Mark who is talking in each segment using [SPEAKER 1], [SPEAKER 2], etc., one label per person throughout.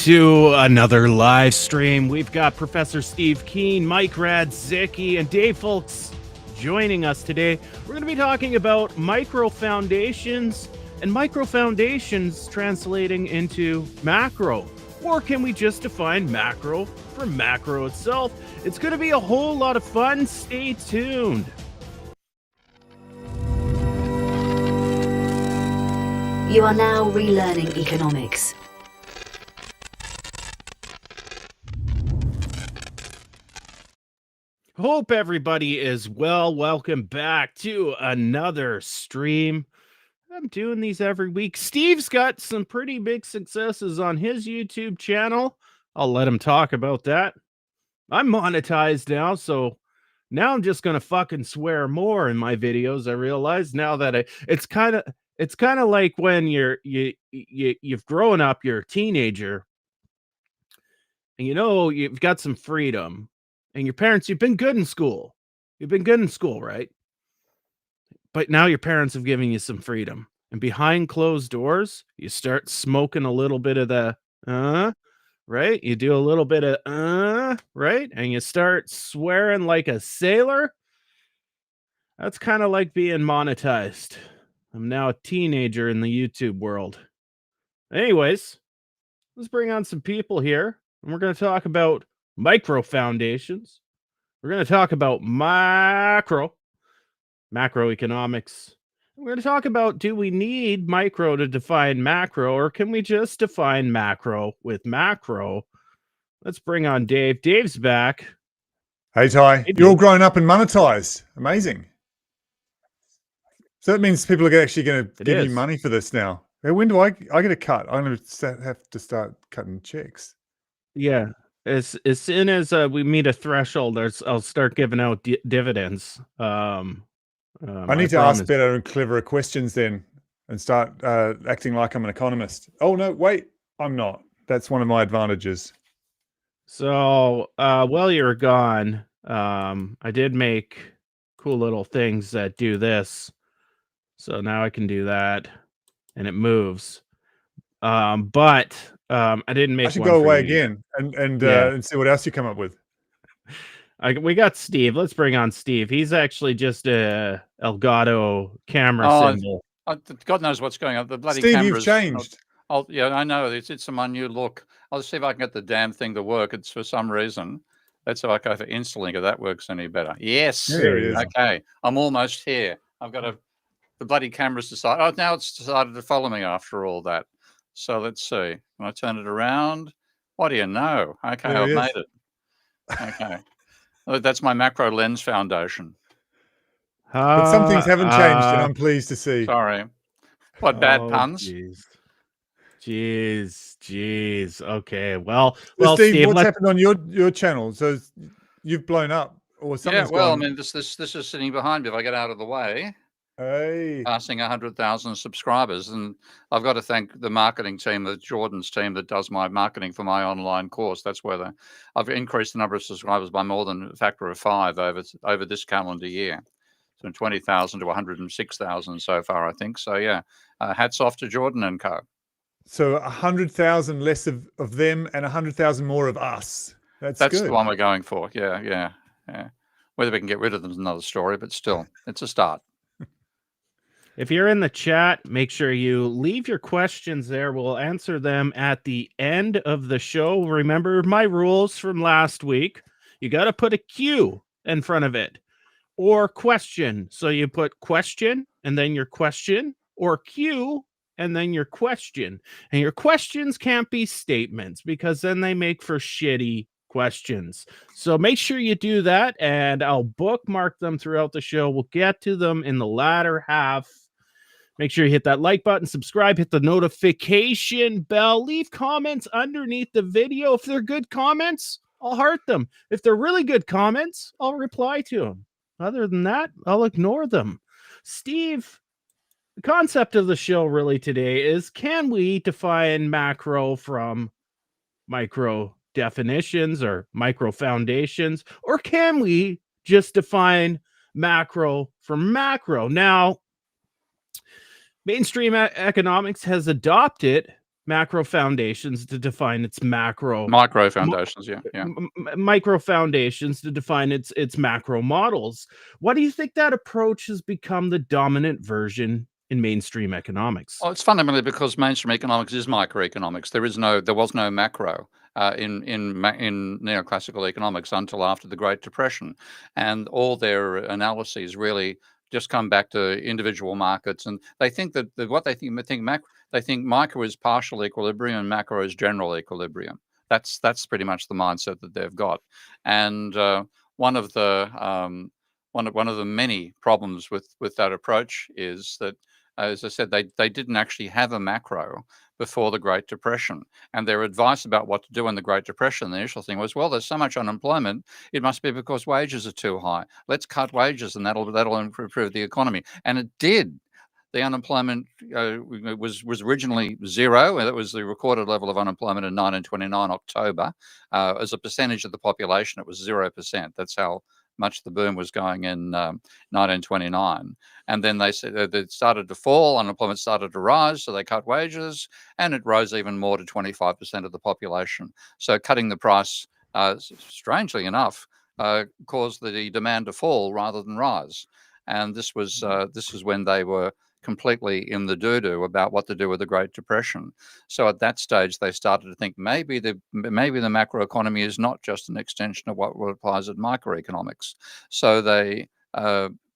[SPEAKER 1] to another live stream. We've got Professor Steve Keen, Mike Radzicki, and Dave Folks joining us today. We're going to be talking about microfoundations and microfoundations translating into macro. Or can we just define macro for macro itself? It's going to be a whole lot of fun. Stay tuned.
[SPEAKER 2] You are now relearning economics.
[SPEAKER 1] Hope everybody is well. Welcome back to another stream. I'm doing these every week. Steve's got some pretty big successes on his YouTube channel. I'll let him talk about that. I'm monetized now, so now I'm just gonna fucking swear more in my videos. I realize now that it's kind of like when you've grown up, you're a teenager, and you've got some freedom. And your parents, you've been good in school. You've been good in school, right? But now your parents have given you some freedom. And behind closed doors, you start smoking a little bit of the, right? You do a little bit of, right? And you start swearing like a sailor. That's kind of like being monetized. I'm now a teenager in the YouTube world. Anyways, let's bring on some people here. And we're going to talk about microfoundations. We're going to talk about macroeconomics. We're going to talk about, do we need micro to define macro, or can we just define macro with macro? Let's bring on Dave. Dave's back.
[SPEAKER 3] Hey, Ty. Hey, you're all grown up and monetized. Amazing. So that means people are actually going to give you money for this now. When do I get a cut? I'm going to have to start cutting checks.
[SPEAKER 1] Yeah. As soon as we meet a threshold, I'll start giving out dividends.
[SPEAKER 3] I need to ask better and cleverer questions then, and start acting like I'm an economist. Oh no, wait, I'm not. That's one of my advantages.
[SPEAKER 1] So while you were gone, I did make cool little things that do this. So now I can do that, and it moves. But I didn't make.
[SPEAKER 3] I should go away again and see what else you come up with.
[SPEAKER 1] We got Steve. Let's bring on Steve. He's actually just a Elgato camera symbol.
[SPEAKER 4] God knows what's going on. The bloody
[SPEAKER 3] Steve,
[SPEAKER 4] cameras.
[SPEAKER 3] You've changed.
[SPEAKER 4] Yeah, I know. It's my new look. I'll see if I can get the damn thing to work. It's for some reason. Let's see if I go for Instalink if that works any better. Yes.
[SPEAKER 3] There it is.
[SPEAKER 4] Okay. I'm almost here. I've got the bloody camera's decided. Oh, now it's decided to follow me after all that. So let's see. When I turn it around, what do you know? Okay, I've made it. Okay. That's my macro lens foundation.
[SPEAKER 3] But some things haven't changed, and I'm pleased to see.
[SPEAKER 4] Sorry. What, bad puns?
[SPEAKER 1] Jeez. Okay. Well,
[SPEAKER 3] Steve, what's happened on your channel? So you've blown up, or something?
[SPEAKER 4] Yeah. Well, I mean, this is sitting behind me. If I get out of the way.
[SPEAKER 3] Hey.
[SPEAKER 4] Passing 100,000 subscribers, and I've got to thank the marketing team, the Jordan's team that does my marketing for my online course. That's where I've increased the number of subscribers by more than a factor of 5 over this calendar year, from 20,000 to 106,000 so far, I think. So yeah, hats off to Jordan and Co.
[SPEAKER 3] So 100,000 less of them and 100,000 more of us. That's good.
[SPEAKER 4] The one we're going for. Yeah. Whether we can get rid of them is another story, but still, it's a start.
[SPEAKER 1] If you're in the chat, make sure you leave your questions there. We'll answer them at the end of the show. Remember my rules from last week. You got to put a Q in front of it, or question. So you put question and then your question, or Q and then your question. And your questions can't be statements, because then they make for shitty questions. So make sure you do that, and I'll bookmark them throughout the show. We'll get to them in the latter half. Make sure you hit that like button, subscribe, hit the notification bell, leave comments underneath the video. If they're good comments, I'll heart them. If they're really good comments, I'll reply to them. Other than that, I'll ignore them. Steve, the concept of the show really today is, can we define macro from micro definitions or micro foundations, or can we just define macro from macro? Now, mainstream economics has adopted macro foundations to define its
[SPEAKER 4] microfoundations. Yeah.
[SPEAKER 1] Micro foundations to define its macro models. Why do you think that approach has become the dominant version in mainstream economics?
[SPEAKER 4] Well, it's fundamentally because mainstream economics is microeconomics. There was no macro in neoclassical economics until after the Great Depression, and all their analyses really just come back to individual markets, and they think that what they think micro is partial equilibrium and macro is general equilibrium. That's pretty much the mindset that they've got, and one of the one of the many problems with that approach is that, as I said, they didn't actually have a macro before the Great Depression. And their advice about what to do in the Great Depression, the initial thing was, well, there's so much unemployment, it must be because wages are too high. Let's cut wages and that'll improve the economy. And it did. The unemployment was originally zero. That was the recorded level of unemployment in 1929 October. As a percentage of the population, it was 0%. That's how much the boom was going in 1929. And then they said it started to fall, unemployment started to rise, so they cut wages, and it rose even more to 25% of the population. So cutting the price, strangely enough, caused the demand to fall rather than rise. And this was when they were completely in the doo-doo about what to do with the Great Depression. So at that stage, they started to think maybe the macroeconomy is not just an extension of what applies at microeconomics. So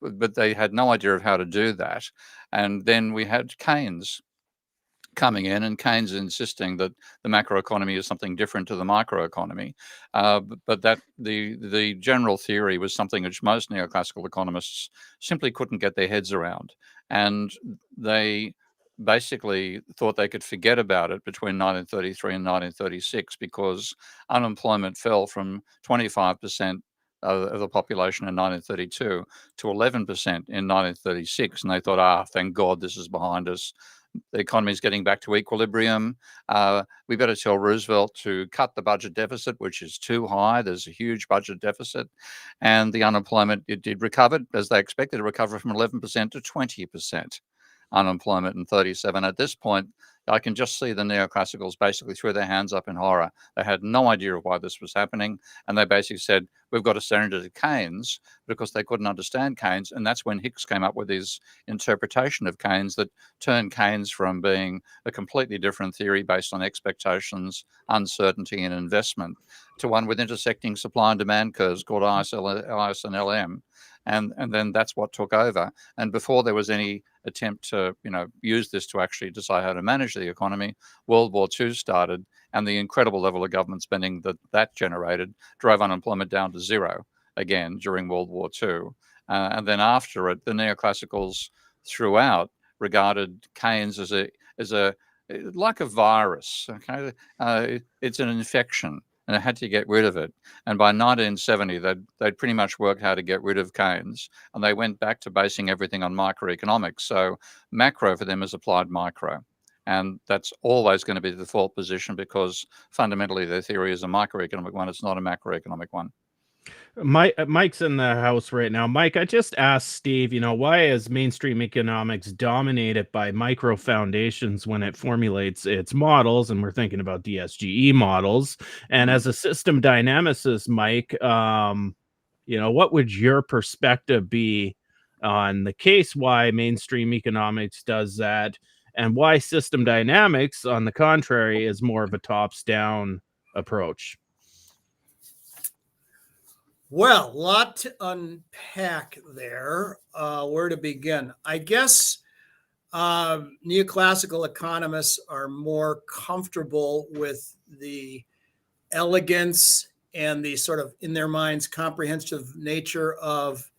[SPEAKER 4] but they had no idea of how to do that. And then we had Keynes coming in, and Keynes insisting that the macroeconomy is something different to the microeconomy, but that the general theory was something which most neoclassical economists simply couldn't get their heads around, and they basically thought they could forget about it between 1933 and 1936 because unemployment fell from 25% of the population in 1932 to 11% in 1936, and they thought, thank God this is behind us. The economy is getting back to equilibrium. We better tell Roosevelt to cut the budget deficit, which is too high. There's a huge budget deficit. And the unemployment, it did recover, as they expected to recover, from 11% to 20% unemployment in 37. At this point, I can just see the neoclassicals basically threw their hands up in horror. They had no idea of why this was happening. And they basically said, we've got to surrender to Keynes, because they couldn't understand Keynes. And that's when Hicks came up with his interpretation of Keynes that turned Keynes from being a completely different theory based on expectations, uncertainty, and investment to one with intersecting supply and demand curves called IS and LM. And then that's what took over. And before there was any attempt to, use this to actually decide how to manage the economy, World War II started, and the incredible level of government spending that generated drove unemployment down to zero again during World War II. And then after it, the neoclassicals throughout regarded Keynes as a like a virus. Okay, it's an infection, and it had to get rid of it. And by 1970, they'd pretty much worked how to get rid of Keynes, and they went back to basing everything on microeconomics. So macro for them is applied micro. And that's always going to be the default position because fundamentally their theory is a microeconomic one. It's not a macroeconomic one.
[SPEAKER 1] Mike's in the house right now. Mike, I just asked Steve, why is mainstream economics dominated by micro foundations when it formulates its models? And we're thinking about DSGE models. And as a system dynamicist, Mike, what would your perspective be on the case why mainstream economics does that, and why system dynamics, on the contrary, is more of a tops-down approach?
[SPEAKER 5] Well, a lot to unpack there. Where to begin? I guess neoclassical economists are more comfortable with the elegance and the sort of, in their minds, comprehensive nature of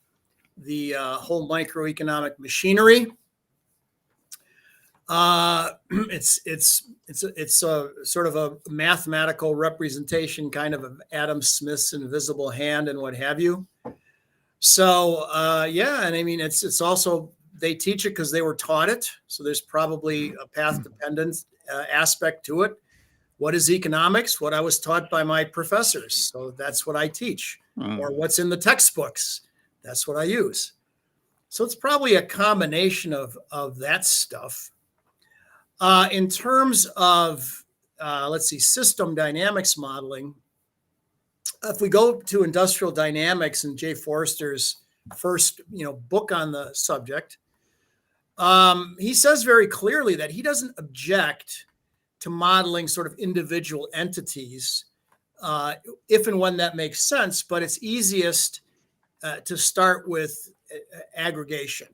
[SPEAKER 5] the whole microeconomic machinery. It's a sort of a mathematical representation, kind of Adam Smith's invisible hand and what have you. So and I mean it's also, they teach it because they were taught it. So there's probably a path dependent aspect to it. What is economics? What I was taught by my professors. So that's what I teach. Or what's in the textbooks. That's what I use. So it's probably a combination of that stuff. In terms of, let's see, system dynamics modeling, if we go to industrial dynamics and Jay Forster's first, book on the subject, he says very clearly that he doesn't object to modeling sort of individual entities if and when that makes sense, but it's easiest to start with aggregation.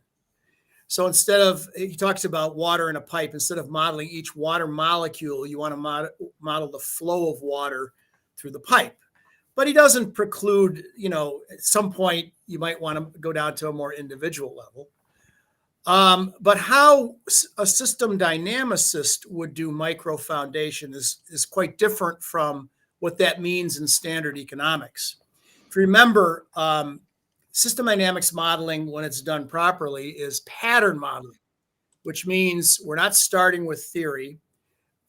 [SPEAKER 5] So instead of, he talks about water in a pipe, instead of modeling each water molecule, you want to model the flow of water through the pipe. But he doesn't preclude, at some point you might want to go down to a more individual level. But how a system dynamicist would do microfoundation is quite different from what that means in standard economics. If you remember, system dynamics modeling, when it's done properly, is pattern modeling, which means we're not starting with theory.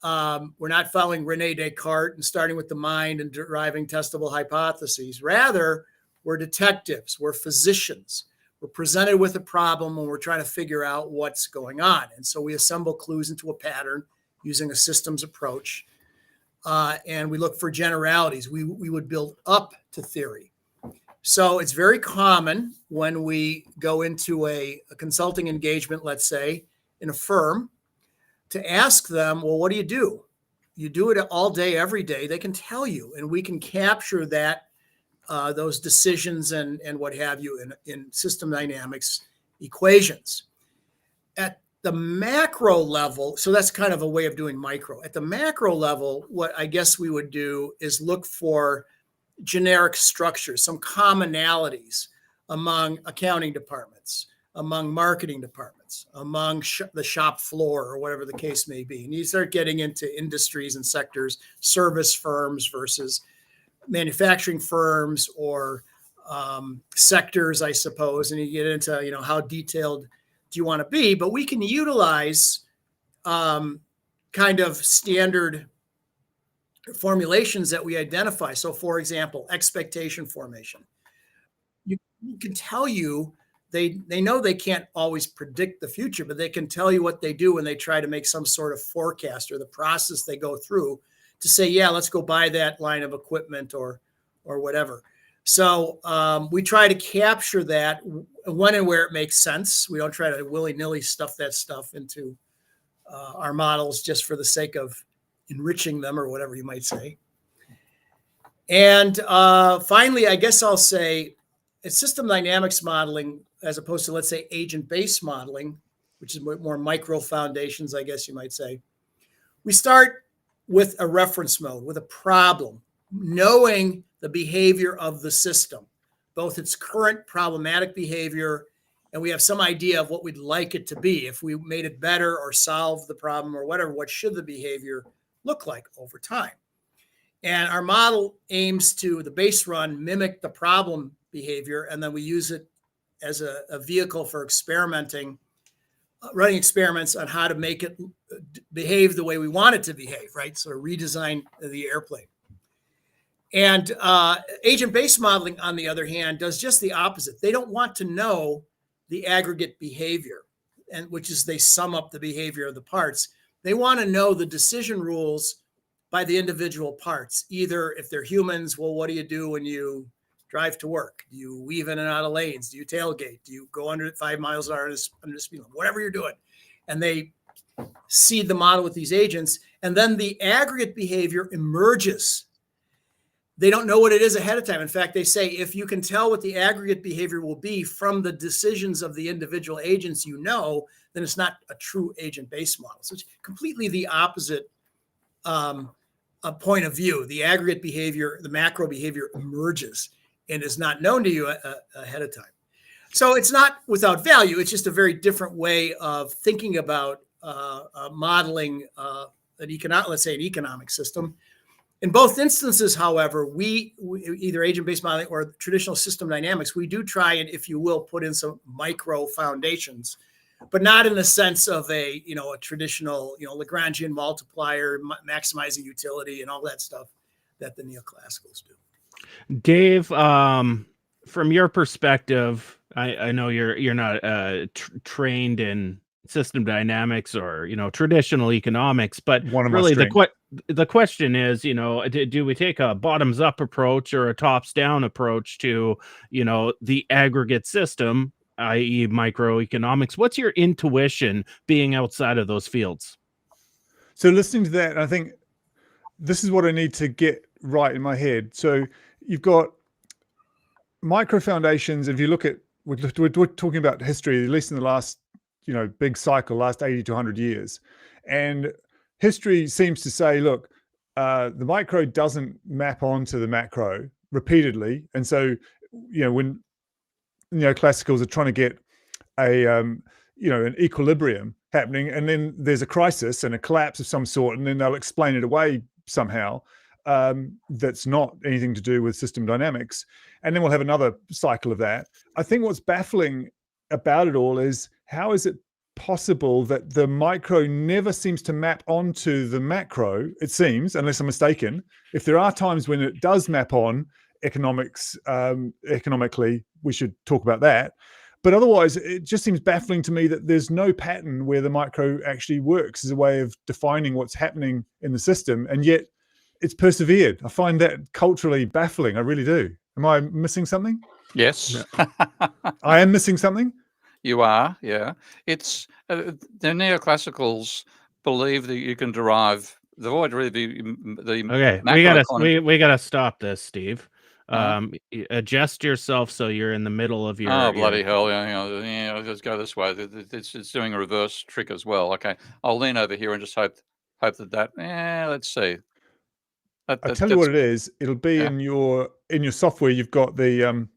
[SPEAKER 5] We're not following Rene Descartes and starting with the mind and deriving testable hypotheses. Rather, we're detectives, we're physicians. We're presented with a problem and we're trying to figure out what's going on. And so we assemble clues into a pattern using a systems approach. And we look for generalities. We would build up to theory. So it's very common when we go into a consulting engagement, let's say, in a firm, to ask them, well, what do? You do it all day, every day. They can tell you, and we can capture that, those decisions and what have you in system dynamics equations. At the macro level, so that's kind of a way of doing micro. At the macro level, what I guess we would do is look for generic structures, some commonalities among accounting departments, among marketing departments, among the shop floor, or whatever the case may be. And you start getting into industries and sectors, service firms versus manufacturing firms, or sectors, I suppose. And you get into, how detailed do you want to be? But we can utilize kind of standard formulations that we identify. So, for example, expectation formation. You can tell you, they know they can't always predict the future, but they can tell you what they do when they try to make some sort of forecast, or the process they go through to say, yeah, let's go buy that line of equipment or whatever. So we try to capture that when and where it makes sense. We don't try to willy-nilly stuff that stuff into our models just for the sake of enriching them, or whatever you might say. And finally, I guess I'll say it's system dynamics modeling, as opposed to, let's say, agent-based modeling, which is more micro foundations, I guess you might say. We start with a reference mode, with a problem, knowing the behavior of the system, both its current problematic behavior, and we have some idea of what we'd like it to be. If we made it better or solved the problem or whatever, what should the behavior look like over time? And our model aims to, the base run, mimic the problem behavior, and then we use it as a vehicle for experimenting, running experiments on how to make it behave the way we want it to behave, right? So redesign the airplane. And agent-based modeling, on the other hand, does just the opposite. They don't want to know the aggregate behavior, and which is they sum up the behavior of the parts. They want to know the decision rules by the individual parts. Either if they're humans, well, what do you do when you drive to work? Do you weave in and out of lanes? Do you tailgate? Do you go under 5 miles an hour under the speed limit? Whatever you're doing. And they seed the model with these agents, and then the aggregate behavior emerges. They don't know what it is ahead of time. In fact, they say, if you can tell what the aggregate behavior will be from the decisions of the individual agents, then it's not a true agent-based model. So it's completely the opposite point of view. The aggregate behavior, the macro behavior, emerges and is not known to you ahead of time. So it's not without value. It's just a very different way of thinking about modeling let's say an economic system. In both instances, however, we either agent-based modeling or traditional system dynamics, we do try and, if you will, put in some micro foundations, but not in the sense of a traditional, Lagrangian multiplier, maximizing utility and all that stuff that the neoclassicals do.
[SPEAKER 1] Dave, from your perspective, I know you're not trained in system dynamics or traditional economics, but
[SPEAKER 3] One of my
[SPEAKER 1] really
[SPEAKER 3] strengths.
[SPEAKER 1] the question is, do we take a bottoms up approach or a tops down approach to the aggregate system, i.e. microeconomics? What's your intuition being outside of those fields?
[SPEAKER 3] So listening to that, I think this is what I need to get right in my head. So you've got microfoundations. If you look at, we're talking about history, at least in the last, big cycle, last 80 to 100 years. And history seems to say, look, the micro doesn't map onto the macro repeatedly. And so, when neoclassicals are trying to get an equilibrium happening, and then there's a crisis and a collapse of some sort, and then they'll explain it away somehow. That's not anything to do with system dynamics. And then we'll have another cycle of that. I think what's baffling about it all is, how is it possible that the micro never seems to map onto the macro? It seems, unless I'm mistaken. If there are times when it does map on economically, we should talk about that. But otherwise, it just seems baffling to me that there's no pattern where the micro actually works as a way of defining what's happening in the system, and yet it's persevered. I find that culturally baffling. I really do. Am I missing something?
[SPEAKER 4] Yes.
[SPEAKER 3] I am missing something?
[SPEAKER 4] You are, yeah. It's the neoclassicals believe that you can derive the void. Really, the
[SPEAKER 1] Okay, we gotta stop this, Steve. Adjust yourself so you're in the middle of your.
[SPEAKER 4] Oh, bloody hell! Yeah, let's go this way. It's doing a reverse trick as well. Okay, I'll lean over here and just hope that. Let's see.
[SPEAKER 3] I'll tell you what it is. It'll be in your software. You've got the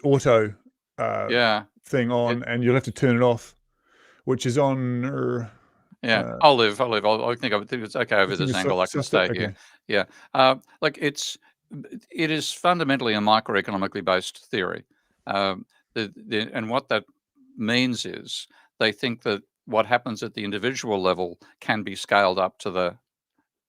[SPEAKER 3] auto thing on, and you'll have to turn it off, which is on.
[SPEAKER 4] I'll live. I think it's okay over this angle. I can stay here. Yeah. It is fundamentally a microeconomically based theory. And what that means is they think that what happens at the individual level can be scaled up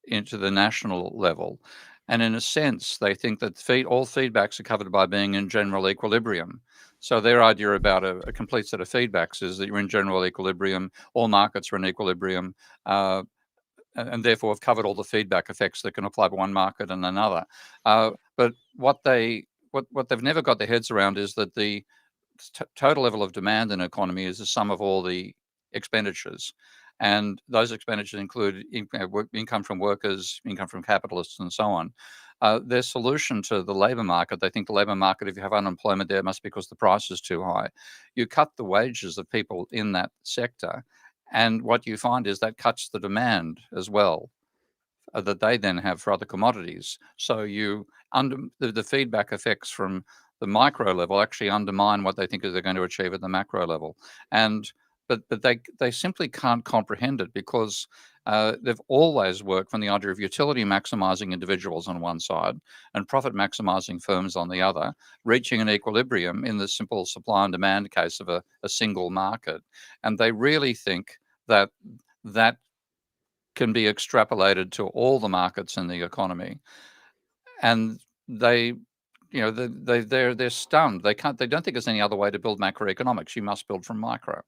[SPEAKER 4] into the national level. And in a sense, they think that all feedbacks are covered by being in general equilibrium. So their idea about a complete set of feedbacks is that you're in general equilibrium, all markets are in equilibrium, and therefore have covered all the feedback effects that can apply to one market and another. But what they've never got their heads around is that the total level of demand in an economy is the sum of all the expenditures. And those expenditures include income from workers, income from capitalists, and so on. Their solution to the labor market, they think the labor market, if you have unemployment there, must be because the price is too high. You cut the wages of people in that sector, and what you find is that cuts the demand as well that they then have for other commodities. So the feedback effects from the micro level actually undermine what they think they're going to achieve at the macro level. But they simply can't comprehend it, because they've always worked from the idea of utility maximizing individuals on one side and profit maximizing firms on the other, reaching an equilibrium in the simple supply and demand case of a single market. And they really think that can be extrapolated to all the markets in the economy. And they're stunned. They don't think there's any other way to build macroeconomics. You must build from micro.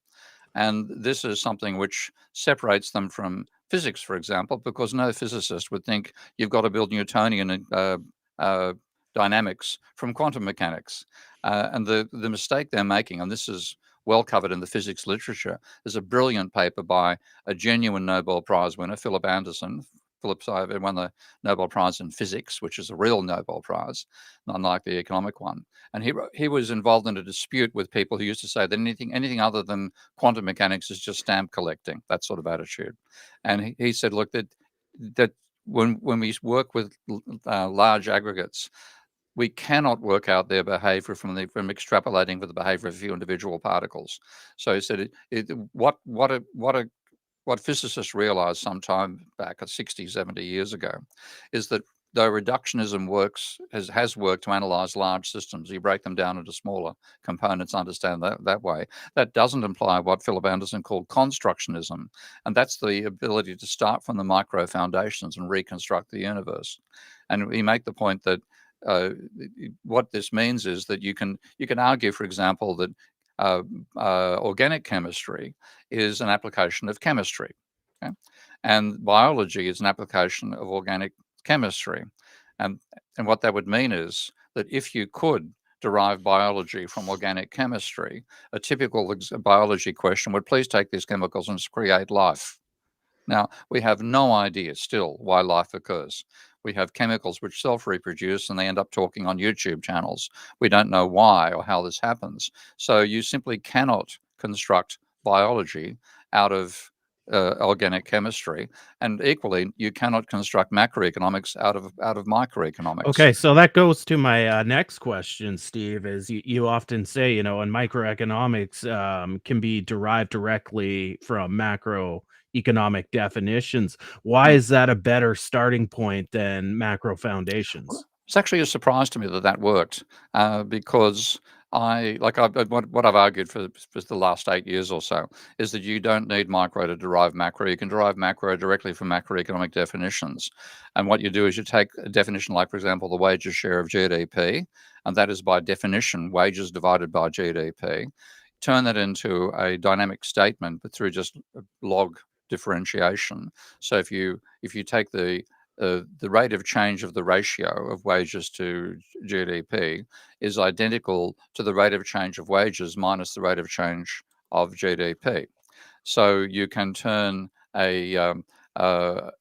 [SPEAKER 4] And this is something which separates them from physics, for example, because no physicist would think you've got to build Newtonian dynamics from quantum mechanics. And the mistake they're making, and this is well covered in the physics literature, there's a brilliant paper by a genuine Nobel Prize winner, Philip Anderson. Philip won the Nobel Prize in physics, which is a real Nobel Prize, unlike the economic one. And he was involved in a dispute with people who used to say that anything other than quantum mechanics is just stamp collecting, that sort of attitude. And he said, look, that when we work with large aggregates, we cannot work out their behavior from extrapolating for the behavior of a few individual particles. So he said, what physicists realized sometime back at 60, 70 years ago is that though reductionism has worked to analyze large systems, you break them down into smaller components, understand that way. That doesn't imply what Philip Anderson called constructionism. And that's the ability to start from the microfoundations and reconstruct the universe. And he made the point that what this means is that you can argue, for example, that organic chemistry is an application of chemistry, okay? And biology is an application of organic chemistry. And what that would mean is that if you could derive biology from organic chemistry, a typical biology question would, please take these chemicals and create life. Now, we have no idea still why life occurs. We have chemicals which self-reproduce and they end up talking on YouTube channels. We don't know why or how this happens. So you simply cannot construct biology out of organic chemistry, and equally, you cannot construct macroeconomics out of microeconomics.
[SPEAKER 1] Okay, so that goes to my next question, Steve. Is you often say, in microeconomics can be derived directly from macroeconomic definitions. Why is that a better starting point than macro foundations?
[SPEAKER 4] It's actually a surprise to me that worked, because what I've argued for the last 8 years or so is that you don't need micro to derive macro. You can derive macro directly from macroeconomic definitions. And what you do is you take a definition like, for example, the wages share of GDP, and that is by definition wages divided by GDP. Turn that into a dynamic statement, but through just log differentiation. So if you take the rate of change of the ratio of wages to GDP is identical to the rate of change of wages minus the rate of change of GDP. So you can turn a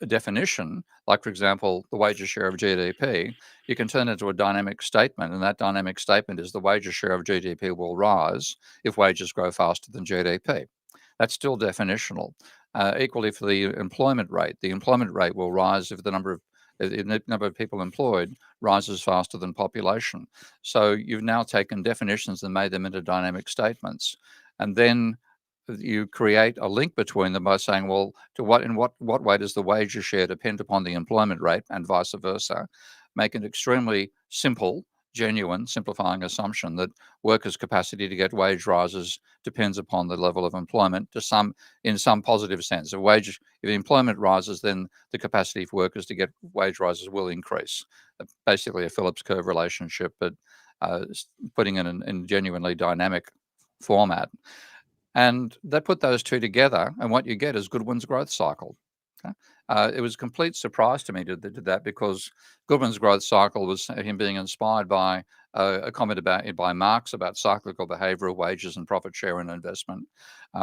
[SPEAKER 4] definition, like, for example, the wages share of GDP, you can turn it into a dynamic statement, and that dynamic statement is the wages share of GDP will rise if wages grow faster than GDP. That's still definitional. Equally for the employment rate will rise if the number of people employed rises faster than population. So you've now taken definitions and made them into dynamic statements, and then you create a link between them by saying, well, in what way does the wages share depend upon the employment rate, and vice versa. Make an extremely simple, genuine, simplifying assumption that workers' capacity to get wage rises depends upon the level of employment in some positive sense. If employment rises, then the capacity for workers to get wage rises will increase. Basically a Phillips curve relationship, but putting it in genuinely dynamic format. And they put those two together, and what you get is Goodwin's growth cycle. Okay? It was a complete surprise to me to that, because Goodwin's growth cycle was him being inspired by a comment by Marx about cyclical behavior of wages and profit share and investment,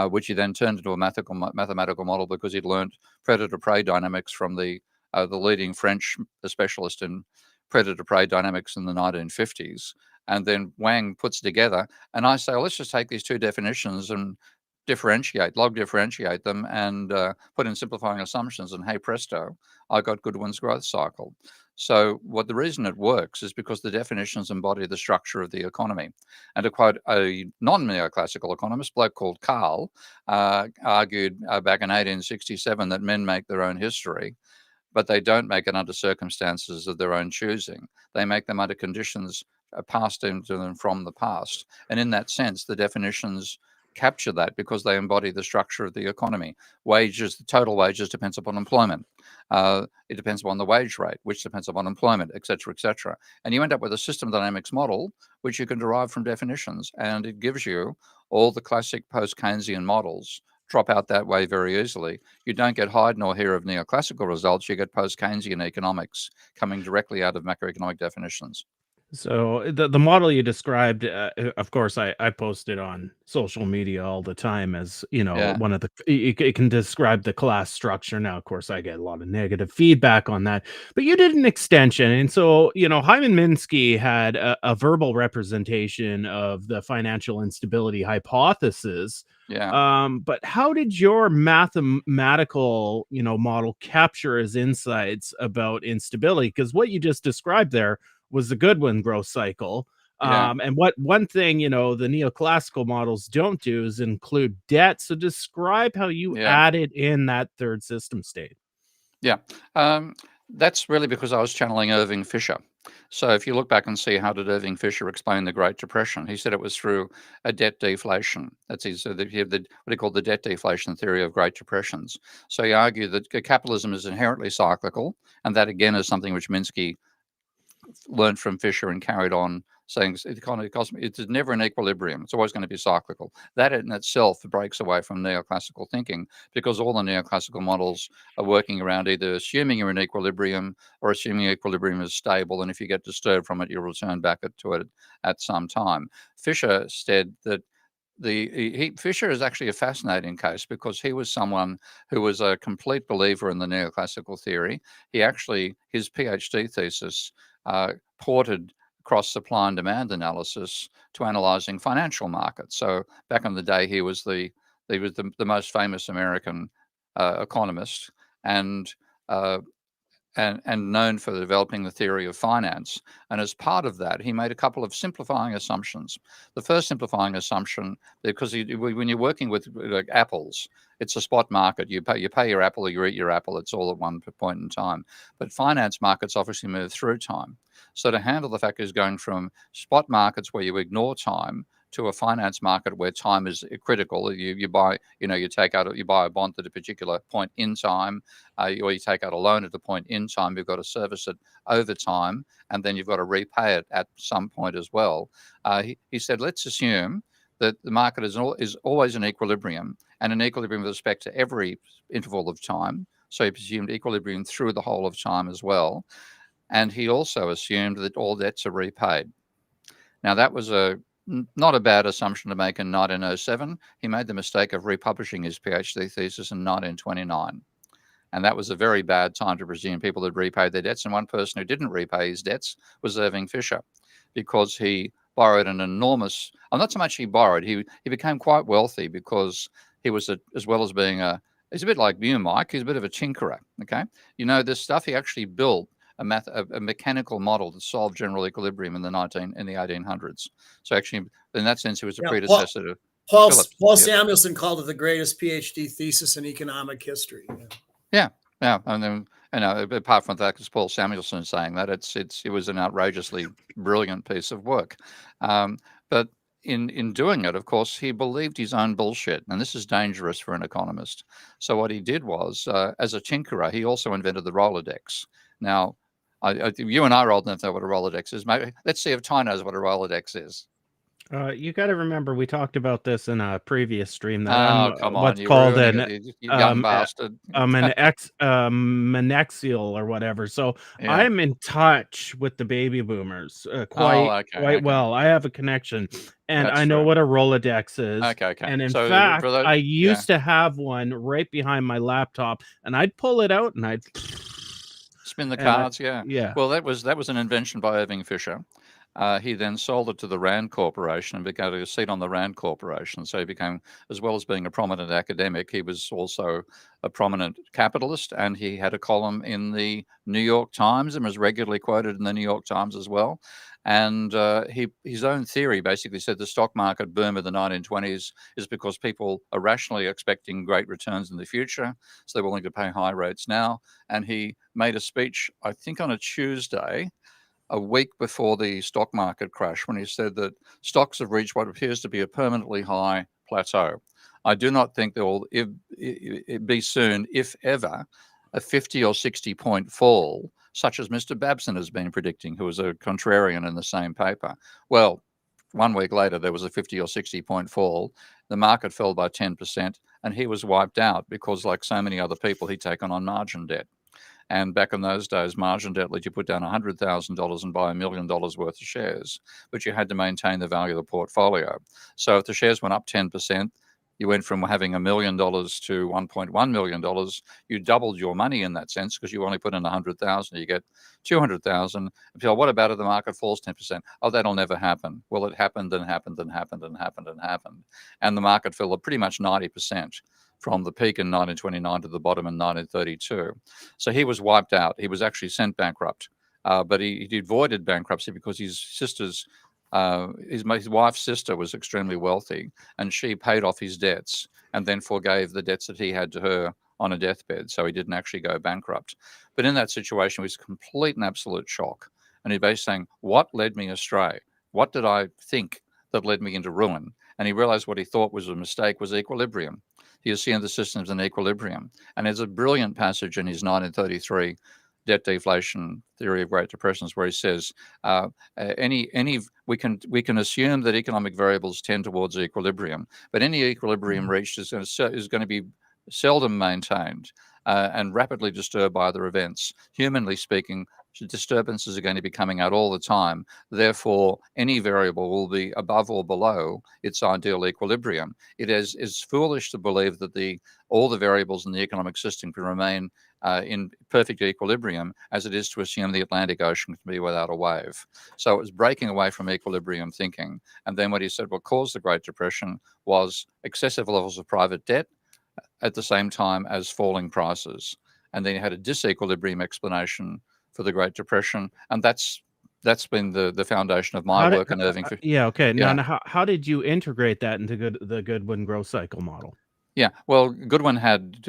[SPEAKER 4] which he then turned into a mathematical model because he'd learned predator-prey dynamics from the leading French specialist in predator-prey dynamics in the 1950s. And then Wang puts together, and I say, well, let's just take these two definitions and log differentiate them, and put in simplifying assumptions, and hey presto, I got Goodwin's growth cycle. So the reason it works is because the definitions embody the structure of the economy. And to quote a non-neoclassical economist, a bloke called Karl, argued back in 1867 that men make their own history, but they don't make it under circumstances of their own choosing. They make them under conditions passed into them from the past. And in that sense, the definitions capture that because they embody the structure of the economy. The total wages depends upon employment. It depends upon the wage rate, which depends upon employment, et cetera, et cetera. And you end up with a system dynamics model, which you can derive from definitions. And it gives you all the classic post-Keynesian models drop out that way very easily. You don't get hide nor hair of neoclassical results. You get post-Keynesian economics coming directly out of macroeconomic definitions.
[SPEAKER 1] So the model you described, of course, I post it on social media all the time as, one of it can describe the class structure. Now, of course, I get a lot of negative feedback on that, but you did an extension. And so, Hyman Minsky had a verbal representation of the financial instability hypothesis.
[SPEAKER 4] Yeah.
[SPEAKER 1] But how did your mathematical, model capture his insights about instability? Because what you just described there was the Goodwin growth cycle.
[SPEAKER 4] Yeah.
[SPEAKER 1] And one thing, the neoclassical models don't do is include debt. So describe how you added in that third system state.
[SPEAKER 4] Yeah. That's really because I was channeling Irving Fisher. So if you look back and see how did Irving Fisher explain the Great Depression, he said it was through a debt deflation. That's what he called the debt deflation theory of Great Depressions. So he argued that capitalism is inherently cyclical, and that again is something which Minsky learned from Fisher and carried on saying it is never in equilibrium. It's always going to be cyclical. That in itself breaks away from neoclassical thinking, because all the neoclassical models are working around either assuming you're in equilibrium or assuming equilibrium is stable, and if you get disturbed from it, you'll return back to it at some time. Fisher said that Fisher is actually a fascinating case, because he was someone who was a complete believer in the neoclassical theory. His PhD thesis ported cross supply and demand analysis to analyzing financial markets. So back in the day, he was the most famous American economist, and known for developing the theory of finance. And as part of that, he made a couple of simplifying assumptions. The first simplifying assumption, because when you're working with like apples, it's a spot market. You pay your apple, or you eat your apple. It's all at one point in time. But finance markets obviously move through time. So to handle the fact is going from spot markets where you ignore time to a finance market where time is critical. You buy, you buy a bond at a particular point in time, or you take out a loan at a point in time. You've got to service it over time, and then you've got to repay it at some point as well. He said, let's assume that the market is always in equilibrium, and in equilibrium with respect to every interval of time. So he presumed equilibrium through the whole of time as well. And he also assumed that all debts are repaid. Now, that was not a bad assumption to make in 1907. He made the mistake of republishing his PhD thesis in 1929. And that was a very bad time to presume people had repaid their debts. And one person who didn't repay his debts was Irving Fisher, because he borrowed an enormous, not so much he borrowed, he became quite wealthy because he was, as well as being he's a bit like you, Mike, he's a bit of a tinkerer, okay? This stuff, he actually built a mechanical model to solve general equilibrium in the 1800s. So actually, in that sense, he was a predecessor to Phillips.
[SPEAKER 5] Paul Samuelson called it the greatest PhD thesis in economic history.
[SPEAKER 4] Yeah. And then, apart from that, because Paul Samuelson saying that, it was an outrageously brilliant piece of work. But in doing it, of course, he believed his own bullshit, and this is dangerous for an economist. So what he did was, as a tinkerer, he also invented the Rolodex. Now, you and I are old enough to know what a Rolodex is. Maybe let's see if Ty knows what a Rolodex is.
[SPEAKER 1] You got to remember, we talked about this in a previous stream that
[SPEAKER 4] come on,
[SPEAKER 1] what's called
[SPEAKER 4] you young bastard.
[SPEAKER 1] Manexial or whatever. So I'm in touch with the baby boomers quite well. I have a connection, and I know what a Rolodex is.
[SPEAKER 4] Okay.
[SPEAKER 1] And in fact, I used to have one right behind my laptop, and I'd pull it out and I'd
[SPEAKER 4] spin the cards.
[SPEAKER 1] Yeah.
[SPEAKER 4] Well, that was an invention by Irving Fisher. He then sold it to the Rand Corporation and began a seat on the Rand Corporation. So he became, as well as being a prominent academic, he was also a prominent capitalist, and he had a column in the New York Times and was regularly quoted in the New York Times as well. And his own theory basically said the stock market boom of the 1920s is because people are rationally expecting great returns in the future, so they're willing to pay high rates now. And he made a speech, I think on a Tuesday, a week before the stock market crash, when he said that stocks have reached what appears to be a permanently high plateau. I do not think there will be soon, if ever, a 50 or 60 point fall, such as Mr. Babson has been predicting, who was a contrarian in the same paper. Well, 1 week later, there was a 50 or 60 point fall. The market fell by 10%, and he was wiped out because, like so many other people, he'd taken on margin debt. And back in those days, margin debt let you put down $100,000 and buy $1 million worth of shares, but you had to maintain the value of the portfolio. So if the shares went up 10%, you went from having $1 million to $1.1 million. You doubled your money in that sense, because you only put in 100,000. You get 200,000. People, what about if the market falls 10%? Oh, that'll never happen. Well, it happened and happened and happened and happened and happened, and the market fell pretty much 90%. From the peak in 1929 to the bottom in 1932. So he was wiped out. He was actually sent bankrupt, but he avoided bankruptcy because his wife's sister was extremely wealthy, and she paid off his debts and then forgave the debts that he had to her on a deathbed. So he didn't actually go bankrupt. But in that situation, it was complete and absolute shock. And he basically saying, what led me astray? What did I think that led me into ruin? And he realized what he thought was a mistake was equilibrium. He assumed the system's in equilibrium. And there's a brilliant passage in his 1933 debt deflation theory of Great Depressions, where he says we can assume that economic variables tend towards equilibrium, but any equilibrium reached is going to be seldom maintained and rapidly disturbed by other events. Humanly speaking, disturbances are going to be coming out all the time. Therefore, any variable will be above or below its ideal equilibrium. It is foolish to believe that all the variables in the economic system can remain in perfect equilibrium, as it is to assume the Atlantic Ocean can be without a wave. So it was breaking away from equilibrium thinking. And then what he said, what caused the Great Depression was excessive levels of private debt at the same time as falling prices. And then he had a disequilibrium explanation for the Great Depression, and that's been the foundation of my work in Irving.
[SPEAKER 1] Okay. Now, how did you integrate that into the Goodwin growth cycle model?
[SPEAKER 4] Yeah, well, Goodwin had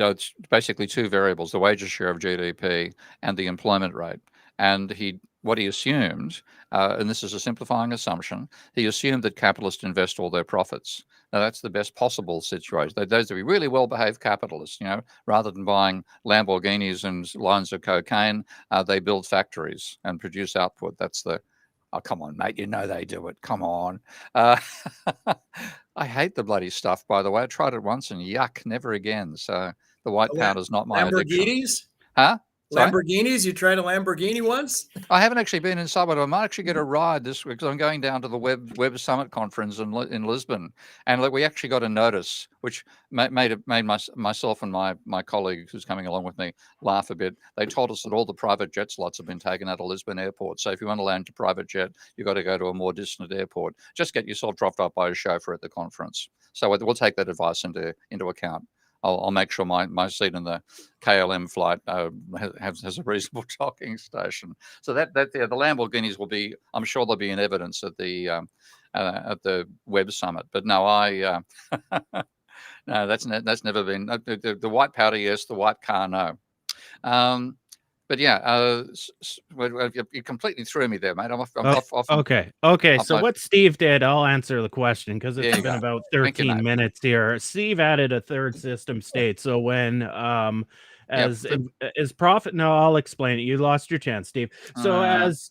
[SPEAKER 4] basically two variables: the wages share of GDP and the employment rate. And what he assumed, and this is a simplifying assumption, he assumed that capitalists invest all their profits. Now, that's the best possible situation. Those are really well-behaved capitalists, rather than buying Lamborghinis and lines of cocaine, they build factories and produce output. That's oh, come on, mate, they do it. Come on. I hate the bloody stuff, by the way. I tried it once and yuck, never again. So the white powder's not my addiction.
[SPEAKER 5] Lamborghinis?
[SPEAKER 4] Huh? Sorry?
[SPEAKER 5] Lamborghinis? You tried a Lamborghini once?
[SPEAKER 4] I haven't actually been inside, but I might actually get a ride this week because I'm going down to the Web Summit conference in Lisbon, and we actually got a notice which made myself and my colleague who's coming along with me laugh a bit. They told us that all the private jet slots have been taken out of Lisbon airport. So if you want to land your private jet, you've got to go to a more distant airport. Just get yourself dropped off by a chauffeur at the conference. So we'll take that advice into account. I'll make sure my seat in the KLM flight has a reasonable docking station. So that the Lamborghinis will be, I'm sure they'll be in evidence at the Web Summit. But no, no, that's never been the white powder. Yes, the white car. No. But yeah, you completely threw me there, mate. I'm off.
[SPEAKER 1] Okay. So what Steve did, I'll answer the question because it's been about 13 minutes here. Steve added a third system state. So when as profit, no, I'll explain it. You lost your chance, Steve. So as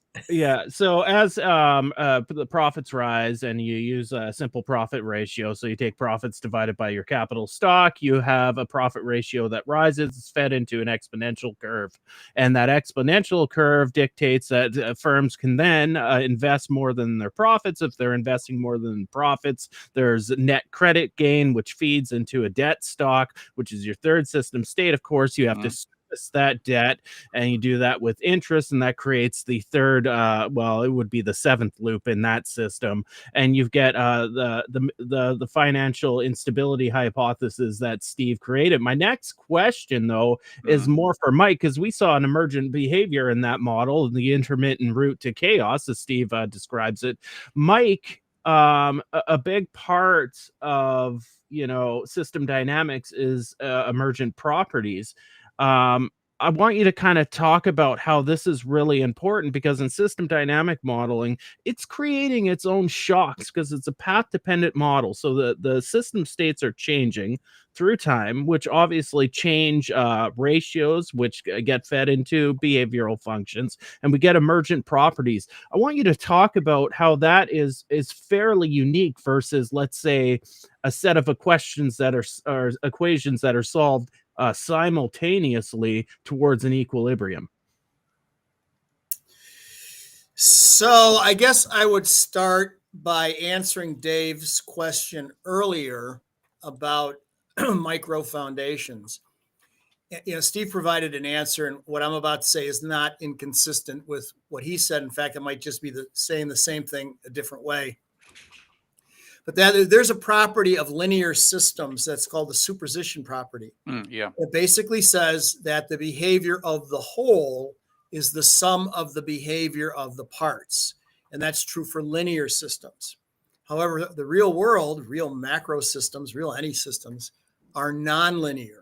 [SPEAKER 1] the profits rise and you use a simple profit ratio, so you take profits divided by your capital stock, you have a profit ratio that rises, it's fed into an exponential curve. And that exponential curve dictates that firms can then invest more than their profits. If they're investing more than profits, there's net credit gain, which feeds into a debt stock, which is your third system state. Of course, you have to service that debt, and you do that with interest, and that creates the third, it would be the seventh loop in that system. And you get the financial instability hypothesis that Steve created. My next question, though, is more for Mike, because we saw an emergent behavior in that model, the intermittent route to chaos, as Steve describes it. Mike, a big part of system dynamics is emergent properties. I want you to kind of talk about how this is really important, because in system dynamic modeling, it's creating its own shocks because it's a path-dependent model. So the system states are changing through time, which obviously change ratios, which get fed into behavioral functions, and we get emergent properties. I want you to talk about how that is fairly unique versus, let's say, a set of equations that are solved simultaneously towards an equilibrium.
[SPEAKER 5] So I guess I would start by answering Dave's question earlier about microfoundations. Steve provided an answer, and what I'm about to say is not inconsistent with what he said. In fact, it might just be saying the same thing a different way. But there's a property of linear systems that's called the superposition property. It basically says that the behavior of the whole is the sum of the behavior of the parts. And that's true for linear systems. However, the real world, real macro systems, real any systems, are nonlinear.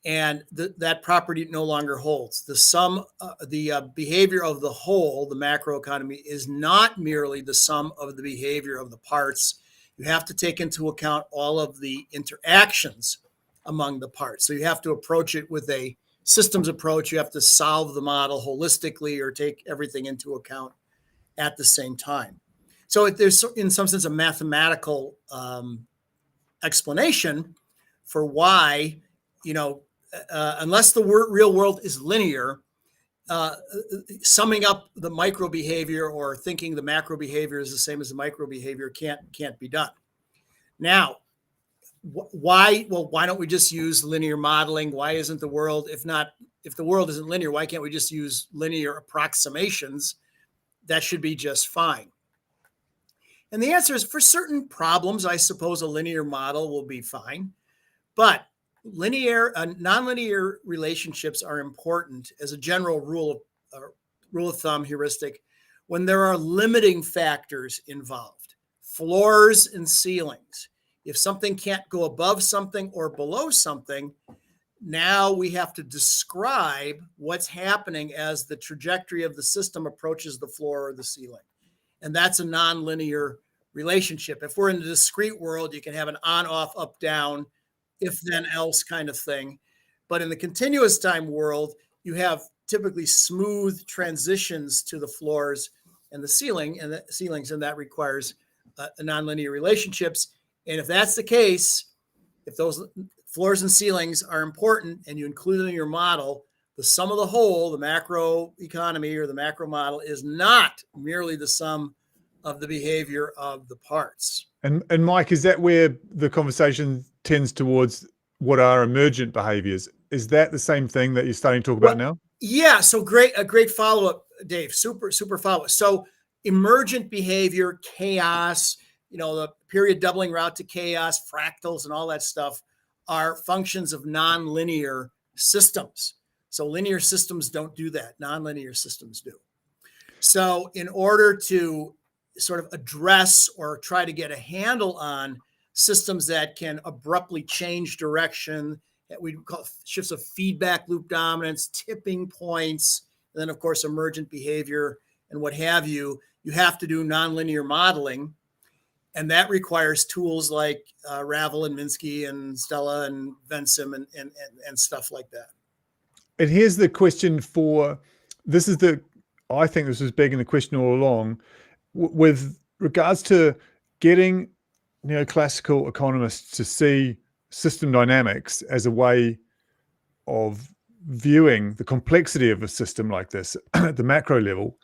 [SPEAKER 5] And that property no longer holds. The behavior of the whole, the macroeconomy, is not merely the sum of the behavior of the parts. You have to take into account all of the interactions among the parts. So you have to approach it with a systems approach, you have to solve the model holistically or take everything into account at the same time. So there's, in some sense, a mathematical explanation for why, unless the real world is linear, summing up the micro behavior or thinking the macro behavior is the same as the micro behavior can't be done. Now, why? Well, why don't we just use linear modeling? Why isn't the world, if the world isn't linear, why can't we just use linear approximations? That should be just fine. And the answer is, for certain problems, I suppose a linear model will be fine. But nonlinear relationships are important as a general rule of thumb, heuristic, when there are limiting factors involved, floors and ceilings. If something can't go above something or below something, now we have to describe what's happening as the trajectory of the system approaches the floor or the ceiling. And that's a nonlinear relationship. If we're in the discrete world, you can have an on, off, up, down, if then else kind of thing. But in the continuous time world, you have typically smooth transitions to the floors and the ceiling and the ceilings, and that requires nonlinear relationships. And if that's the case, if those floors and ceilings are important and you include them in your model, the sum of the whole, the macroeconomy or the macro model, is not merely the sum of the behavior of the parts.
[SPEAKER 3] And Mike, is that where the conversation tends towards what are emergent behaviors? Is that the same thing that you're starting to talk about now?
[SPEAKER 5] Yeah. So a great follow-up, Dave. Super follow-up. So emergent behavior, chaos, the period doubling route to chaos, fractals, and all that stuff are functions of nonlinear systems. So linear systems don't do that. Nonlinear systems do. So in order to sort of address or try to get a handle on systems that can abruptly change direction, that we call shifts of feedback loop dominance, tipping points, and then of course emergent behavior and what have you, you have to do nonlinear modeling. And that requires tools like Ravel and Minsky and Stella and Vensim and stuff like that.
[SPEAKER 3] And here's the question I think this was begging the question all along, with regards to getting neoclassical economists to see system dynamics as a way of viewing the complexity of a system like this at the macro level.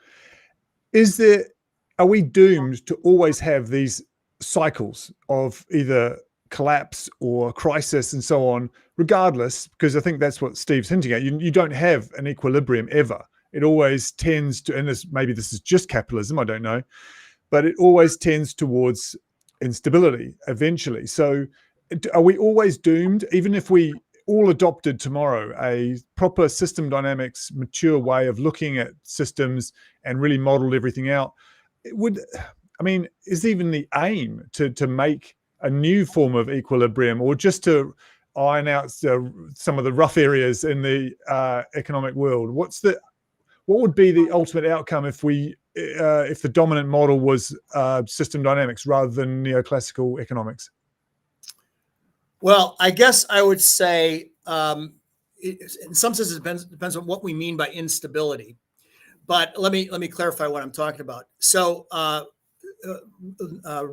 [SPEAKER 3] Are we doomed to always have these cycles of either collapse or crisis and so on, regardless? Because I think that's what Steve's hinting at. You don't have an equilibrium ever. It always tends to, and maybe this is just capitalism, I don't know, but it always tends towards instability eventually. So are we always doomed, even if we all adopted tomorrow a proper system dynamics, mature way of looking at systems and really modeled everything out? Is even the aim to make a new form of equilibrium, or just to iron out some of the rough areas in the economic world? What would be the ultimate outcome if the dominant model was system dynamics rather than neoclassical economics?
[SPEAKER 5] Well, I guess I would say, in some sense, it depends on what we mean by instability. But let me clarify what I'm talking about. So,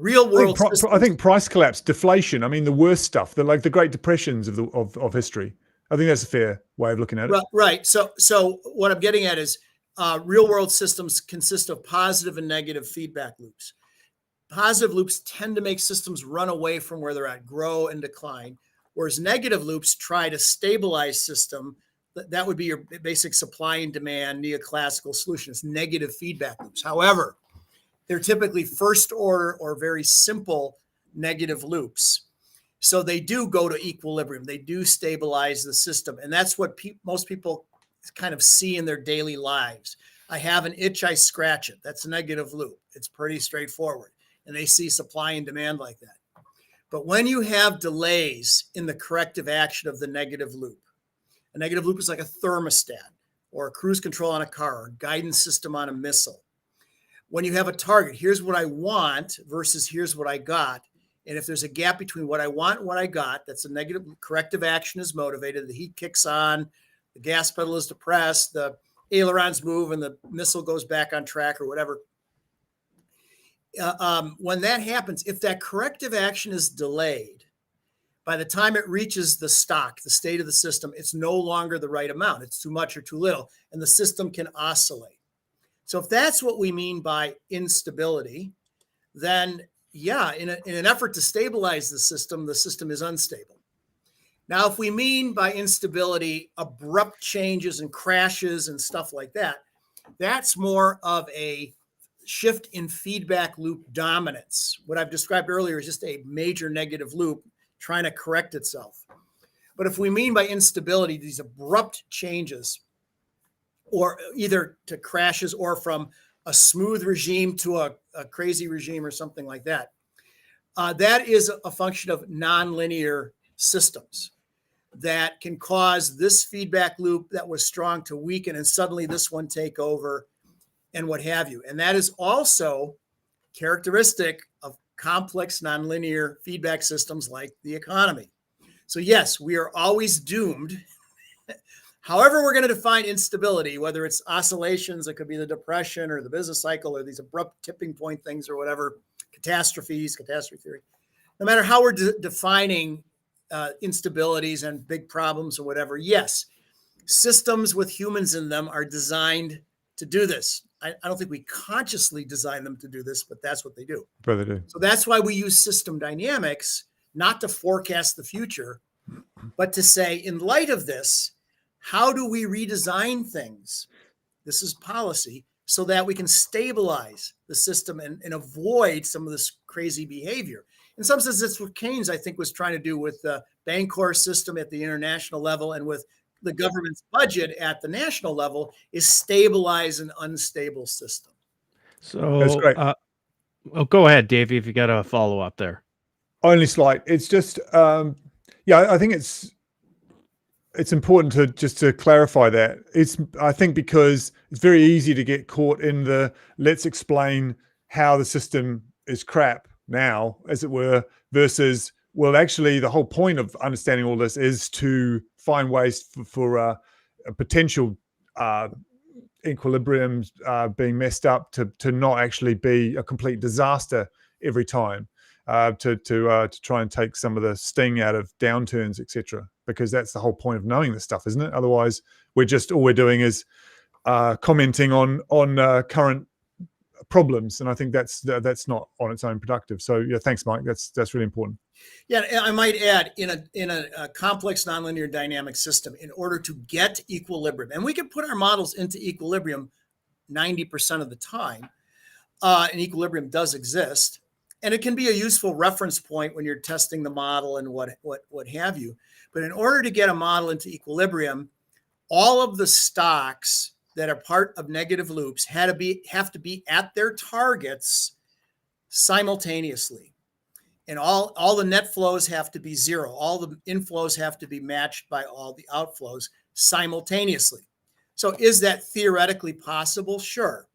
[SPEAKER 5] real world.
[SPEAKER 3] I think price collapse, deflation. I mean, the worst stuff. Like the Great Depressions of history. I think that's a fair way of looking at it.
[SPEAKER 5] Right. So what I'm getting at is real world systems consist of positive and negative feedback loops. Positive loops tend to make systems run away from where they're at, grow and decline, whereas negative loops try to stabilize system. That would be your basic supply and demand neoclassical solutions, negative feedback loops. However, they're typically first order or very simple negative loops. So they do go to equilibrium. They do stabilize the system. And that's what most people kind of see in their daily lives. I have an itch, I scratch it. That's a negative loop. It's pretty straightforward. And they see supply and demand like that. But when you have delays in the corrective action of the negative loop, a negative loop is like a thermostat or a cruise control on a car or a guidance system on a missile. When you have a target, here's what I want versus here's what I got. And if there's a gap between what I want and what I got, that's a negative. Corrective action is motivated. The heat kicks on, the gas pedal is depressed, the ailerons move, and the missile goes back on track or whatever. When that happens, if that corrective action is delayed, by the time it reaches the stock, the state of the system, it's no longer the right amount. It's too much or too little, and the system can oscillate. So if that's what we mean by instability, then yeah, in an effort to stabilize the system is unstable. Now, if we mean by instability abrupt changes and crashes and stuff like that, that's more of a shift in feedback loop dominance. What I've described earlier is just a major negative loop trying to correct itself. But if we mean by instability these abrupt changes, or either to crashes or from a smooth regime to a crazy regime or something like that, that is a function of nonlinear systems that can cause this feedback loop that was strong to weaken and suddenly this one take over and what have you. And that is also characteristic of complex nonlinear feedback systems like the economy. So yes, we are always doomed. However, we're going to define instability, whether it's oscillations, it could be the depression or the business cycle or these abrupt tipping point things or whatever, catastrophe theory. No matter how we're defining instabilities and big problems or whatever, yes, systems with humans in them are designed to do this. I don't think we consciously design them to do this, but that's what they do.
[SPEAKER 3] But they do.
[SPEAKER 5] So that's why we use system dynamics, not to forecast the future, but to say, in light of this, how do we redesign things? This is policy, so that we can stabilize the system and avoid some of this crazy behavior. In some sense, that's what Keynes, I think, was trying to do with the Bancor system at the international level and with the government's budget at the national level, is stabilize an unstable system.
[SPEAKER 1] So
[SPEAKER 3] That's great.
[SPEAKER 1] Go ahead, Davey, if you got a follow up there.
[SPEAKER 3] Only slight. It's just, I think it's important to clarify that. I think because it's very easy to get caught in the let's explain how the system is crap now, as it were, versus, well, actually the whole point of understanding all this is to find ways for a potential equilibrium being messed up to not actually be a complete disaster every time, to try and take some of the sting out of downturns, etc. Because that's the whole point of knowing this stuff, isn't it? Otherwise, all we're doing is commenting on current problems, and I think that's not on its own productive. So yeah, thanks, Mike. That's really important.
[SPEAKER 5] Yeah, I might add, in a complex nonlinear dynamic system, in order to get equilibrium, and we can put our models into equilibrium 90% of the time, and equilibrium does exist, and it can be a useful reference point when you're testing the model and what have you. But in order to get a model into equilibrium, all of the stocks that are part of negative loops have to be at their targets simultaneously. And all the net flows have to be zero. All the inflows have to be matched by all the outflows simultaneously. So is that theoretically possible? Sure.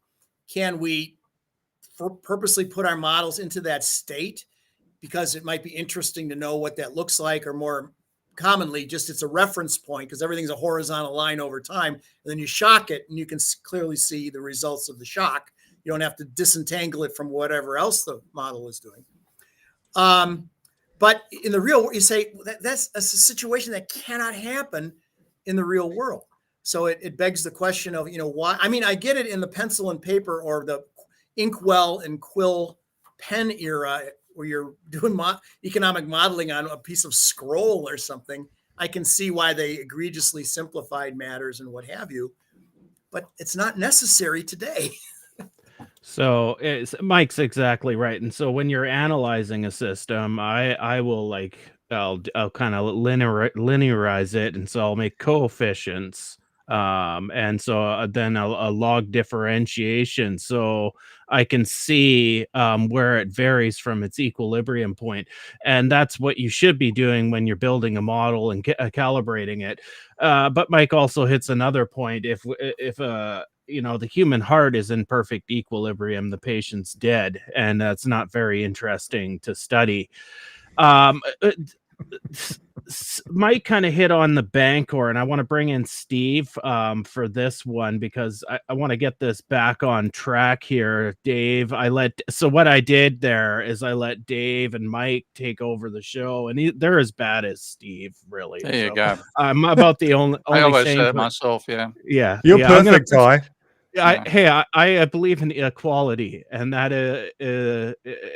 [SPEAKER 5] Can we purposely put our models into that state because it might be interesting to know what that looks like, or more commonly, just it's a reference point because everything's a horizontal line over time, and then you shock it and you can clearly see the results of the shock. You don't have to disentangle it from whatever else the model is doing. But in the real world, you say that's a situation that cannot happen in the real world. So it begs the question of, why? I mean, I get it in the pencil and paper or the inkwell and quill pen era where you're doing economic modeling on a piece of scroll or something. I can see why they egregiously simplified matters and what have you, but it's not necessary today.
[SPEAKER 1] So Mike's exactly right. And so when you're analyzing a system, I'll kind of linearize it. And so I'll make coefficients. And so then a log differentiation. So I can see where it varies from its equilibrium point. And that's what you should be doing when you're building a model and calibrating it. But Mike also hits another point. If the human heart is in perfect equilibrium, the patient's dead, and that's not very interesting to study. Mike kind of hit on the Bancor, and I want to bring in Steve for this one because I want to get this back on track here. Dave, so what I did there is I let Dave and Mike take over the show, and they're as bad as Steve, really.
[SPEAKER 4] There you go.
[SPEAKER 1] I'm about the only
[SPEAKER 4] I always say
[SPEAKER 1] sane
[SPEAKER 4] it myself. Yeah.
[SPEAKER 3] You're
[SPEAKER 1] I'm gonna
[SPEAKER 3] perfect, Ty.
[SPEAKER 1] I believe in equality, and that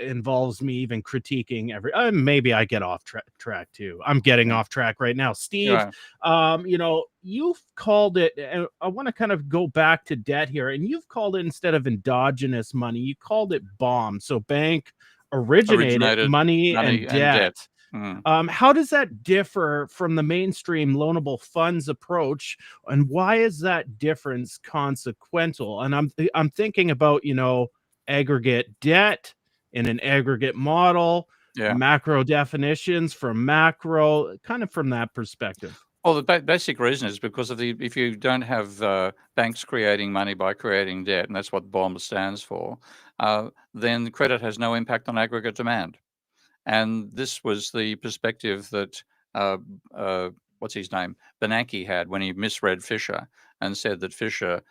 [SPEAKER 1] involves me even critiquing maybe I get off track too. I'm getting off track right now. Steve, you've called it, and I want to kind of go back to debt here, and you've called it, instead of endogenous money, you called it BOM. So bank originated money and debt. How does that differ from the mainstream loanable funds approach, and why is that difference consequential? And I'm thinking about, aggregate debt in an aggregate model, macro definitions from macro, kind of from that perspective.
[SPEAKER 4] Well, the basic reason is because of if you don't have banks creating money by creating debt, and that's what BOM stands for, then credit has no impact on aggregate demand. And this was the perspective that, what's his name, Bernanke had when he misread Fisher and said that Fisher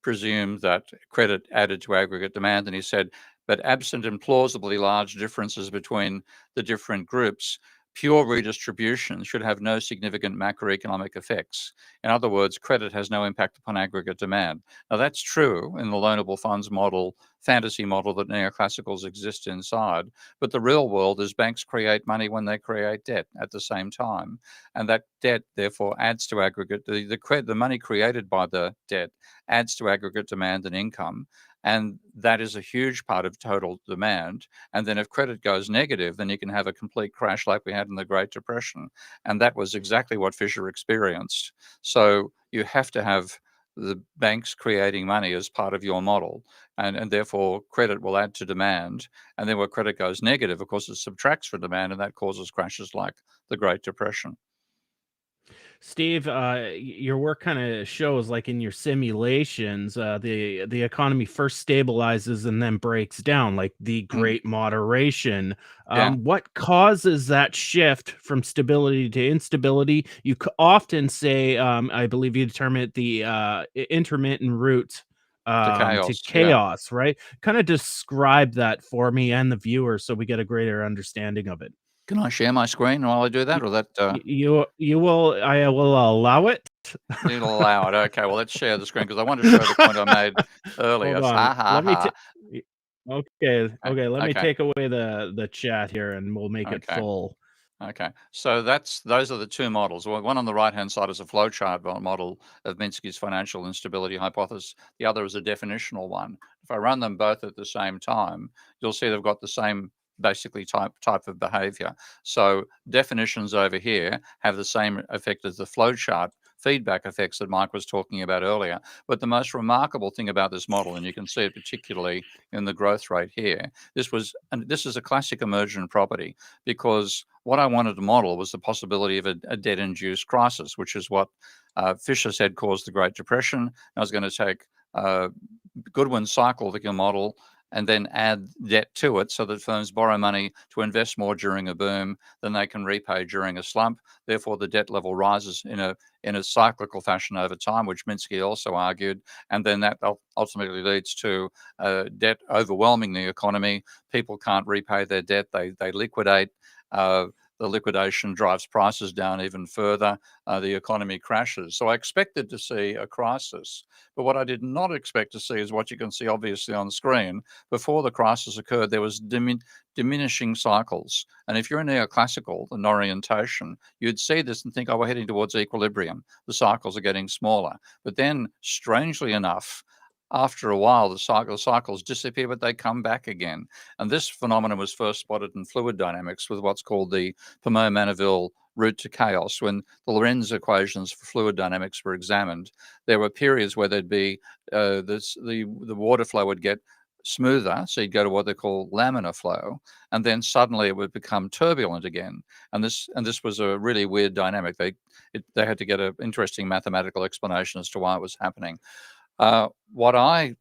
[SPEAKER 4] presumed that credit added to aggregate demand. And he said, but absent implausibly large differences between the different groups, pure redistribution should have no significant macroeconomic effects. In other words, credit has no impact upon aggregate demand. Now, that's true in the loanable funds model, fantasy model that neoclassicals exist inside. But the real world is banks create money when they create debt at the same time. And that debt, therefore, adds to aggregate, the money created by the debt adds to aggregate demand and income. And that is a huge part of total demand. And then if credit goes negative, then you can have a complete crash like we had in the Great Depression. And that was exactly what Fisher experienced. So you have to have the banks creating money as part of your model. And therefore, credit will add to demand. And then when credit goes negative, of course, it subtracts from demand, and that causes crashes like the Great Depression.
[SPEAKER 1] Steve, your work kind of shows, like in your simulations, the economy first stabilizes and then breaks down, like the Great Moderation. What causes that shift from stability to instability? You often say, I believe you determine it, the intermittent route to chaos, right? Kind of describe that for me and the viewer so we get a greater understanding of it.
[SPEAKER 4] Can I share my screen while I do that, or that?
[SPEAKER 1] You will. I will allow it.
[SPEAKER 4] You'll allow it. Okay. Well, let's share the screen because I want to show the point I made earlier.
[SPEAKER 1] Hold on. Okay. Let me take away the chat here, and we'll make it full.
[SPEAKER 4] Okay. So those are the two models. One on the right-hand side is a flowchart model of Minsky's financial instability hypothesis. The other is a definitional one. If I run them both at the same time, you'll see they've got the same basically type of behavior. So definitions over here have the same effect as the flowchart feedback effects that Mike was talking about earlier. But the most remarkable thing about this model, and you can see it particularly in the growth rate here, this is a classic emergent property, because what I wanted to model was the possibility of a debt-induced crisis, which is what Fisher said caused the Great Depression. I was going to take Goodwin's cycle that can model and then add debt to it so that firms borrow money to invest more during a boom than they can repay during a slump. Therefore, the debt level rises in a cyclical fashion over time, which Minsky also argued. And then that ultimately leads to debt overwhelming the economy. People can't repay their debt. They liquidate. The liquidation drives prices down even further. The economy crashes. So I expected to see a crisis. But what I did not expect to see is what you can see obviously on screen. Before the crisis occurred, there was diminishing cycles. And if you're a neoclassical, an orientation, you'd see this and think, oh, we're heading towards equilibrium. The cycles are getting smaller. But then, strangely enough, after a while, the cycles disappear, but they come back again. And this phenomenon was first spotted in fluid dynamics with what's called the Pommeau-Maneville route to chaos. When the Lorentz equations for fluid dynamics were examined, there were periods where there'd be the water flow would get smoother, so you'd go to what they call laminar flow, and then suddenly it would become turbulent again. And this was a really weird dynamic. They had to get an interesting mathematical explanation as to why it was happening. When I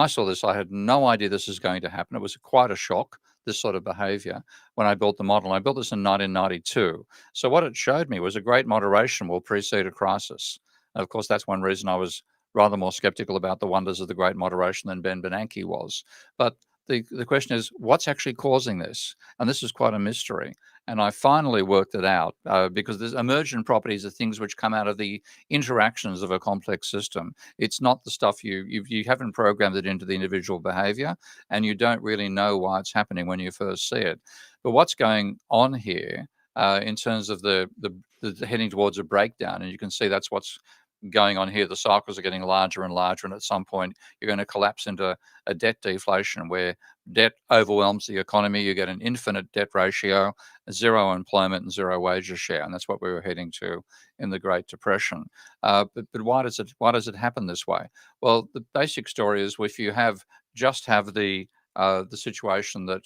[SPEAKER 4] saw this, I had no idea this was going to happen. It was quite a shock. this sort of behavior when I built the model. I built this in 1992. So what it showed me was a great moderation will precede a crisis. And of course, that's one reason I was rather more skeptical about the wonders of the great moderation than Ben Bernanke was. But the question is, what's actually causing this? And this is quite a mystery. And I finally worked it out because there's emergent properties are things which come out of the interactions of a complex system. It's not the stuff you haven't programmed it into the individual behavior, and you don't really know why it's happening when you first see it. But what's going on here in terms of the heading towards a breakdown, and you can see that's what's going on here. The cycles are getting larger and larger, and at some point you're going to collapse into a debt deflation where debt overwhelms the economy. You get an infinite debt ratio, zero employment, and zero wages share, and that's what we were heading to in the Great Depression. But why does it happen this way? Well, the basic story is if you have the situation that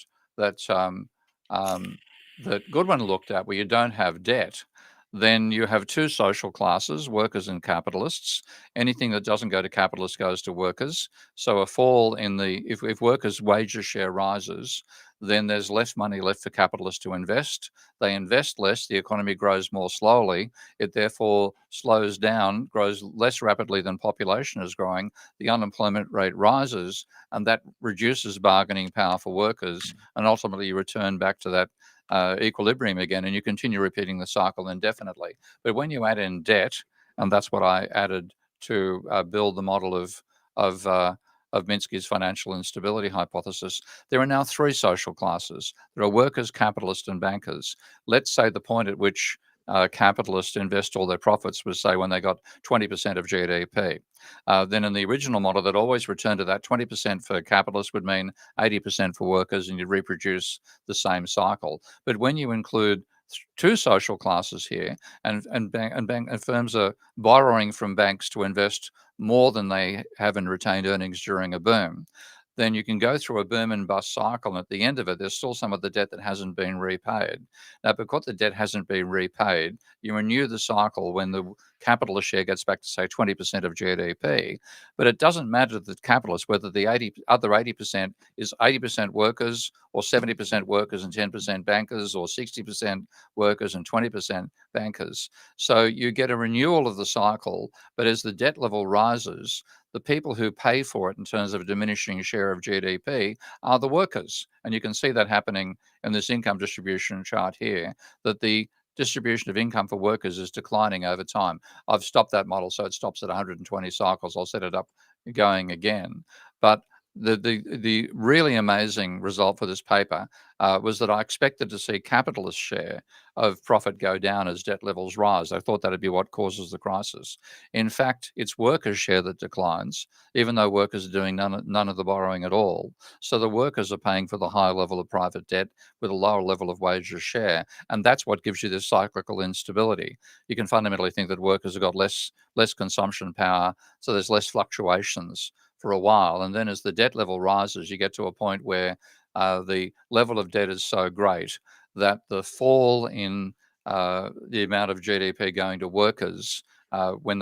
[SPEAKER 4] Goodwin looked at, where you don't have debt, then you have two social classes, workers and capitalists. Anything that doesn't go to capitalists goes to workers. So a fall in if workers' wages share rises, then there's less money left for capitalists to invest. They invest less, the economy grows more slowly. It therefore slows down, grows less rapidly than population is growing. The unemployment rate rises, and that reduces bargaining power for workers. And ultimately you return back to that equilibrium again, and you continue repeating the cycle indefinitely. But when you add in debt, and that's what I added to build the model of Minsky's financial instability hypothesis, there are now three social classes. There are workers, capitalists, and bankers. Let's say the point at which capitalists invest all their profits was, say, when they got 20% of GDP. Then in the original model, that always returned to that 20% for capitalists would mean 80% for workers, and you'd reproduce the same cycle. But when you include two social classes here, and firms are borrowing from banks to invest more than they have in retained earnings during a boom, then you can go through a boom and bust cycle, and at the end of it, there's still some of the debt that hasn't been repaid. Now, because the debt hasn't been repaid, you renew the cycle when the capitalist share gets back to, say, 20% of GDP. But it doesn't matter to the capitalist whether the other 80% is 80% workers, or 70% workers and 10% bankers, or 60% workers and 20% bankers. So you get a renewal of the cycle, but as the debt level rises, the people who pay for it in terms of a diminishing share of GDP are the workers. And you can see that happening in this income distribution chart here, that the distribution of income for workers is declining over time. I've stopped that model, so it stops at 120 cycles. I'll set it up going again. But the really amazing result for this paper was that I expected to see capitalist share of profit go down as debt levels rise. I thought that'd be what causes the crisis. In fact, it's workers' share that declines, even though workers are doing none of the borrowing at all. So the workers are paying for the higher level of private debt with a lower level of wages share, and that's what gives you this cyclical instability. You can fundamentally think that workers have got less consumption power, so there's less fluctuations for a while, and then as the debt level rises, you get to a point where the level of debt is so great that the fall in the amount of GDP going to workers when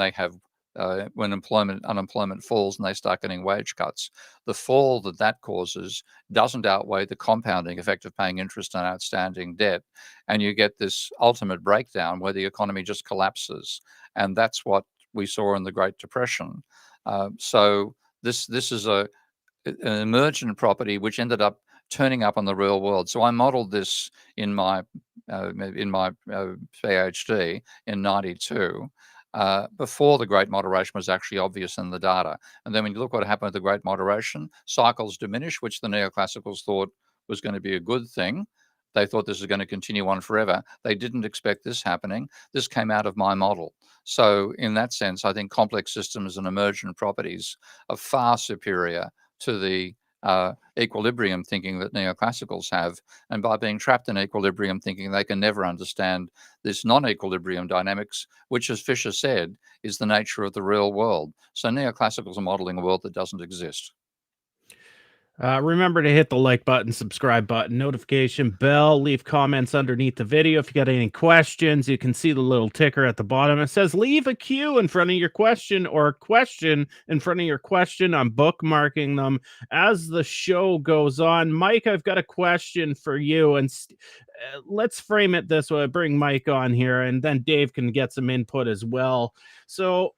[SPEAKER 4] unemployment falls and they start getting wage cuts, the fall that causes doesn't outweigh the compounding effect of paying interest on outstanding debt, and you get this ultimate breakdown where the economy just collapses, and that's what we saw in the Great Depression. So this is an emergent property which ended up turning up on the real world. So I modeled this in my PhD in '92 before the Great Moderation was actually obvious in the data. And then when you look what happened with the Great Moderation, cycles diminish, which the neoclassicals thought was going to be a good thing. They thought this was going to continue on forever. They didn't expect this happening. This came out of my model. So in that sense, I think complex systems and emergent properties are far superior to the equilibrium thinking that neoclassicals have. And by being trapped in equilibrium thinking, they can never understand this non-equilibrium dynamics, which, as Fisher said, is the nature of the real world. So neoclassicals are modeling a world that doesn't exist.
[SPEAKER 1] Remember to hit the like button, subscribe button, notification bell, leave comments underneath the video. If you got any questions, you can see the little ticker at the bottom. It says leave a Q in front of your question or a question in front of your question. I'm bookmarking them as the show goes on. Mike, I've got a question for you, and let's frame it this way. Bring Mike on here, and then Dave can get some input as well. So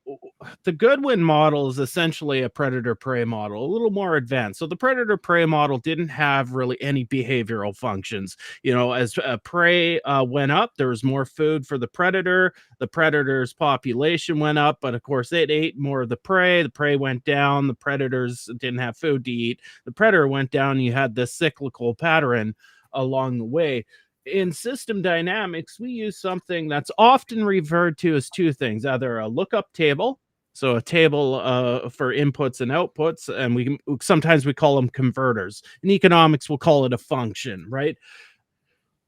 [SPEAKER 1] the Goodwin model is essentially a predator-prey model, a little more advanced. So the predator-prey model didn't have really any behavioral functions. You know, as prey went up, there was more food for the predator. The predator's population went up, but of course it ate more of the prey. The prey went down. The predators didn't have food to eat. The predator went down. You had this cyclical pattern along the way. In system dynamics, we use something that's often referred to as two things, either a lookup table, so a table for inputs and outputs, and sometimes we call them converters. In economics, we'll call it a function, right?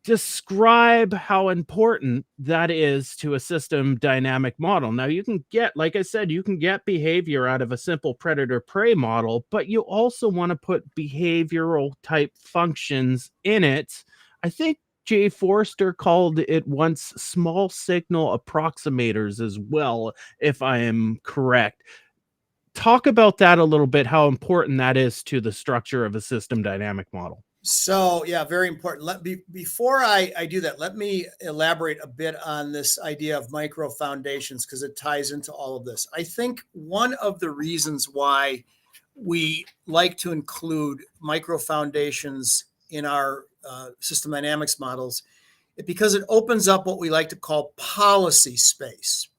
[SPEAKER 1] Describe how important that is to a system dynamic model. Now, you can get, like I said, you can get behavior out of a simple predator-prey model, but you also want to put behavioral type functions in it. I think Jay Forster called it once small signal approximators as well, if I am correct. Talk about that a little bit, how important that is to the structure of a system dynamic model.
[SPEAKER 5] So yeah, very important. Before I do that, let me elaborate a bit on this idea of micro foundations, because it ties into all of this. I think one of the reasons why we like to include micro foundations in our system dynamics models, because it opens up what we like to call policy space.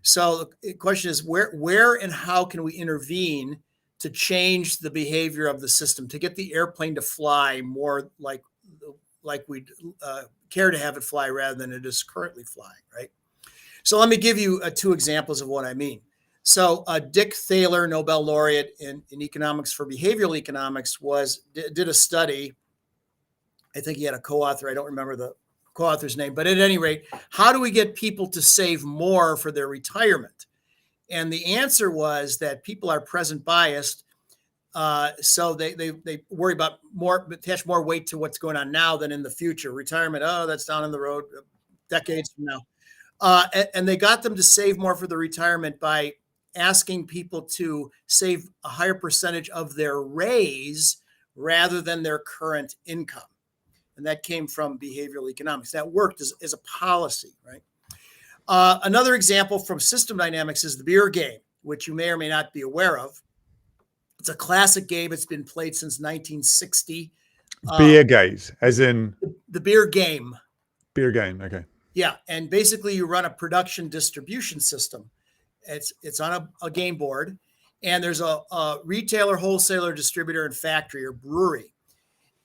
[SPEAKER 5] So the question is, where and how can we intervene to change the behavior of the system, to get the airplane to fly more like we'd care to have it fly rather than it is currently flying, right? So let me give you two examples of what I mean. So Dick Thaler, Nobel laureate in economics for behavioral economics, did a study. I think he had a co-author. I don't remember the co-author's name, but at any rate, how do we get people to save more for their retirement? And the answer was that people are present biased. So they worry about attach more weight to what's going on now than in the future. Retirement, oh, that's down in the road, decades from now. And they got them to save more for the retirement by asking people to save a higher percentage of their raise rather than their current income. And that came from behavioral economics. That worked as a policy, right? Another example from system dynamics is the beer game, which you may or may not be aware of. It's a classic game. It's been played since 1960.
[SPEAKER 3] Beer gaze, as in
[SPEAKER 5] the beer game.
[SPEAKER 3] Beer game, okay.
[SPEAKER 5] Yeah, and basically you run a production distribution system. It's on a game board, and there's a retailer, wholesaler, distributor, and factory or brewery.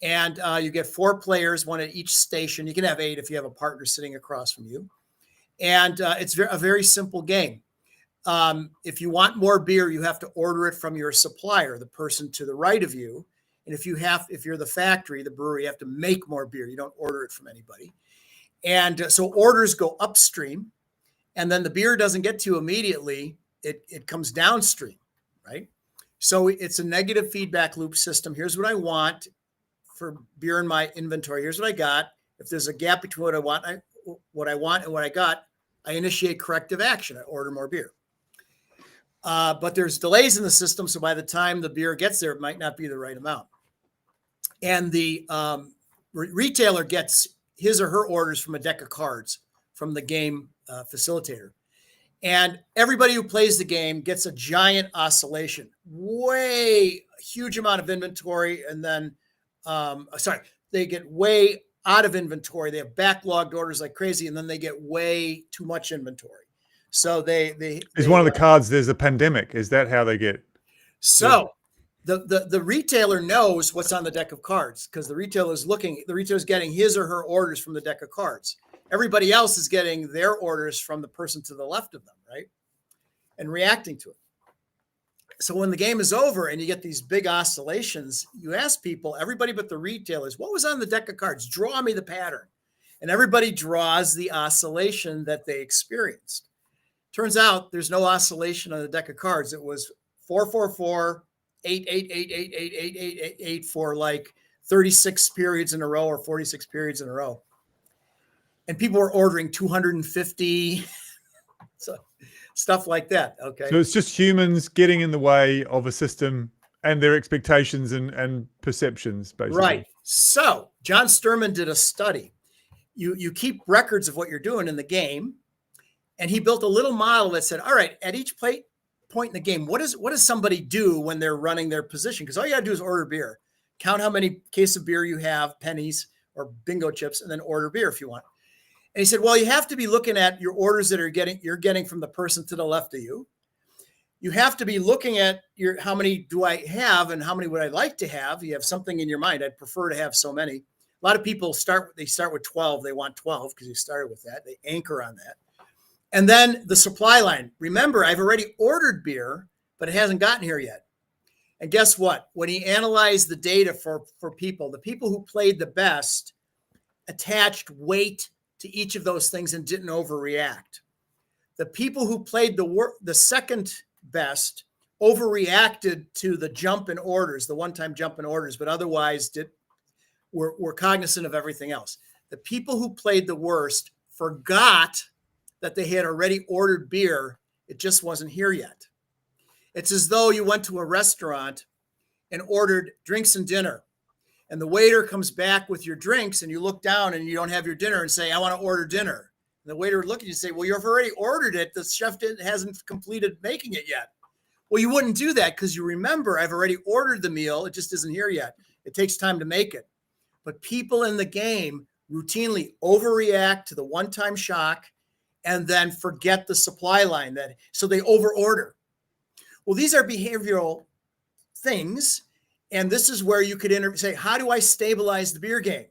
[SPEAKER 5] And you get 4 players, one at each station. You can have 8 if you have a partner sitting across from you. And it's a very simple game. If you want more beer, you have to order it from your supplier, the person to the right of you. And if you're the factory, the brewery, you have to make more beer. You don't order it from anybody. And so orders go upstream, and then the beer doesn't get to you immediately. It comes downstream, right? So it's a negative feedback loop system. Here's what I want for beer in my inventory. Here's what I got. If there's a gap between what I want and what I got, I initiate corrective action. I order more beer. But there's delays in the system, so by the time the beer gets there, it might not be the right amount. And the retailer gets his or her orders from a deck of cards from the game facilitator. And everybody who plays the game gets a giant oscillation, huge amount of inventory, and then, they get way out of inventory. They have backlogged orders like crazy, and then they get way too much inventory. So is
[SPEAKER 3] one of the cards, there's a pandemic. Is that how they get?
[SPEAKER 5] So the retailer knows what's on the deck of cards, because the retailer's getting his or her orders from the deck of cards. Everybody else is getting their orders from the person to the left of them, right? And reacting to it. So when the game is over and you get these big oscillations, you ask people, everybody but the retailers, what was on the deck of cards? Draw me the pattern. And everybody draws the oscillation that they experienced. Turns out there's no oscillation on the deck of cards. It was 444, 8 for like 36 periods in a row or 46 periods in a row. And people were ordering 250, so stuff like that. Okay.
[SPEAKER 3] So it's just humans getting in the way of a system and their expectations and perceptions, basically.
[SPEAKER 5] Right. So John Sturman did a study. You keep records of what you're doing in the game. And he built a little model that said, all right, at each point in the game, what does somebody do when they're running their position? Because all you got to do is order beer, count how many cases of beer you have, pennies or bingo chips, and then order beer if you want. And he said, well, you have to be looking at your orders that you're getting from the person to the left of you. You have to be looking at how many do I have and how many would I like to have? You have something in your mind. I'd prefer to have so many. A lot of people start with 12. They want 12 because you started with that. They anchor on that. And then the supply line. Remember, I've already ordered beer, but it hasn't gotten here yet. And guess what? When he analyzed the data for people, the people who played the best attached weight to each of those things and didn't overreact. The people who played the second best overreacted to the jump in orders, the one-time jump in orders, but otherwise were cognizant of everything else. The people who played the worst forgot that they had already ordered beer. It just wasn't here yet. It's as though you went to a restaurant and ordered drinks and dinner, and the waiter comes back with your drinks and you look down and you don't have your dinner and say, I want to order dinner. And the waiter would look at you and say, well, you've already ordered it. The chef hasn't completed making it yet. Well, you wouldn't do that because you remember, I've already ordered the meal. It just isn't here yet. It takes time to make it. But people in the game routinely overreact to the one-time shock and then forget the supply line, so they overorder. Well, these are behavioral things, and this is where you could say, how do I stabilize the beer game?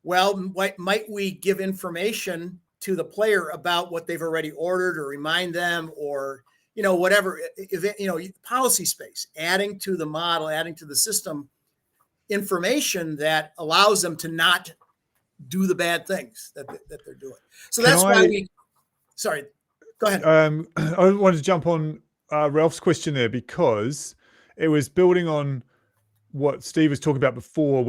[SPEAKER 5] Well, might we give information to the player about what they've already ordered, or remind them, or whatever, policy space, adding to the model, adding to the system information that allows them to not do the bad things that they're doing. So that's why sorry, go ahead.
[SPEAKER 3] I wanted to jump on Ralph's question there, because it was building on what Steve was talking about before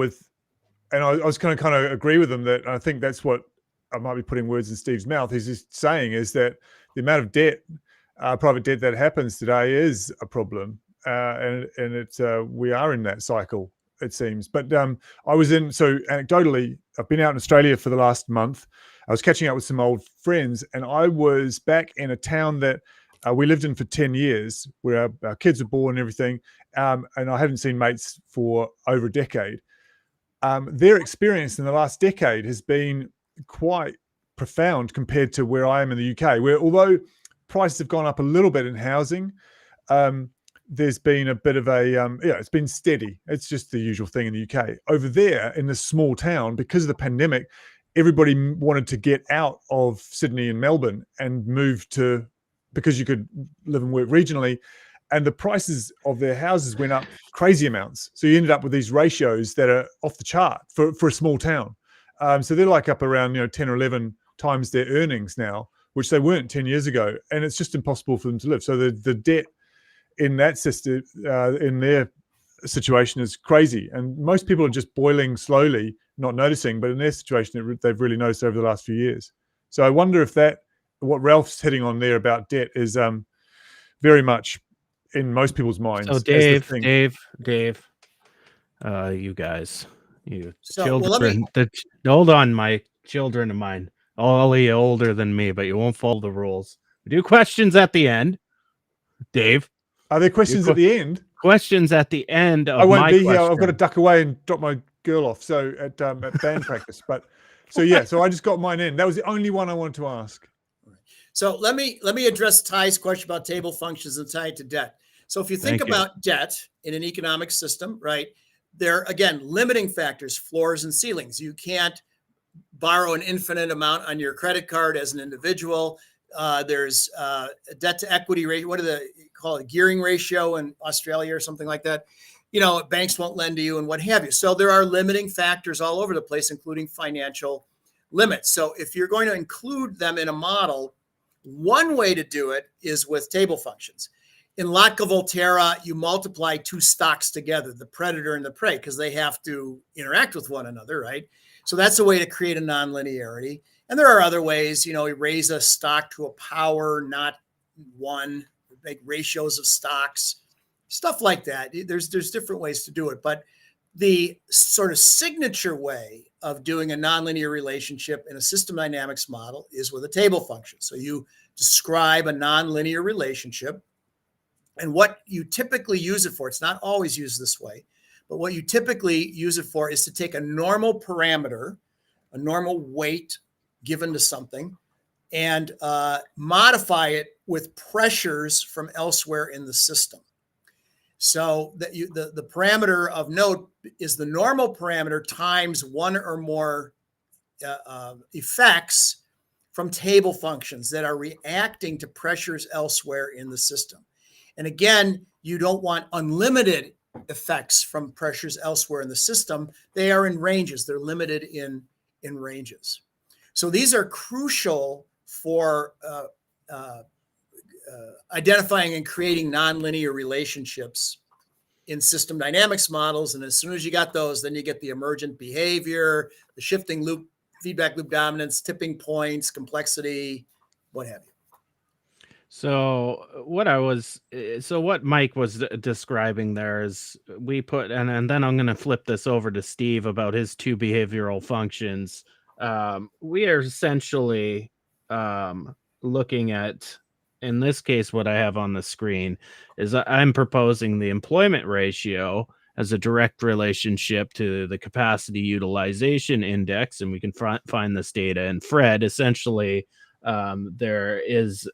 [SPEAKER 3] and I was kind of agree with him that I think that's what I might be putting words in Steve's mouth. He's just saying is that the amount of debt, private debt that happens today is a problem. And it's, we are in that cycle, it seems. But so anecdotally, I've been out in Australia for the last month. I was catching up with some old friends, and I was back in a town that we lived in for 10 years, where our kids were born and everything. And I hadn't seen mates for over a decade. Their experience in the last decade has been quite profound compared to where I am in the UK, where although prices have gone up a little bit in housing, there's been a bit of it's been steady. It's just the usual thing in the UK. Over there in this small town, because of the pandemic, everybody wanted to get out of Sydney and Melbourne and move because you could live and work regionally, and the prices of their houses went up crazy amounts. So you ended up with these ratios that are off the chart for a small town. So they're like up around 10 or 11 times their earnings now, which they weren't 10 years ago, and it's just impossible for them to live. So the debt in that system, in their situation, is crazy, and most people are just boiling slowly, not noticing. But in their situation, they've really noticed over the last few years. So I wonder if what Ralph's hitting on there about debt is very much in most people's minds.
[SPEAKER 1] So Dave, you guys, children, hold on, my children of mine, all you older than me, but you won't follow the rules. We do questions at the end. Dave,
[SPEAKER 3] are there questions at the end?
[SPEAKER 1] Questions at the end of
[SPEAKER 3] I won't be
[SPEAKER 1] question.
[SPEAKER 3] here. I've got to duck away and drop my girl off. So at band practice, so I just got mine in. That was the only one I wanted to ask.
[SPEAKER 5] So let me address Ty's question about table functions and tie it to debt. So if you think about debt in an economic system, right, there are, again, limiting factors, floors and ceilings. You can't borrow an infinite amount on your credit card as an individual. There's a debt to equity rate. What do they call it? Gearing ratio in Australia or something like that. Banks won't lend to you and what have you. So there are limiting factors all over the place, including financial limits. So if you're going to include them in a model, one way to do it is with table functions. in Lotka Volterra, you multiply two stocks together, the predator and the prey, because they have to interact with one another, right? So that's a way to create a nonlinearity. And there are other ways, you raise a stock to a power, not one, make ratios of stocks, stuff like that. There's different ways to do it. But the sort of signature way of doing a nonlinear relationship in a system dynamics model is with a table function. So you describe a nonlinear relationship. And what you typically use it for, it's not always used this way, but what you typically use it for is to take a normal parameter, a normal weight given to something, and modify it with pressures from elsewhere in the system. So that the parameter of note is the normal parameter times one or more effects from table functions that are reacting to pressures elsewhere in the system. And again, you don't want unlimited effects from pressures elsewhere in the system. They are in ranges. They're limited in ranges. So these are crucial for identifying and creating nonlinear relationships in system dynamics models. And as soon as you got those, then you get the emergent behavior, the shifting loop, feedback loop dominance, tipping points, complexity, what have you.
[SPEAKER 1] So what Mike was describing there is we put, and then I'm going to flip this over to Steve about his two behavioral functions. We are essentially looking at, in this case, what I have on the screen is I'm proposing the employment ratio as a direct relationship to the capacity utilization index, and we can find this data. And Fred, essentially, there is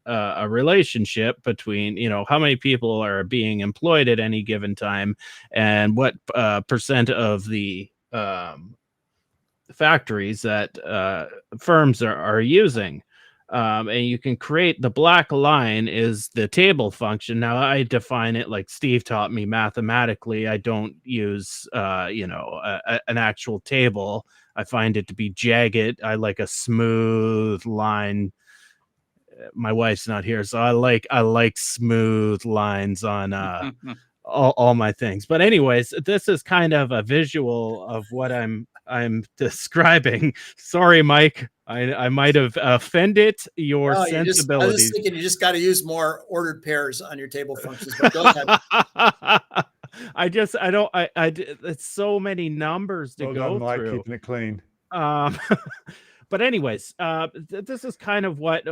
[SPEAKER 1] a relationship between how many people are being employed at any given time and what percent of the factories that firms are using. And you can create the black line is the table function. Now I define it like Steve taught me mathematically. I don't use an actual table. I find it to be jagged. I like a smooth line. My wife's not here, so I like smooth lines on all my things. But anyways, this is kind of a visual of what I'm describing. Sorry, Mike. I might have offended your sensibilities.
[SPEAKER 5] I was just thinking you just got to use more ordered pairs on your table functions. But go ahead.
[SPEAKER 1] It's so many numbers to go
[SPEAKER 3] done, Mike,
[SPEAKER 1] through.
[SPEAKER 3] keeping it clean.
[SPEAKER 1] But anyways, this is kind of what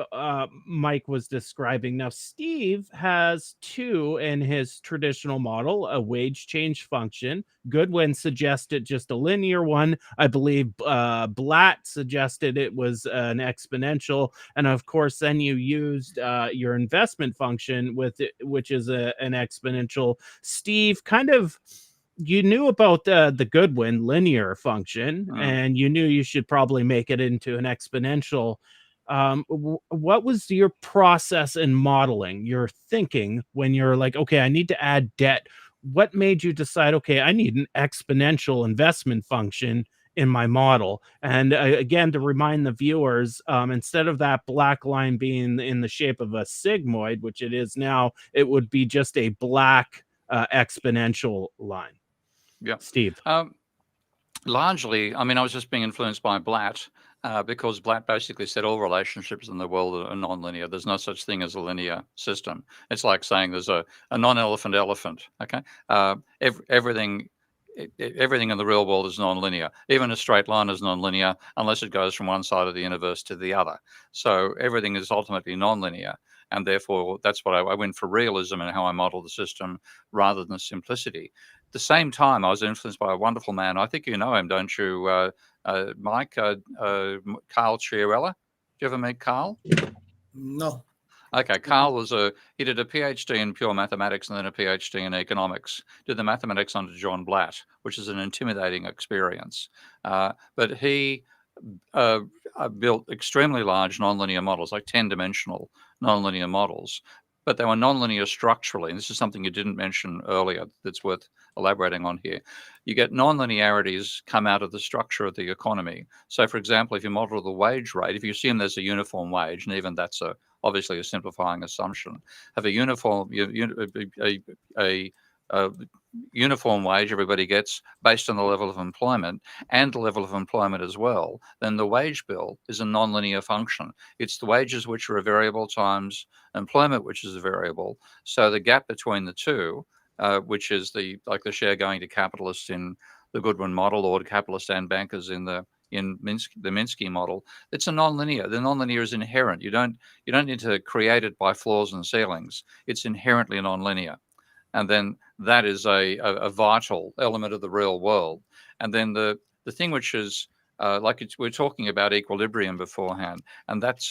[SPEAKER 1] Mike was describing. Now, Steve has two in his traditional model, a wage change function. Goodwin suggested just a linear one. I believe Blatt suggested it was an exponential. And of course, then you used your investment function which is an exponential. Steve you knew about the Goodwin linear function, and you knew you should probably make it into an exponential. What was your process in modeling, your thinking when you're like, okay, I need to add debt? What made you decide, okay, I need an exponential investment function in my model? And again, to remind the viewers, instead of that black line being in the shape of a sigmoid, which it is now, it would be just a black exponential line.
[SPEAKER 4] Yeah,
[SPEAKER 1] Steve.
[SPEAKER 4] Largely, I mean, I was just being influenced by Blatt because Blatt basically said all relationships in the world are nonlinear. There's no such thing as a linear system. It's like saying there's a non-elephant elephant. Okay, everything in the real world is nonlinear. Even a straight line is nonlinear unless it goes from one side of the universe to the other. So everything is ultimately nonlinear. And therefore, that's what I went for realism in how I model the system rather than simplicity. At the same time, I was influenced by a wonderful man. I think you know him, don't you, Mike? Carl Chiarella. Did you ever meet Carl?
[SPEAKER 5] No.
[SPEAKER 4] Okay, Carl he did a PhD in pure mathematics and then a PhD in economics. Did the mathematics under John Blatt, which is an intimidating experience. But he built extremely large nonlinear models, like 10-dimensional nonlinear models. But they were nonlinear structurally. And this is something you didn't mention earlier that's worth elaborating on here. You get nonlinearities come out of the structure of the economy. So, for example, if you model the wage rate, if you assume there's a uniform wage, and even that's a obviously a simplifying assumption, have a uniform a uniform wage everybody gets based on the level of employment and the level of employment as well, then the wage bill is a nonlinear function. It's the wages which are a variable times employment, which is a variable. So the gap between the two, which is the share going to capitalists in the Goodwin model, or capitalists and bankers in the Minsky model, it's a nonlinear. The nonlinear is inherent. You don't need to create it by floors and ceilings. It's inherently nonlinear. And then that is a vital element of the real world. And then the thing which is we're talking about equilibrium beforehand, and that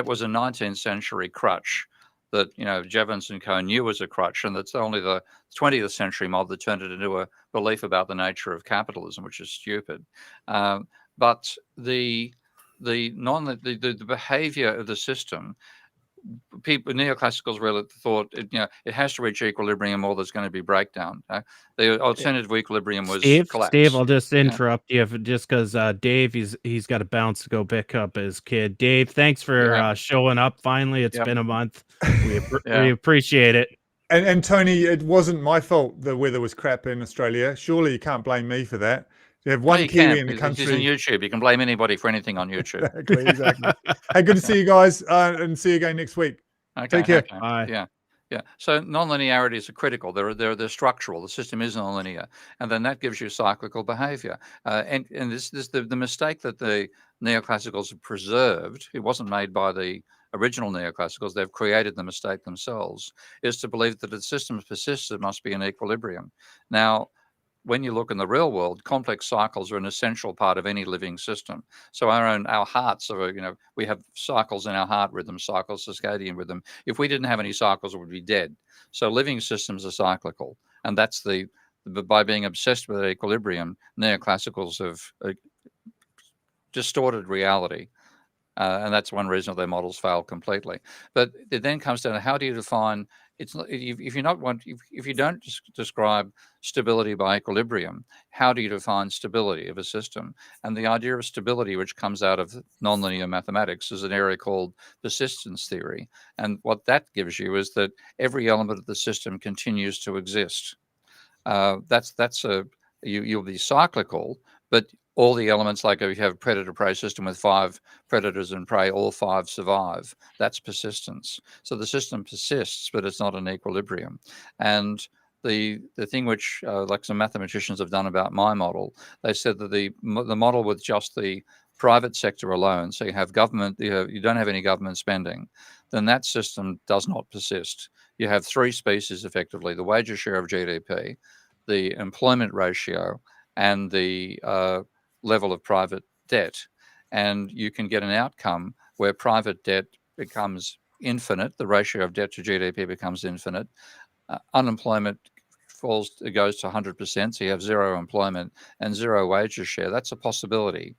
[SPEAKER 4] was a 19th century crutch that Jevons and Co knew was a crutch, and that's only the 20th century mob that turned it into a belief about the nature of capitalism, which is stupid. But the behavior of the system, neoclassicals really thought it has to reach equilibrium or there's going to be breakdown. The alternative equilibrium was collapse.
[SPEAKER 1] Steve, I'll just interrupt you just because Dave, he's got to bounce to go pick up his kid. Dave, thanks for showing up. Finally, it's been a month. We appreciate it.
[SPEAKER 3] And Tony, it wasn't my fault the weather was crap in Australia. Surely you can't blame me for that. You have one Kiwi in the country.
[SPEAKER 4] He's on YouTube. You can blame anybody for anything on YouTube.
[SPEAKER 3] Exactly. Hey, good to see you guys, and see you again next week.
[SPEAKER 4] Okay,
[SPEAKER 3] take care.
[SPEAKER 4] Okay. Bye. Yeah. So nonlinearities are critical. They're structural. The system is nonlinear, and then that gives you cyclical behavior. And this the mistake that the neoclassicals have preserved. It wasn't made by the original neoclassicals. They've created the mistake themselves. Is to believe that the system persists. It must be in equilibrium. Now, when you look in the real world, complex cycles are an essential part of any living system. So our hearts are, we have cycles in our heart rhythm, cycles, circadian rhythm. If we didn't have any cycles, we would be dead. So living systems are cyclical. And that's by being obsessed with equilibrium, neoclassicals have distorted reality. And that's one reason their models fail completely. But it then comes down to how do you define? It's not, if you don't describe stability by equilibrium, how do you define stability of a system? And the idea of stability, which comes out of nonlinear mathematics, is an area called persistence theory. And what that gives you is that every element of the system continues to exist. You'll be cyclical, but all the elements, like if you have a predator-prey system with 5 predators and prey, all 5 survive. That's persistence. So the system persists, but it's not in equilibrium. And the thing which, like some mathematicians have done about my model, they said that the model with just the private sector alone, so you have government, you don't have any government spending, then that system does not persist. You have 3 species effectively: the wages share of GDP, the employment ratio, and the level of private debt. And you can get an outcome where private debt becomes infinite, the ratio of debt to GDP becomes infinite, unemployment goes to 100%, so you have 0 employment and 0 wages share. That's a possibility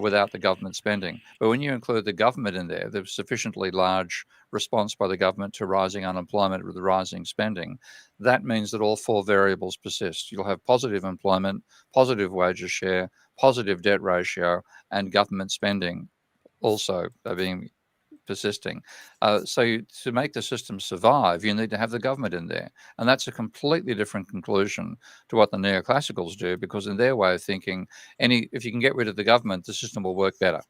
[SPEAKER 4] without the government spending. But when you include the government in there, there's sufficiently large response by the government to rising unemployment with rising spending. That means that all 4 variables persist. You'll have positive employment, positive wages share, positive debt ratio, and government spending also being persisting. So to make the system survive, you need to have the government in there. And that's a completely different conclusion to what the neoclassicals do, because in their way of thinking, if you can get rid of the government, the system will work better.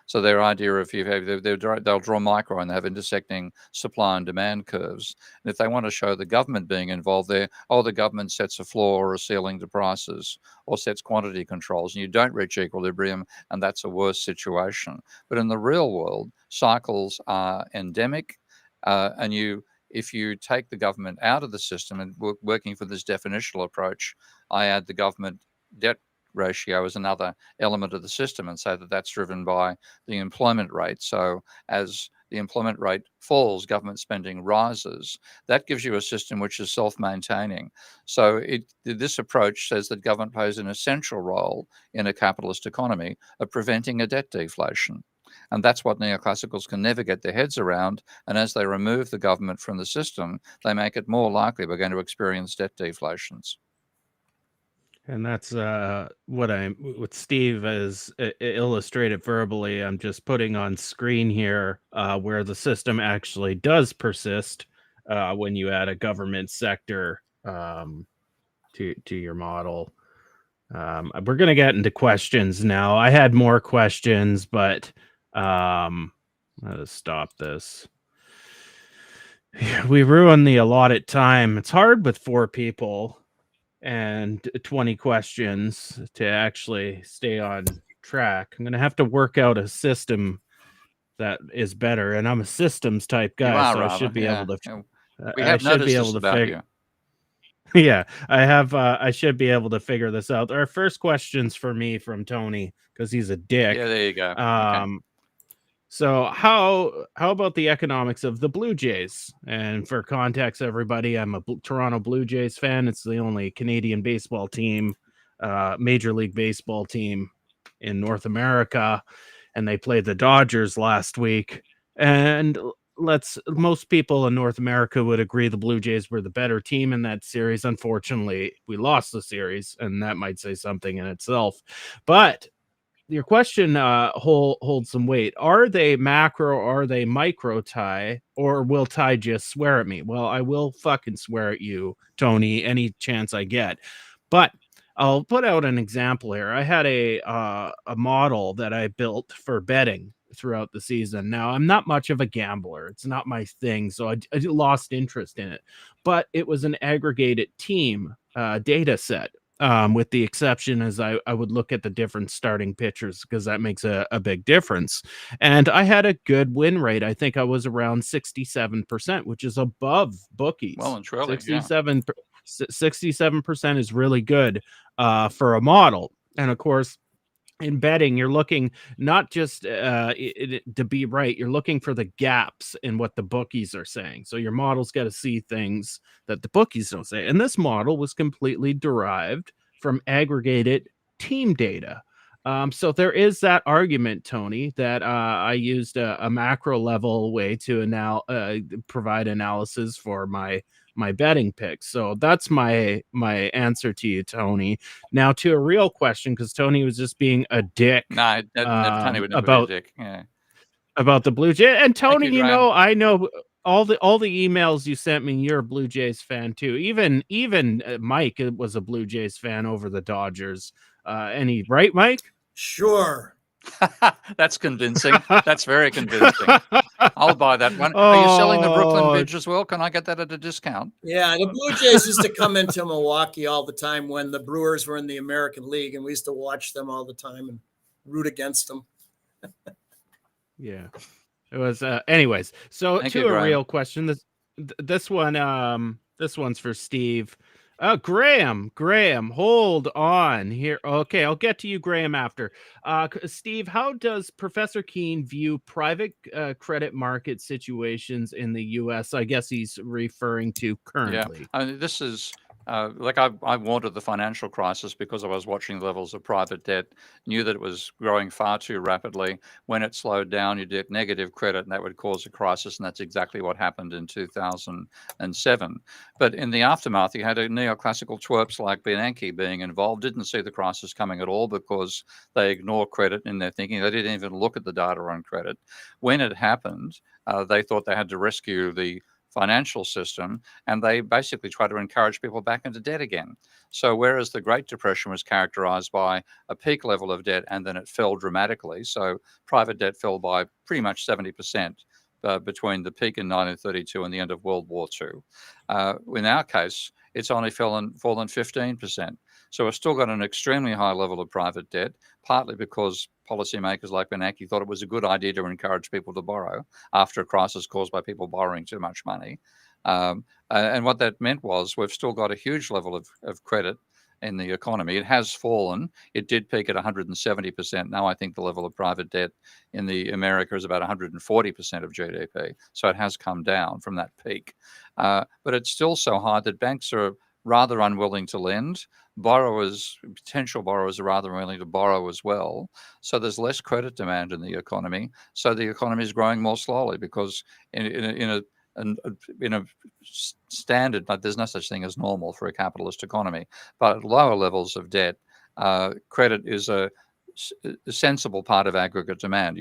[SPEAKER 4] So their idea of they'll draw micro and they have intersecting supply and demand curves. And if they want to show the government being involved there, the government sets a floor or a ceiling to prices or sets quantity controls, and you don't reach equilibrium, and that's a worse situation. But in the real world, cycles are endemic, and if you take the government out of the system, and working for this definitional approach, I add the government debt ratio as another element of the system and say that that's driven by the employment rate. So as the employment rate falls, government spending rises. That gives you a system which is self-maintaining. So this approach says that government plays an essential role in a capitalist economy of preventing a debt deflation. And that's what neoclassicals can never get their heads around. And as they remove the government from the system, they make it more likely we're going to experience debt deflations.
[SPEAKER 1] And that's what Steve has illustrated verbally. I'm just putting on screen here where the system actually does persist when you add a government sector to your model. We're going to get into questions now. I had more questions, but let's stop this. We ruined the allotted time. It's hard with 4 people and 20 questions to actually stay on track. I'm going to have to work out a system that is better. And I'm a systems type
[SPEAKER 4] You
[SPEAKER 1] guy,
[SPEAKER 4] are
[SPEAKER 1] so I
[SPEAKER 4] rather,
[SPEAKER 1] should be
[SPEAKER 4] yeah.
[SPEAKER 1] able to.
[SPEAKER 4] Yeah. We
[SPEAKER 1] I
[SPEAKER 4] have
[SPEAKER 1] should be
[SPEAKER 4] noticed
[SPEAKER 1] able
[SPEAKER 4] this
[SPEAKER 1] to
[SPEAKER 4] about
[SPEAKER 1] figure.
[SPEAKER 4] you.
[SPEAKER 1] Yeah, I have. I should be able to figure this out. Our first question's for me from Tony because he's a dick.
[SPEAKER 4] Yeah, there you go. Okay.
[SPEAKER 1] So how about the economics of the Blue Jays? And for context, everybody, I'm a Toronto Blue Jays fan. It's the only Canadian baseball team, Major League Baseball team in North America, and they played the Dodgers last week. And most people in North America would agree the Blue Jays were the better team in that series. Unfortunately, we lost the series, and that might say something in itself. But your question holds some weight. Are they macro or are they micro, Ty? Or will Ty just swear at me? Well, I will fucking swear at you, Tony, any chance I get. But I'll put out an example here. I had a model that I built for betting throughout the season. Now, I'm not much of a gambler. It's not my thing, so I lost interest in it. But it was an aggregated team data set. With the exception as I would look at the different starting pitchers because that makes a big difference. And I had a good win rate. I think I was around 67%, which is above bookies.
[SPEAKER 4] Well and truly,
[SPEAKER 1] 67% is really good for a model. And of course, in betting, you're looking not just to be right, you're looking for the gaps in what the bookies are saying. So your model's got to see things that the bookies don't say. And this model was completely derived from aggregated team data. So there is that argument, Tony, that I used a macro level way to provide analysis for my betting picks. So that's my answer to you, Tony. Now to a real question, because Tony was just being a dick.
[SPEAKER 4] No, Tony would never be a dick. Yeah.
[SPEAKER 1] About the Blue Jays. And Tony,
[SPEAKER 4] you, Graham.
[SPEAKER 1] I know all the emails you sent me. You're a Blue Jays fan too. Even Mike was a Blue Jays fan over the Dodgers. Right, Mike?
[SPEAKER 5] Sure.
[SPEAKER 4] That's convincing. That's very convincing. I'll buy that one. Are you selling the Brooklyn Bridge as well? Can I get that at a discount?
[SPEAKER 5] Yeah, the Blue Jays used to come into Milwaukee all the time when the Brewers were in the American League, and we used to watch them all the time and root against them.
[SPEAKER 1] Yeah, it was. Anyways, so
[SPEAKER 4] Thank
[SPEAKER 1] to
[SPEAKER 4] you,
[SPEAKER 1] a
[SPEAKER 4] Graham.
[SPEAKER 1] real question. This one's for Steve. Graham, hold on here. Okay, I'll get to you, Graham, after. Steve, how does Professor Keene view private credit market situations in the U.S.? I guess he's referring to currently.
[SPEAKER 4] Yeah, I mean, this is I wanted the financial crisis because I was watching the levels of private debt, knew that it was growing far too rapidly. When it slowed down, you get negative credit, and that would cause a crisis, and that's exactly what happened in 2007. But in the aftermath, you had a neoclassical twerps like Bernanke being involved, didn't see the crisis coming at all because they ignore credit in their thinking. They didn't even look at the data on credit. When it happened, they thought they had to rescue the financial system, and they basically try to encourage people back into debt again. So whereas the Great Depression was characterized by a peak level of debt and then it fell dramatically, so private debt fell by pretty much 70% between the peak in 1932 and the end of World War II. In our case, it's only fallen 15%. So we've still got an extremely high level of private debt, partly because policymakers like Bernanke thought it was a good idea to encourage people to borrow after a crisis caused by people borrowing too much money. And what that meant was we've still got a huge level of credit in the economy. It has fallen. It did peak at 170%. Now I think the level of private debt in the America is about 140% of GDP. So it has come down from that peak. But it's still so high that banks are rather unwilling to lend. Potential borrowers are rather unwilling to borrow as well. So there's less credit demand in the economy. So the economy is growing more slowly because in in a standard, but there's no such thing as normal for a capitalist economy. But at lower levels of debt, credit is a sensible part of aggregate demand.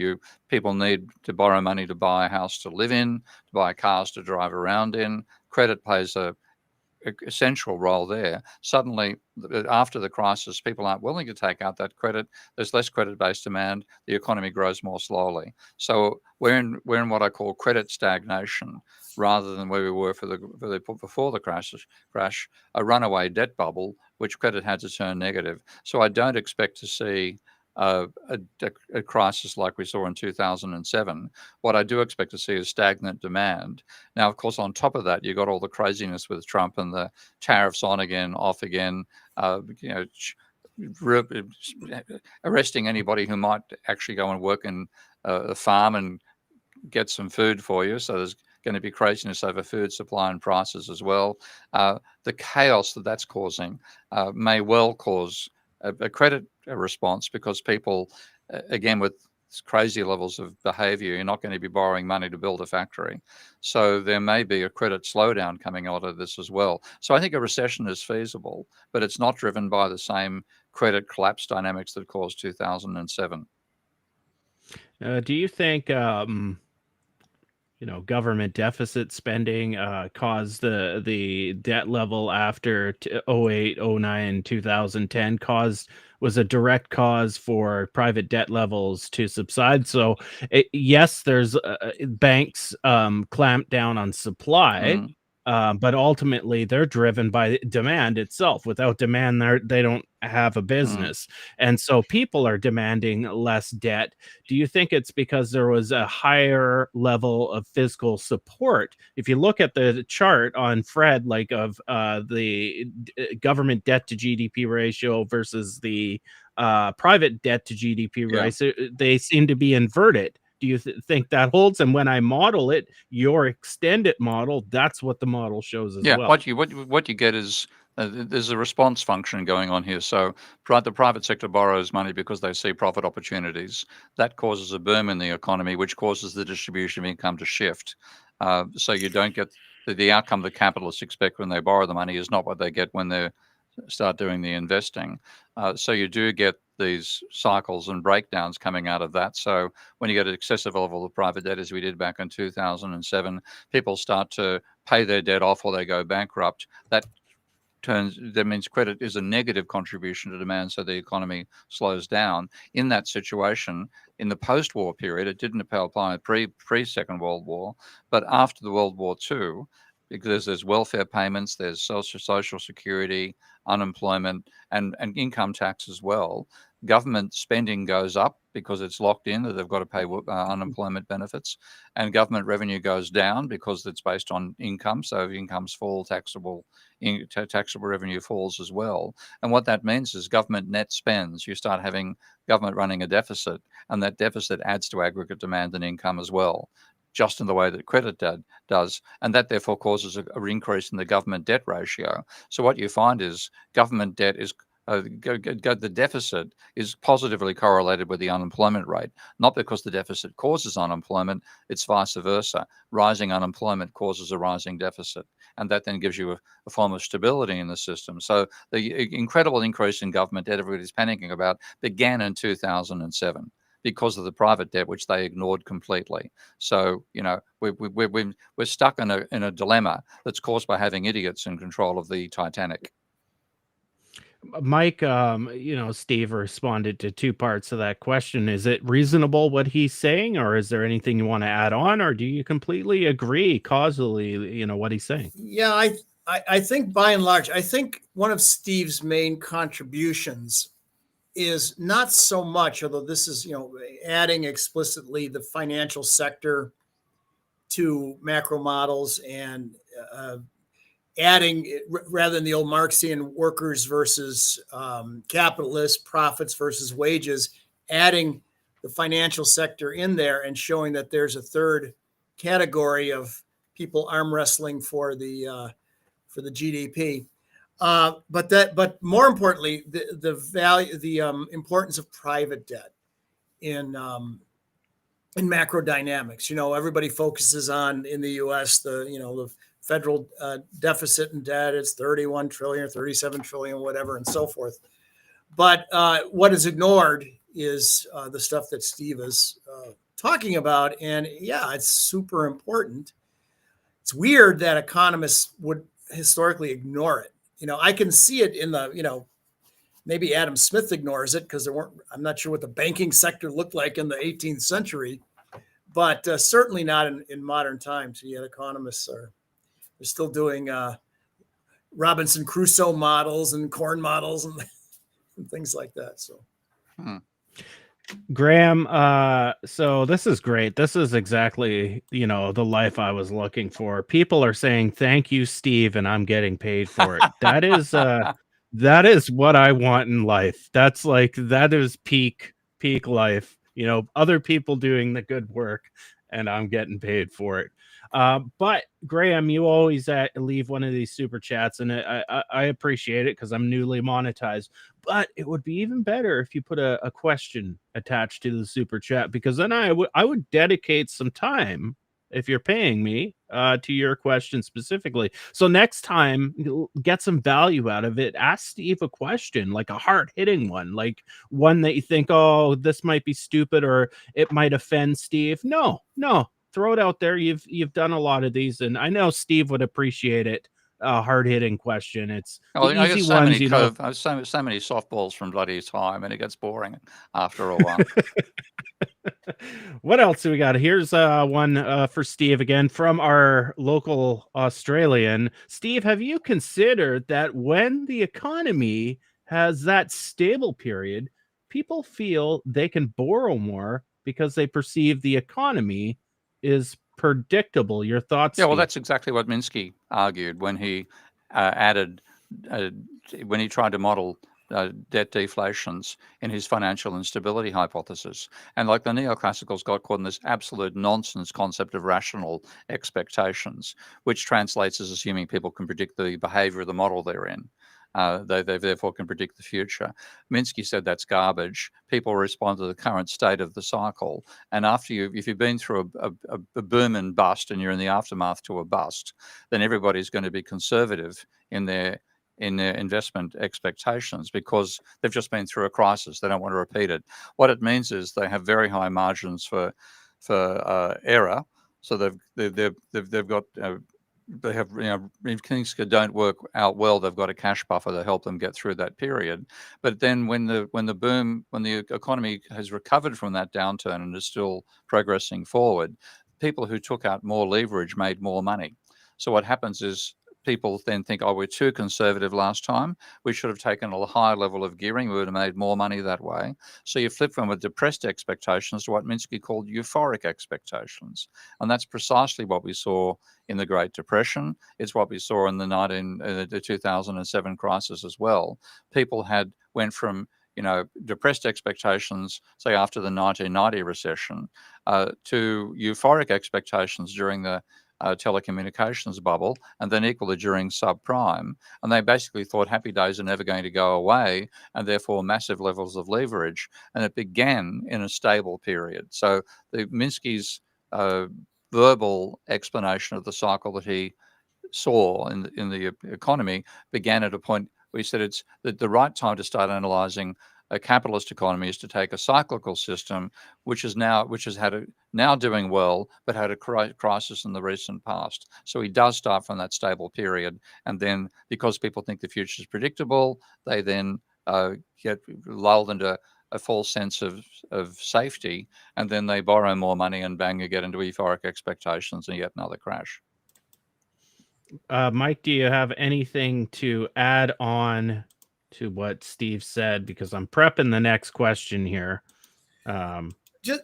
[SPEAKER 4] People need to borrow money to buy a house to live in, to buy cars to drive around in. Credit plays a essential role there. Suddenly, after the crisis, people aren't willing to take out that credit. There's less credit-based demand. The economy grows more slowly. So we're in what I call credit stagnation, rather than where we were before the crash, a runaway debt bubble, which credit had to turn negative. So I don't expect to see a crisis like we saw in 2007. What I do expect to see is stagnant demand. Now, of course, on top of that, you got all the craziness with Trump and the tariffs on again, off again, arresting anybody who might actually go and work in a farm and get some food for you. So there's going to be craziness over food supply and prices as well. The chaos that's causing may well cause a credit response, because people, again, with crazy levels of behavior, you're not going to be borrowing money to build a factory. So there may be a credit slowdown coming out of this as well. So I think a recession is feasible, but it's not driven by the same credit collapse dynamics that caused 2007.
[SPEAKER 1] Do you think government deficit spending caused the debt level after 08, 09, 2010 was a direct cause for private debt levels to subside? So yes, there's banks clamped down on supply, but ultimately they're driven by demand itself. Without demand, they don't have a business. And so people are demanding less debt. Do you think it's because there was a higher level of fiscal support? If you look at the chart on Fred, like of the government debt to GDP ratio versus the private debt to GDP ratio, they seem to be inverted. Do you think that holds? And when I model it, your extended model, that's what the model shows as well.
[SPEAKER 4] What you get is there's a response function going on here. So the private sector borrows money because they see profit opportunities. That causes a boom in the economy, which causes the distribution of income to shift. So you don't get the outcome the capitalists expect when they borrow the money is not what they get when they start doing the investing. So you do get these cycles and breakdowns coming out of that. So when you get an excessive level of private debt, as we did back in 2007, people start to pay their debt off or they go bankrupt. That means credit is a negative contribution to demand, so the economy slows down. In that situation, in the post-war period, it didn't apply pre-Second World War, but after the World War II, because there's welfare payments, there's social security, unemployment, and income tax as well. Government spending goes up because it's locked in that they've got to pay unemployment benefits, and government revenue goes down because it's based on income. So if incomes fall, taxable revenue falls as well. And what that means is government net spends. You start having government running a deficit, and that deficit adds to aggregate demand and income as well, just in the way that credit does, and that therefore causes an increase in the government debt ratio. So what you find is government debt is the deficit is positively correlated with the unemployment rate, not because the deficit causes unemployment, it's vice versa. Rising unemployment causes a rising deficit, and that then gives you a form of stability in the system. So the incredible increase in government debt everybody's panicking about began in 2007. Because of the private debt, which they ignored completely. So, we're stuck in a dilemma that's caused by having idiots in control of the Titanic.
[SPEAKER 1] Mike, Steve responded to two parts of that question. Is it reasonable what he's saying, or is there anything you want to add on, or do you completely agree causally, what he's saying?
[SPEAKER 5] Yeah, I think by and large, I think one of Steve's main contributions is not so much, although this is, adding explicitly the financial sector to macro models and adding, rather than the old Marxian workers versus capitalists, profits versus wages, adding the financial sector in there and showing that there's a third category of people arm wrestling for the GDP. But more importantly, the value, the importance of private debt in in macro dynamics. Everybody focuses on, in the U.S., the federal deficit and debt. It's 31 trillion or 37 trillion, whatever, and so forth. But what is ignored is the stuff that Steve is talking about. And yeah, it's super important. It's weird that economists would historically ignore it. I can see it in the, maybe Adam Smith ignores it because I'm not sure what the banking sector looked like in the 18th century, but certainly not in modern times. Yet economists they're still doing Robinson Crusoe models and corn models and things like that. So.
[SPEAKER 1] Graham, so this is great. This is exactly, the life I was looking for. People are saying, thank you, Steve, and I'm getting paid for it. That is what I want in life. That is peak life. Other people doing the good work and I'm getting paid for it. But Graham, you always leave one of these super chats, and I appreciate it because I'm newly monetized. But it would be even better if you put a question attached to the super chat, because then I would dedicate some time, if you're paying me, to your question specifically. So next time, you'll get some value out of it. Ask Steve a question, like a hard-hitting one, like one that you think, oh, this might be stupid or it might offend Steve. No. Throw it out there. You've done a lot of these, and I know Steve would appreciate it. A hard-hitting question. It's the
[SPEAKER 4] I get
[SPEAKER 1] easy
[SPEAKER 4] so
[SPEAKER 1] ones,
[SPEAKER 4] many so many softballs from bloody time, and it gets boring after a while.
[SPEAKER 1] What else do we got? Here's one for Steve again from our local Australian. Steve, have you considered that when the economy has that stable period, people feel they can borrow more because they perceive the economy is predictable? Your thoughts,
[SPEAKER 4] Yeah, well,
[SPEAKER 1] Steve?
[SPEAKER 4] that's exactly what Minsky argued when he when he tried to model debt deflations in his financial instability hypothesis. And like the neoclassicals got caught in this absolute nonsense concept of rational expectations, which translates as assuming people can predict the behavior of the model they're in. They therefore can predict the future. Minsky said that's garbage. People respond to the current state of the cycle. And if you've been through a boom and bust and you're in the aftermath to a bust, then everybody's going to be conservative in their investment expectations because they've just been through a crisis. They don't want to repeat it. What it means is they have very high margins for error. So they've got they have, if things don't work out well, they've got a cash buffer to help them get through that period. But then when the economy has recovered from that downturn and is still progressing forward, people who took out more leverage made more money. So what happens is people then think, oh, we're too conservative last time. We should have taken a higher level of gearing. We would have made more money that way. So you flip from a depressed expectations to what Minsky called euphoric expectations. And that's precisely what we saw in the Great Depression. It's what we saw in the 2007 crisis as well. People went from depressed expectations, say after the 1990 recession, to euphoric expectations during the telecommunications bubble, and then equally during subprime. And they basically thought happy days are never going to go away, and therefore massive levels of leverage. And it began in a stable period. So the Minsky's verbal explanation of the cycle that he saw in the economy began at a point where he said it's the right time to start analyzing a capitalist economy is to take a cyclical system, which is now doing well, but had a crisis in the recent past. So he does start from that stable period, and then because people think the future is predictable, they then get lulled into a false sense of safety, and then they borrow more money, and bang, you get into euphoric expectations and yet another crash.
[SPEAKER 1] Mike, do you have anything to add on to what Steve said? Because I'm prepping the next question here.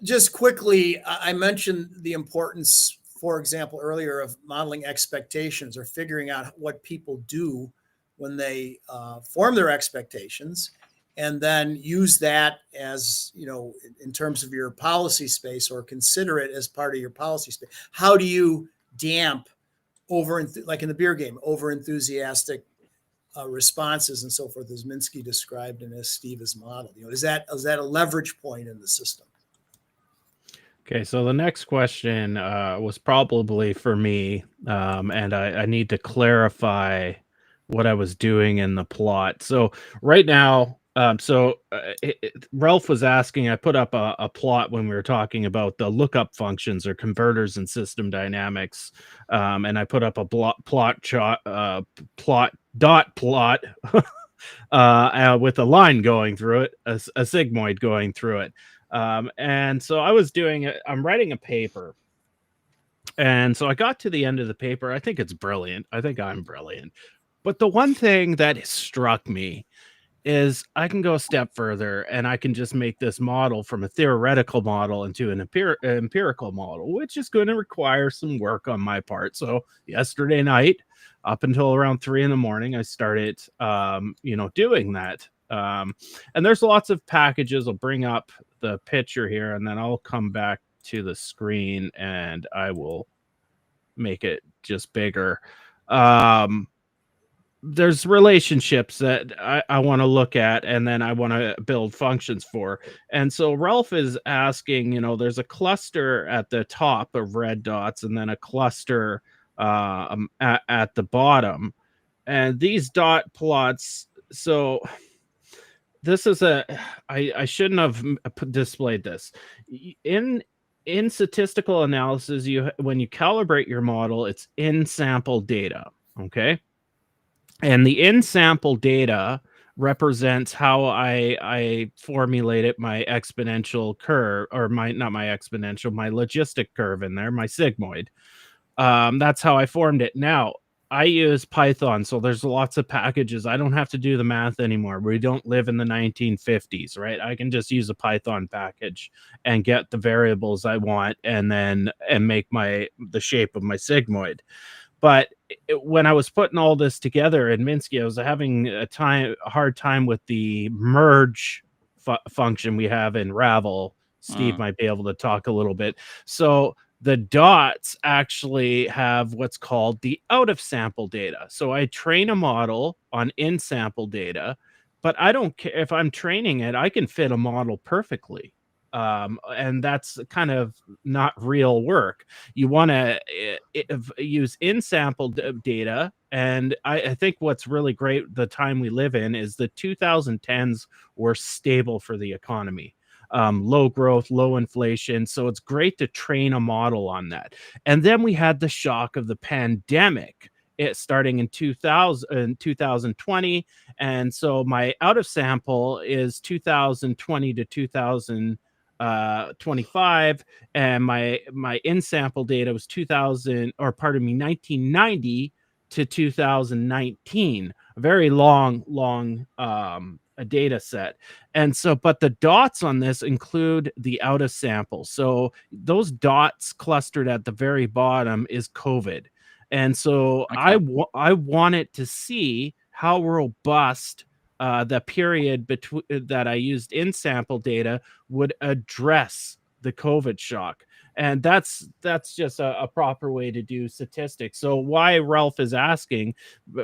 [SPEAKER 5] Just quickly, I mentioned the importance, for example, earlier of modeling expectations or figuring out what people do when they form their expectations, and then use that as, in terms of your policy space, or consider it as part of your policy space. How do you damp like in the beer game, over enthusiastic responses and so forth, as Minsky described and as Steve has modeled? Is that a leverage point in the system?
[SPEAKER 1] Okay, so the next question was probably for me, and I need to clarify what I was doing in the plot. So right now, Ralph was asking. I put up a plot when we were talking about the lookup functions or converters in system dynamics, and I put up a plot dot plot with a line going through it, a sigmoid going through it. And so I was doing it. I'm writing a paper. And so I got to the end of the paper. I think it's brilliant. I think I'm brilliant. But the one thing that struck me is I can go a step further and I can just make this model from a theoretical model into an empirical model, which is going to require some work on my part. So yesterday night, up until around 3 a.m, I started, doing that. And there's lots of packages. I'll bring up the picture here and then I'll come back to the screen and I will make it just bigger. There's relationships that I want to look at and then I want to build functions for. And so Ralph is asking, there's a cluster at the top of red dots and then a cluster at the bottom. And these dot plots, so this is I shouldn't have displayed this. In statistical analysis, when you calibrate your model, it's in sample data, okay? And the in-sample data represents how I formulated my exponential curve, or not my exponential, my logistic curve in there, my sigmoid. That's how I formed it. Now, I use Python, so there's lots of packages. I don't have to do the math anymore. We don't live in the 1950s, right? I can just use a Python package and get the variables I want and make the shape of my sigmoid. But when I was putting all this together in Minsky, I was having a hard time with the merge function we have in Ravel. Steve might be able to talk a little bit. So the dots actually have what's called the out of sample data. So I train a model on in sample data, but I don't care if I'm training it, I can fit a model perfectly. And that's kind of not real work. You want to use in-sample data. And I think what's really great, the time we live in, is the 2010s were stable for the economy. Low growth, low inflation. So it's great to train a model on that. And then we had the shock of the pandemic. It starting in 2020. And so my out of sample is 2020 to 2025, and my in sample data was 1990 to 2019. A very long a data set. And so, but the dots on this include the out of sample. So those dots clustered at the very bottom is COVID. And so I wanted to see how robust the period between that I used in sample data would address the COVID shock. And that's just a proper way to do statistics. So why Ralph is asking,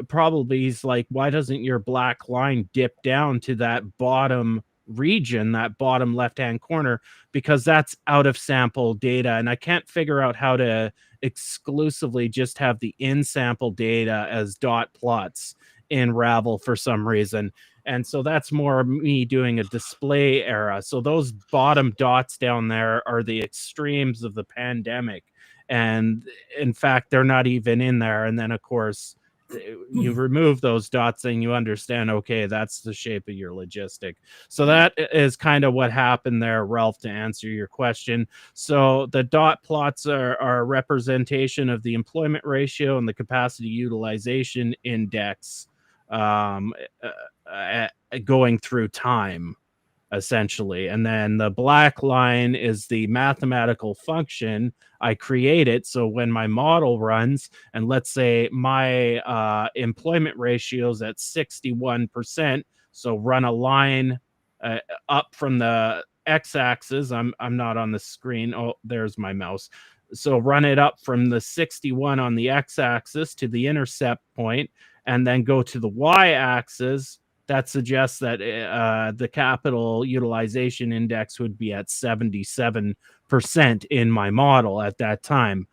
[SPEAKER 1] probably he's like, why doesn't your black line dip down to that bottom region, that bottom left-hand corner? Because that's out of sample data. And I can't figure out how to exclusively just have the in sample data as dot plots in Ravel for some reason. And so that's more me doing a display era. So those bottom dots down there are the extremes of the pandemic. And in fact, they're not even in there. And then, of course, you remove those dots and you understand, okay, that's the shape of your logistic. So that is kind of what happened there, Ralph, to answer your question. So the dot plots are a representation of the employment ratio and the capacity utilization index going through time, essentially. And then the black line is the mathematical function I created. So when my model runs, and let's say my employment ratio is at 61%, so run a line up from the x-axis. I'm not on the screen. Oh, there's my mouse. So run it up from the 61 on the x-axis to the intercept point, and then go to the y-axis that suggests that the capital utilization index would be at 77% in my model at that time.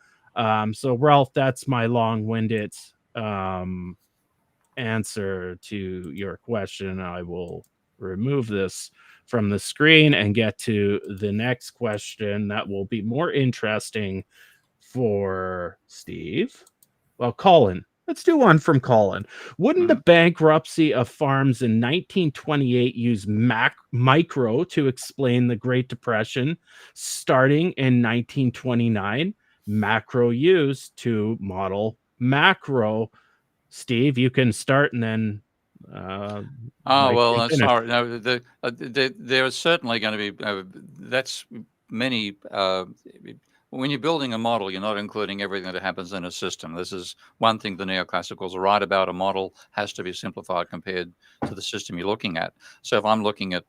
[SPEAKER 1] So Ralph, that's my long-winded answer to your question. I will remove this from the screen and get to the next question that will be more interesting for Steve. Well, Colin. Let's do one from Colin. Wouldn't the bankruptcy of farms in 1928 use micro to explain the Great Depression starting in 1929? Macro used to model macro. Steve, you can start and then.
[SPEAKER 4] Sorry. No, there is certainly going to be. That's many. When you're building a model, you're not including everything that happens in a system. This is one thing the neoclassicals are right about. A model has to be simplified compared to the system you're looking at. So if I'm looking at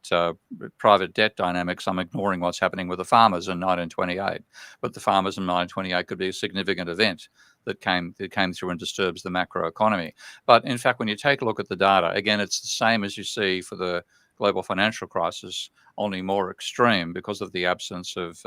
[SPEAKER 4] private debt dynamics, I'm ignoring what's happening with the farmers in 1928. But the farmers in 1928 could be a significant event that came through and disturbs the macroeconomy. But in fact, when you take a look at the data, again, it's the same as you see for the global financial crisis, only more extreme because of the absence of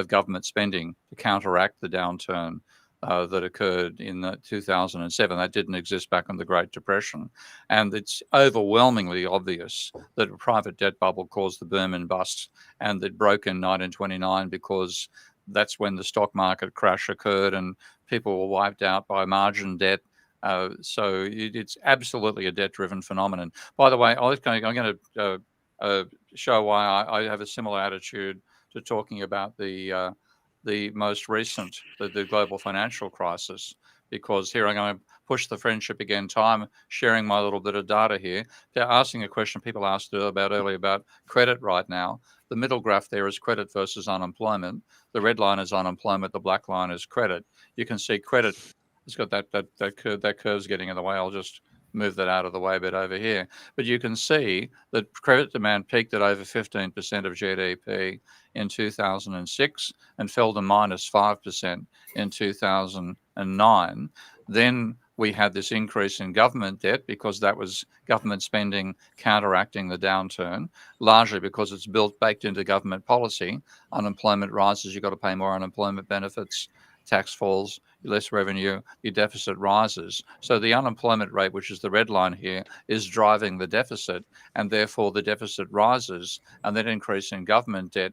[SPEAKER 4] government spending to counteract the downturn that occurred in 2007. That didn't exist back in the Great Depression. And it's overwhelmingly obvious that a private debt bubble caused the boom and bust, and it broke in 1929 because that's when the stock market crash occurred and people were wiped out by margin debt. So it's absolutely a debt-driven phenomenon. By the way, I'm going to show why I have a similar attitude to talking about the most recent, the global financial crisis, because here I'm going to push the friendship again time, sharing my little bit of data here. They're asking a question people asked earlier about credit right now. The middle graph there is credit versus unemployment. The red line is unemployment. The black line is credit. You can see credit. It's got that curve's getting in the way. I'll just move that out of the way a bit over here. But you can see that credit demand peaked at over 15% of GDP in 2006 and fell to minus 5% in 2009. Then we had this increase in government debt because that was government spending counteracting the downturn, largely because it's baked into government policy. Unemployment rises, you've got to pay more unemployment benefits. Tax falls, less revenue, your deficit rises. So the unemployment rate, which is the red line here, is driving the deficit, and therefore the deficit rises, and that increase in government debt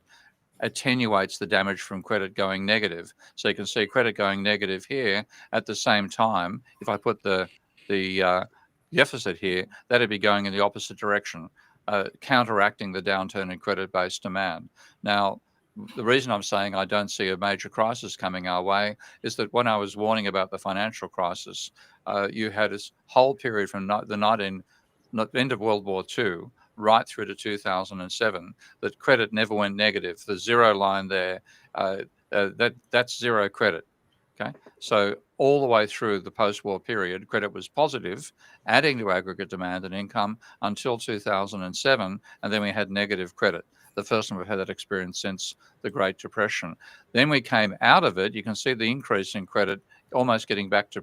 [SPEAKER 4] attenuates the damage from credit going negative. So you can see credit going negative here. At the same time, if I put the deficit here, that'd be going in the opposite direction, counteracting the downturn in credit-based demand. Now, the reason I'm saying I don't see a major crisis coming our way is that when I was warning about the financial crisis, you had this whole period from the end of World War II right through to 2007 that credit never went negative. The zero line there, that's zero credit. Okay, so all the way through the post-war period, credit was positive, adding to aggregate demand and income until 2007, and then we had negative credit. The first time we've had that experience since the Great Depression. Then we came out of it. You can see the increase in credit almost getting back to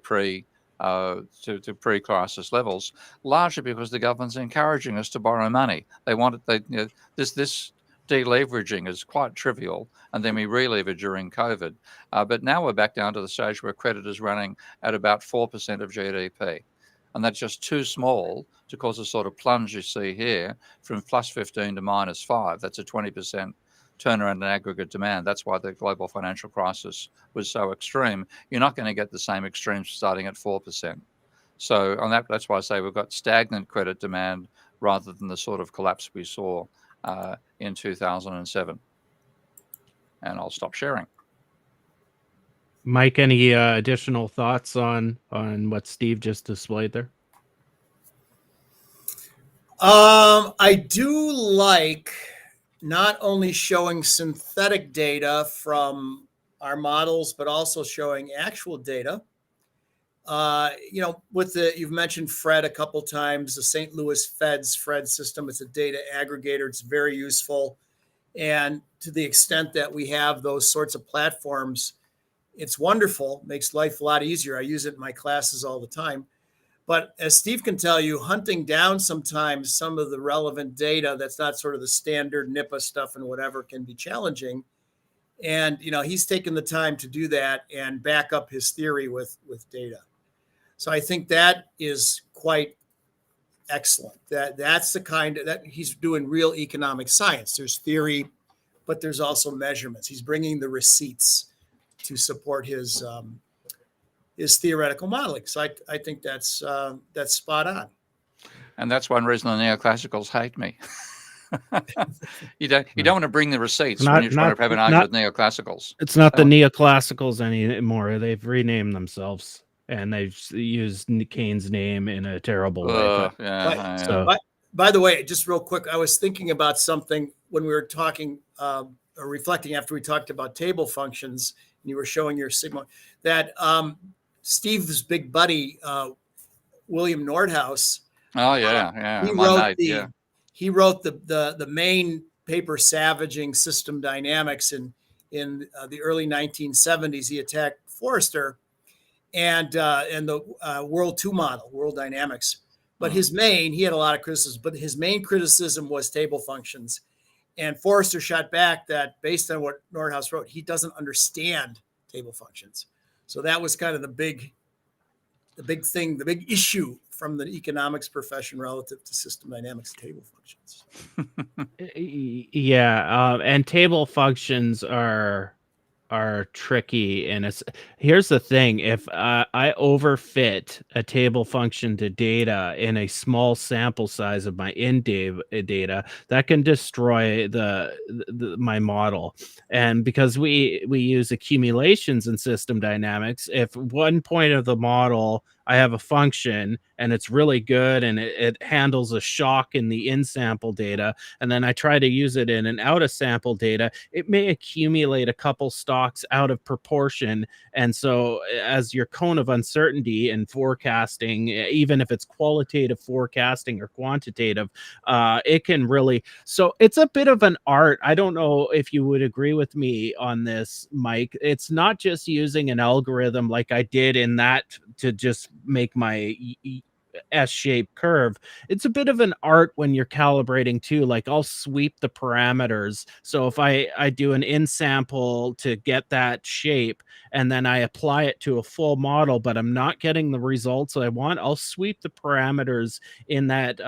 [SPEAKER 4] pre-crisis levels, largely because the government's encouraging us to borrow money. They want it. This deleveraging is quite trivial, and then we re-levered during COVID. But now we're back down to the stage where credit is running at about 4% of GDP. And that's just too small to cause the sort of plunge you see here from plus 15 to minus 5. That's a 20% turnaround in aggregate demand. That's why the global financial crisis was so extreme. You're not going to get the same extremes starting at 4%. So on that's why I say we've got stagnant credit demand rather than the sort of collapse we saw in 2007. And I'll stop sharing.
[SPEAKER 1] Mike, any additional thoughts on what Steve just displayed there?
[SPEAKER 5] I do like not only showing synthetic data from our models, but also showing actual data. You've mentioned Fred a couple times, the St. Louis Fed's Fred system. It's a data aggregator. It's very useful. And to the extent that we have those sorts of platforms, it's wonderful, makes life a lot easier. I use it in my classes all the time. But as Steve can tell you, hunting down sometimes some of the relevant data that's not sort of the standard NIPA stuff and whatever can be challenging. And, he's taken the time to do that and back up his theory with data. So I think that is quite excellent. That's the kind that he's doing real economic science. There's theory, but there's also measurements. He's bringing the receipts to support his theoretical modeling. So I think that's spot on.
[SPEAKER 4] And that's one reason the neoclassicals hate me. You don't want to bring the receipts when you're trying to have an argument with neoclassicals.
[SPEAKER 1] It's not the neoclassicals anymore. They've renamed themselves, and they've used Keynes' name in a terrible way.
[SPEAKER 5] By the way, just real quick, I was thinking about something when we were talking or reflecting after we talked about table functions, and you were showing your sigma, that Steve's big buddy, William Nordhaus.
[SPEAKER 4] Oh, yeah.
[SPEAKER 5] He wrote the main paper savaging system dynamics in the early 1970s. He attacked Forrester and the World 2 model, world dynamics. But he had a lot of criticism, but his main criticism was table functions. And Forrester shot back that based on what Nordhaus wrote, he doesn't understand table functions. So that was kind of the big thing, the big issue from the economics profession relative to system dynamics table functions.
[SPEAKER 1] And table functions are tricky, and here's the thing: if I overfit a table function to data in a small sample size of my data, that can destroy my model. And because we use accumulations in system dynamics, if one point of the model I have a function and it's really good and it handles a shock in the in-sample data, and then I try to use it in an out-of-sample data, it may accumulate a couple stocks out of proportion. And so as your cone of uncertainty in forecasting, even if it's qualitative forecasting or quantitative, it can really, so it's a bit of an art. I don't know if you would agree with me on this, Mike. It's not just using an algorithm like I did in that to just make my S-shaped curve. It's a bit of an art when you're calibrating too. Like I'll sweep the parameters. So if I do an in-sample to get that shape and then I apply it to a full model, but I'm not getting the results I want, I'll sweep the parameters in that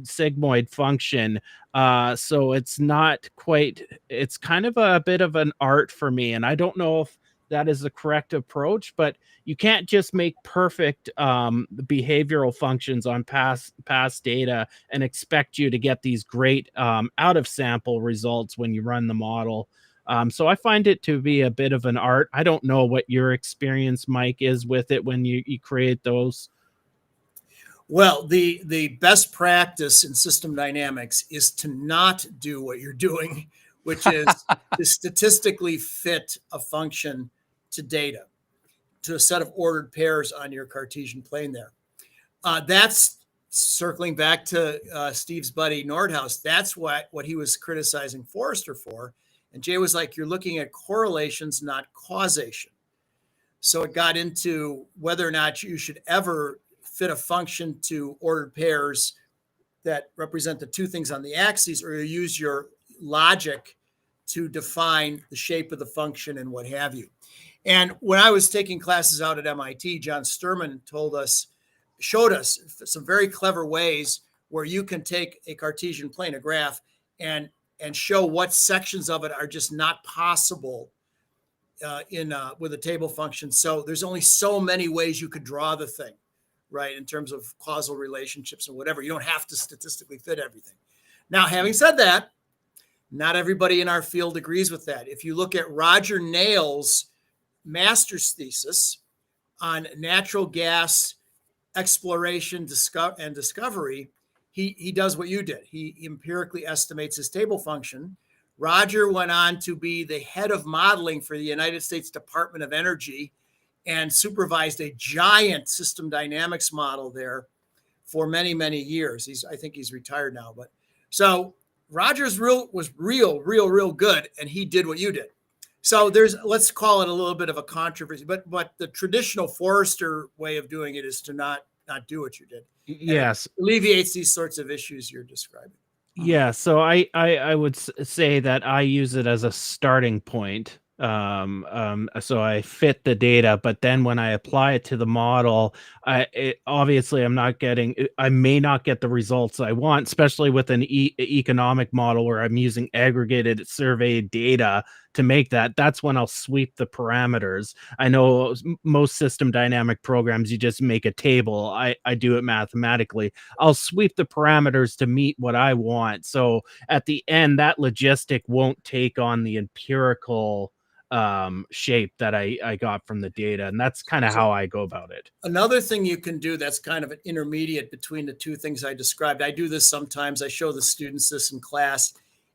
[SPEAKER 1] sigmoid function. So it's not quite, it's kind of a bit of an art for me. And I don't know if that is the correct approach, but you can't just make perfect behavioral functions on past data and expect you to get these great out of sample results when you run the model. So I find it to be a bit of an art. I don't know what your experience, Mike, is with it when you create those.
[SPEAKER 5] Well, the best practice in system dynamics is to not do what you're doing, which is to statistically fit a function to data, to a set of ordered pairs on your Cartesian plane there. That's circling back to Steve's buddy Nordhaus. That's what he was criticizing Forrester for. And Jay was like, you're looking at correlations, not causation. So it got into whether or not you should ever fit a function to ordered pairs that represent the two things on the axes, or you use your logic to define the shape of the function and what have you. And when I was taking classes out at MIT, John Sturman showed us some very clever ways where you can take a Cartesian plane, a graph, and show what sections of it are just not possible with a table function. So there's only so many ways you could draw the thing, right, in terms of causal relationships and whatever. You don't have to statistically fit everything. Now, having said that, not everybody in our field agrees with that. If you look at Roger Nail's master's thesis on natural gas exploration and discovery, he does what you did. He empirically estimates his table function. Roger went on to be the head of modeling for the United States Department of Energy and supervised a giant system dynamics model there for many, many years. I think he's retired now, but so Roger's was real good, and he did what you did. So let's call it a little bit of a controversy, but the traditional Forrester way of doing it is to not not do what you did.
[SPEAKER 1] Yes.
[SPEAKER 5] And it alleviates these sorts of issues you're describing.
[SPEAKER 1] Yeah, so I would say that I use it as a starting point. So I fit the data, but then when I apply it to the model, obviously I may not get the results I want, especially with an economic model where I'm using aggregated survey data to make that. That's when I'll sweep the parameters. I know most system dynamic programs, you just make a table. I do it mathematically. I'll sweep the parameters to meet what I want. So at the end, that logistic won't take on the empirical shape that I got from the data. And that's kind of how I go about it.
[SPEAKER 5] Another thing you can do that's kind of an intermediate between the two things I described, I do this sometimes, I show the students this in class,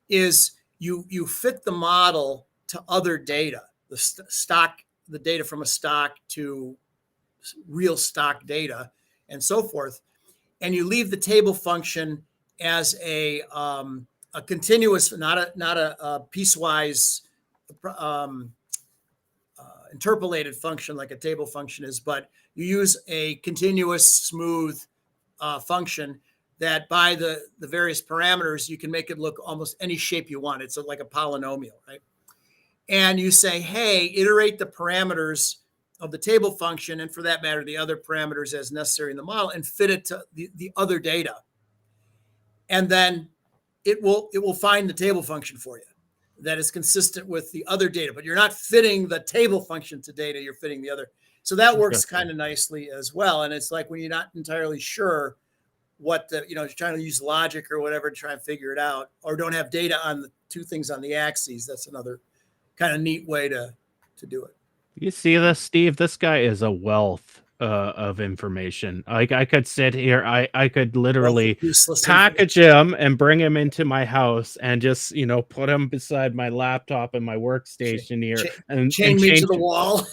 [SPEAKER 5] is you fit the model to other data, the data from a stock to real stock data and so forth. And you leave the table function as a continuous, not a piecewise interpolated function like a table function is, but you use a continuous, smooth function that by the various parameters, you can make it look almost any shape you want. It's like a polynomial, right? And you say, hey, iterate the parameters of the table function, and for that matter, the other parameters as necessary in the model, and fit it to the other data. And then it will find the table function for you that is consistent with the other data, but you're not fitting the table function to data, you're fitting the other. So that works kind of nicely as well. And it's like when you're not entirely sure what you're trying to use logic or whatever to try and figure it out, or don't have data on the two things on the axes. That's another kind of neat way to do it.
[SPEAKER 1] You see this, Steve? This guy is a wealth of information. Like I could sit here, I could literally package him and bring him into my house and just put him beside my laptop and my workstation here and
[SPEAKER 5] chain me to the wall.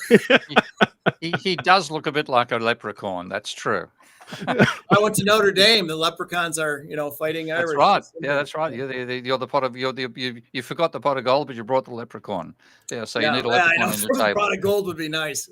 [SPEAKER 4] He does look a bit like a leprechaun. That's true.
[SPEAKER 5] I went to Notre Dame. The leprechauns are, fighting Irish.
[SPEAKER 4] That's right. Yeah, that's right. You're the pot of you forgot the pot of gold, but you brought the leprechaun. Yeah, so you need a leprechaun in your table.
[SPEAKER 5] Pot of gold would be nice.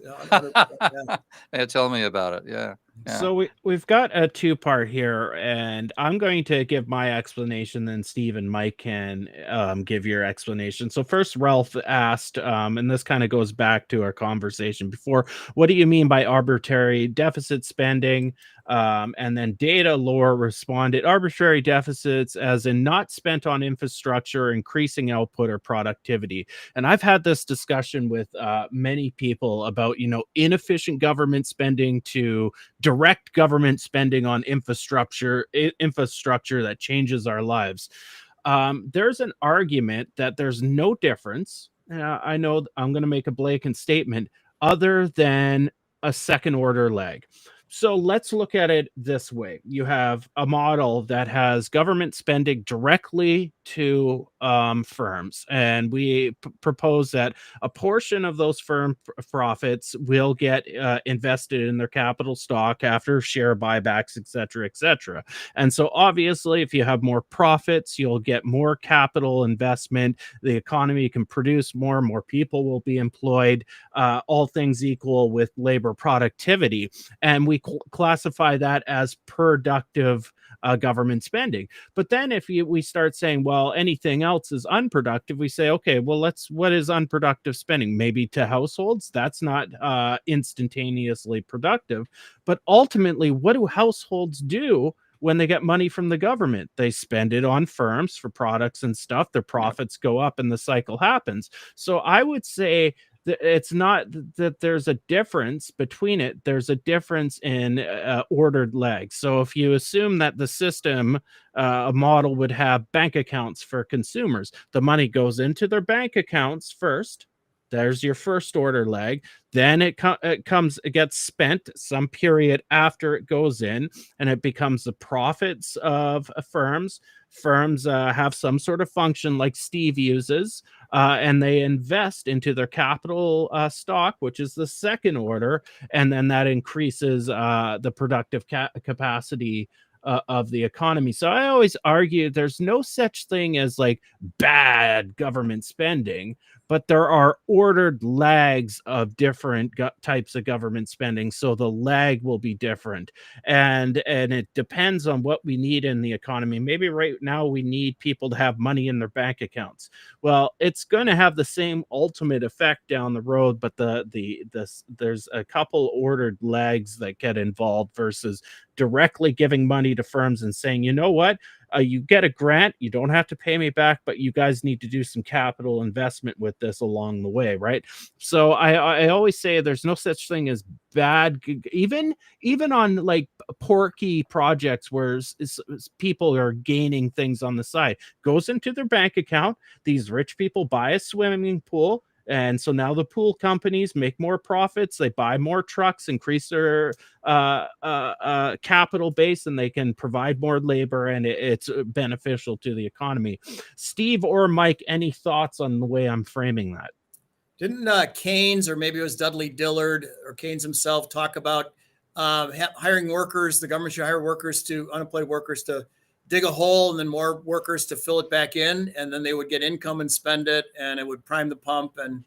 [SPEAKER 4] Yeah, tell me about it. Yeah.
[SPEAKER 1] So we've got a two-part here, and I'm going to give my explanation, then Steve and Mike can give your explanation. So first, Ralph asked, and this kind of goes back to our conversation before, what do you mean by arbitrary deficit spending? And then Data Lore responded, arbitrary deficits as in not spent on infrastructure, increasing output or productivity. And I've had this discussion with many people about, inefficient government spending to direct government spending on infrastructure that changes our lives. There's an argument that there's no difference. I know I'm going to make a blatant statement other than a second order lag. So let's look at it this way. You have a model that has government spending directly to firms, and we propose that a portion of those firm profits will get invested in their capital stock after share buybacks, et cetera, et cetera. And so obviously, if you have more profits, you'll get more capital investment. The economy can produce more people will be employed, all things equal with labor productivity. And we classify that as productive government spending. But then if we start saying, well, anything else is unproductive, we say, okay, well, what is unproductive spending? Maybe to households, that's not instantaneously productive. But ultimately, what do households do when they get money from the government? They spend it on firms for products and stuff. Their profits go up and the cycle happens. So I would say it's not that there's a difference between it. There's a difference in ordered legs. So if you assume that the system, a model would have bank accounts for consumers, the money goes into their bank accounts first. There's your first order leg. Then it gets spent some period after it goes in, and it becomes the profits of firms. Firms have some sort of function like Steve uses, and they invest into their capital stock, which is the second order, and then that increases the productive capacity of the economy. So I always argue there's no such thing as like bad government spending, but there are ordered lags of different types of government spending. So the lag will be different. And it depends on what we need in the economy. Maybe right now we need people to have money in their bank accounts. Well, it's going to have the same ultimate effect down the road, but there's a couple ordered lags that get involved versus directly giving money to firms and saying, you know what, you get a grant, you don't have to pay me back, but you guys need to do some capital investment with this along the way, right? So I always say there's no such thing as bad, even on like porky projects where people are gaining things on the side, goes into their bank account. These rich people buy a swimming pool, and so now the pool companies make more profits. They buy more trucks, increase their capital base, and they can provide more labor, and it's beneficial to the economy. Steve or Mike, any thoughts on the way I'm framing that?
[SPEAKER 5] Didn't Keynes, or maybe it was Dudley Dillard or Keynes himself, talk about hiring workers? The government should hire unemployed workers to dig a hole, and then more workers to fill it back in, and then they would get income and spend it, and it would prime the pump. And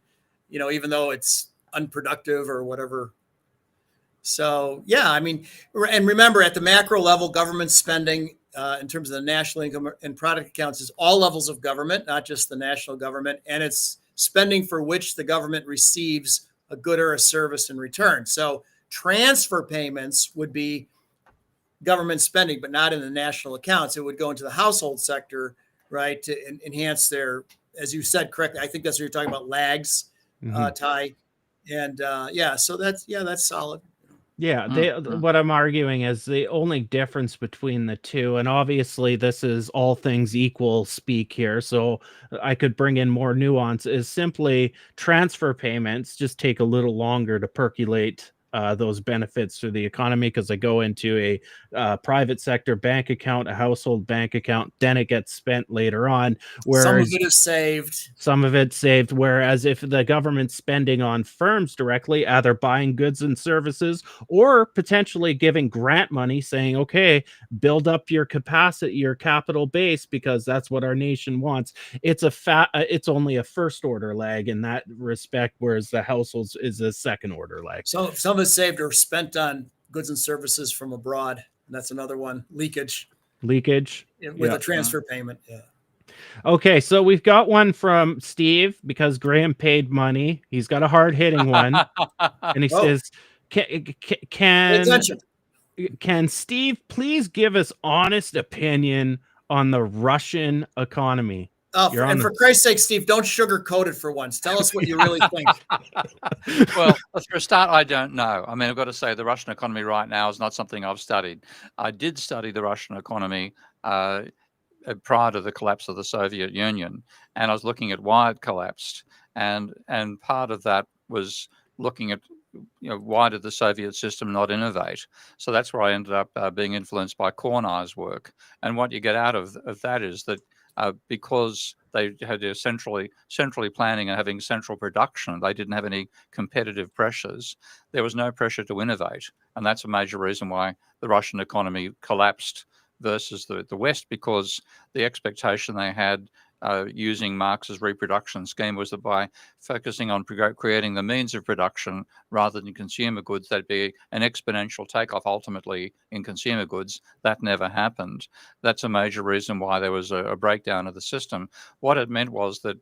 [SPEAKER 5] even though it's unproductive or whatever. So yeah, I mean, and remember, at the macro level, government spending in terms of the national income and product accounts is all levels of government, not just the national government, and it's spending for which the government receives a good or a service in return. So transfer payments would be government spending, but not in the national accounts. It would go into the household sector, right, to enhance their, as you said correctly, I think that's what you're talking about, lags, Ty. And so that's solid.
[SPEAKER 1] Yeah, what I'm arguing is the only difference between the two, and obviously this is all things equal speak here, so I could bring in more nuance, is simply transfer payments just take a little longer to percolate those benefits through the economy, because they go into a private sector bank account, a household bank account, then it gets spent later on. Whereas
[SPEAKER 5] some of it is saved.
[SPEAKER 1] Some of it's saved. Whereas if the government's spending on firms directly, either buying goods and services or potentially giving grant money, saying, okay, build up your capacity, your capital base, because that's what our nation wants. It's only a first order lag in that respect, whereas the households is a second order lag.
[SPEAKER 5] So some of it's saved or spent on goods and services from abroad. And that's another one. Leakage with a transfer payment. Yeah.
[SPEAKER 1] Okay, so we've got one from Steve, because Graham paid money. He's got a hard-hitting one, and he says, "Can Steve please give us honest opinion on the Russian economy?"
[SPEAKER 5] And for Christ's sake, Steve, don't sugarcoat it for once. Tell us what you really think.
[SPEAKER 4] Well, for a start, I don't know. I mean, I've got to say the Russian economy right now is not something I've studied. I did study the Russian economy prior to the collapse of the Soviet Union, and I was looking at why it collapsed, and part of that was looking at why did the Soviet system not innovate? So that's where I ended up being influenced by Kornai's work, and what you get out of that is that because they had their centrally planning and having central production, they didn't have any competitive pressures. There was no pressure to innovate, and that's a major reason why the Russian economy collapsed versus the West, because the expectation they had using Marx's reproduction scheme was that by focusing on creating the means of production rather than consumer goods, there'd be an exponential takeoff ultimately in consumer goods. That never happened. That's a major reason why there was a breakdown of the system. What it meant was that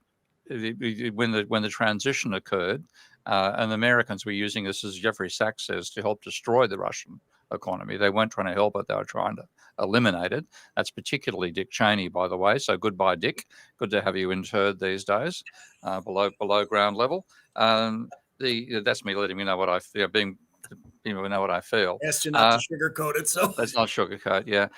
[SPEAKER 4] when the transition occurred, and the Americans were using this, as Jeffrey Sachs says, to help destroy the Russian economy. They weren't trying to help it, they were trying to eliminate it. That's particularly Dick Cheney, by the way. So goodbye, Dick. Good to have you interred these days, below ground level. That's me letting me know what I feel, know what I feel.
[SPEAKER 5] Asked you not to sugarcoat it, so
[SPEAKER 4] let's not sugarcoat. Yeah,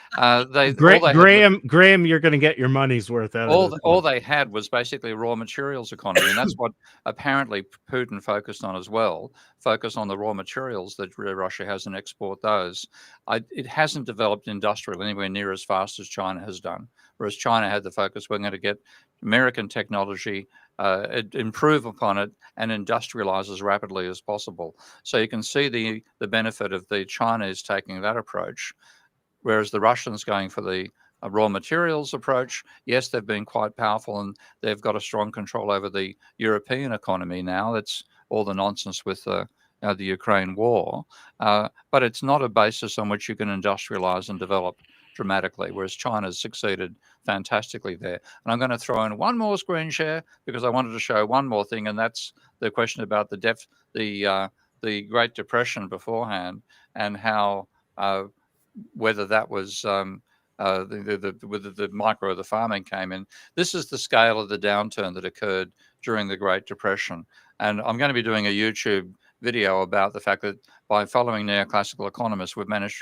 [SPEAKER 1] Graham, you're going to get your money's worth out of it.
[SPEAKER 4] All they had was basically a raw materials economy, and that's what apparently Putin focused on as well. Focus on the raw materials that Russia has and export those. It hasn't developed industrial anywhere near as fast as China has done. Whereas China had the focus, we're going to get American technology, improve upon it, and industrialize as rapidly as possible. So you can see the benefit of the Chinese taking that approach, whereas the Russians going for the raw materials approach. Yes, they've been quite powerful, and they've got a strong control over the European economy now. That's all the nonsense with the Ukraine war. But it's not a basis on which you can industrialize and develop dramatically, whereas China's succeeded fantastically there. And I'm going to throw in one more screen share because I wanted to show one more thing, and that's the question about the Great Depression beforehand, and how whether that was whether the micro or the farming came in. This is the scale of the downturn that occurred during the Great Depression. And I'm going to be doing a YouTube video about the fact that by following neoclassical economists, we managed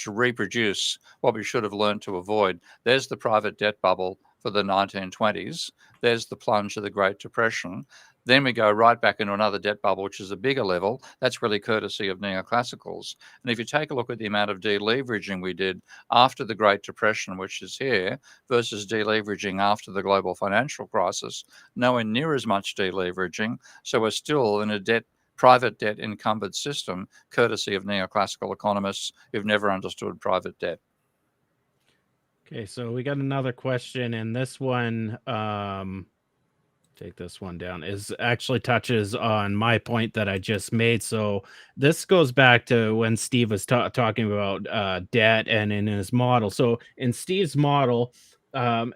[SPEAKER 4] to reproduce what we should have learned to avoid. There's the private debt bubble for the 1920s. There's the plunge of the Great Depression. Then we go right back into another debt bubble, which is a bigger level. That's really courtesy of neoclassicals. And if you take a look at the amount of deleveraging we did after the Great Depression, which is here, versus deleveraging after the global financial crisis, nowhere near as much deleveraging. So we're still in a private debt encumbered system, courtesy of neoclassical economists who've never understood private debt.
[SPEAKER 1] Okay, so we got another question, and this one, take this one down, is actually touches on my point that I just made. So this goes back to when Steve was talking about debt and in his model. So in Steve's model,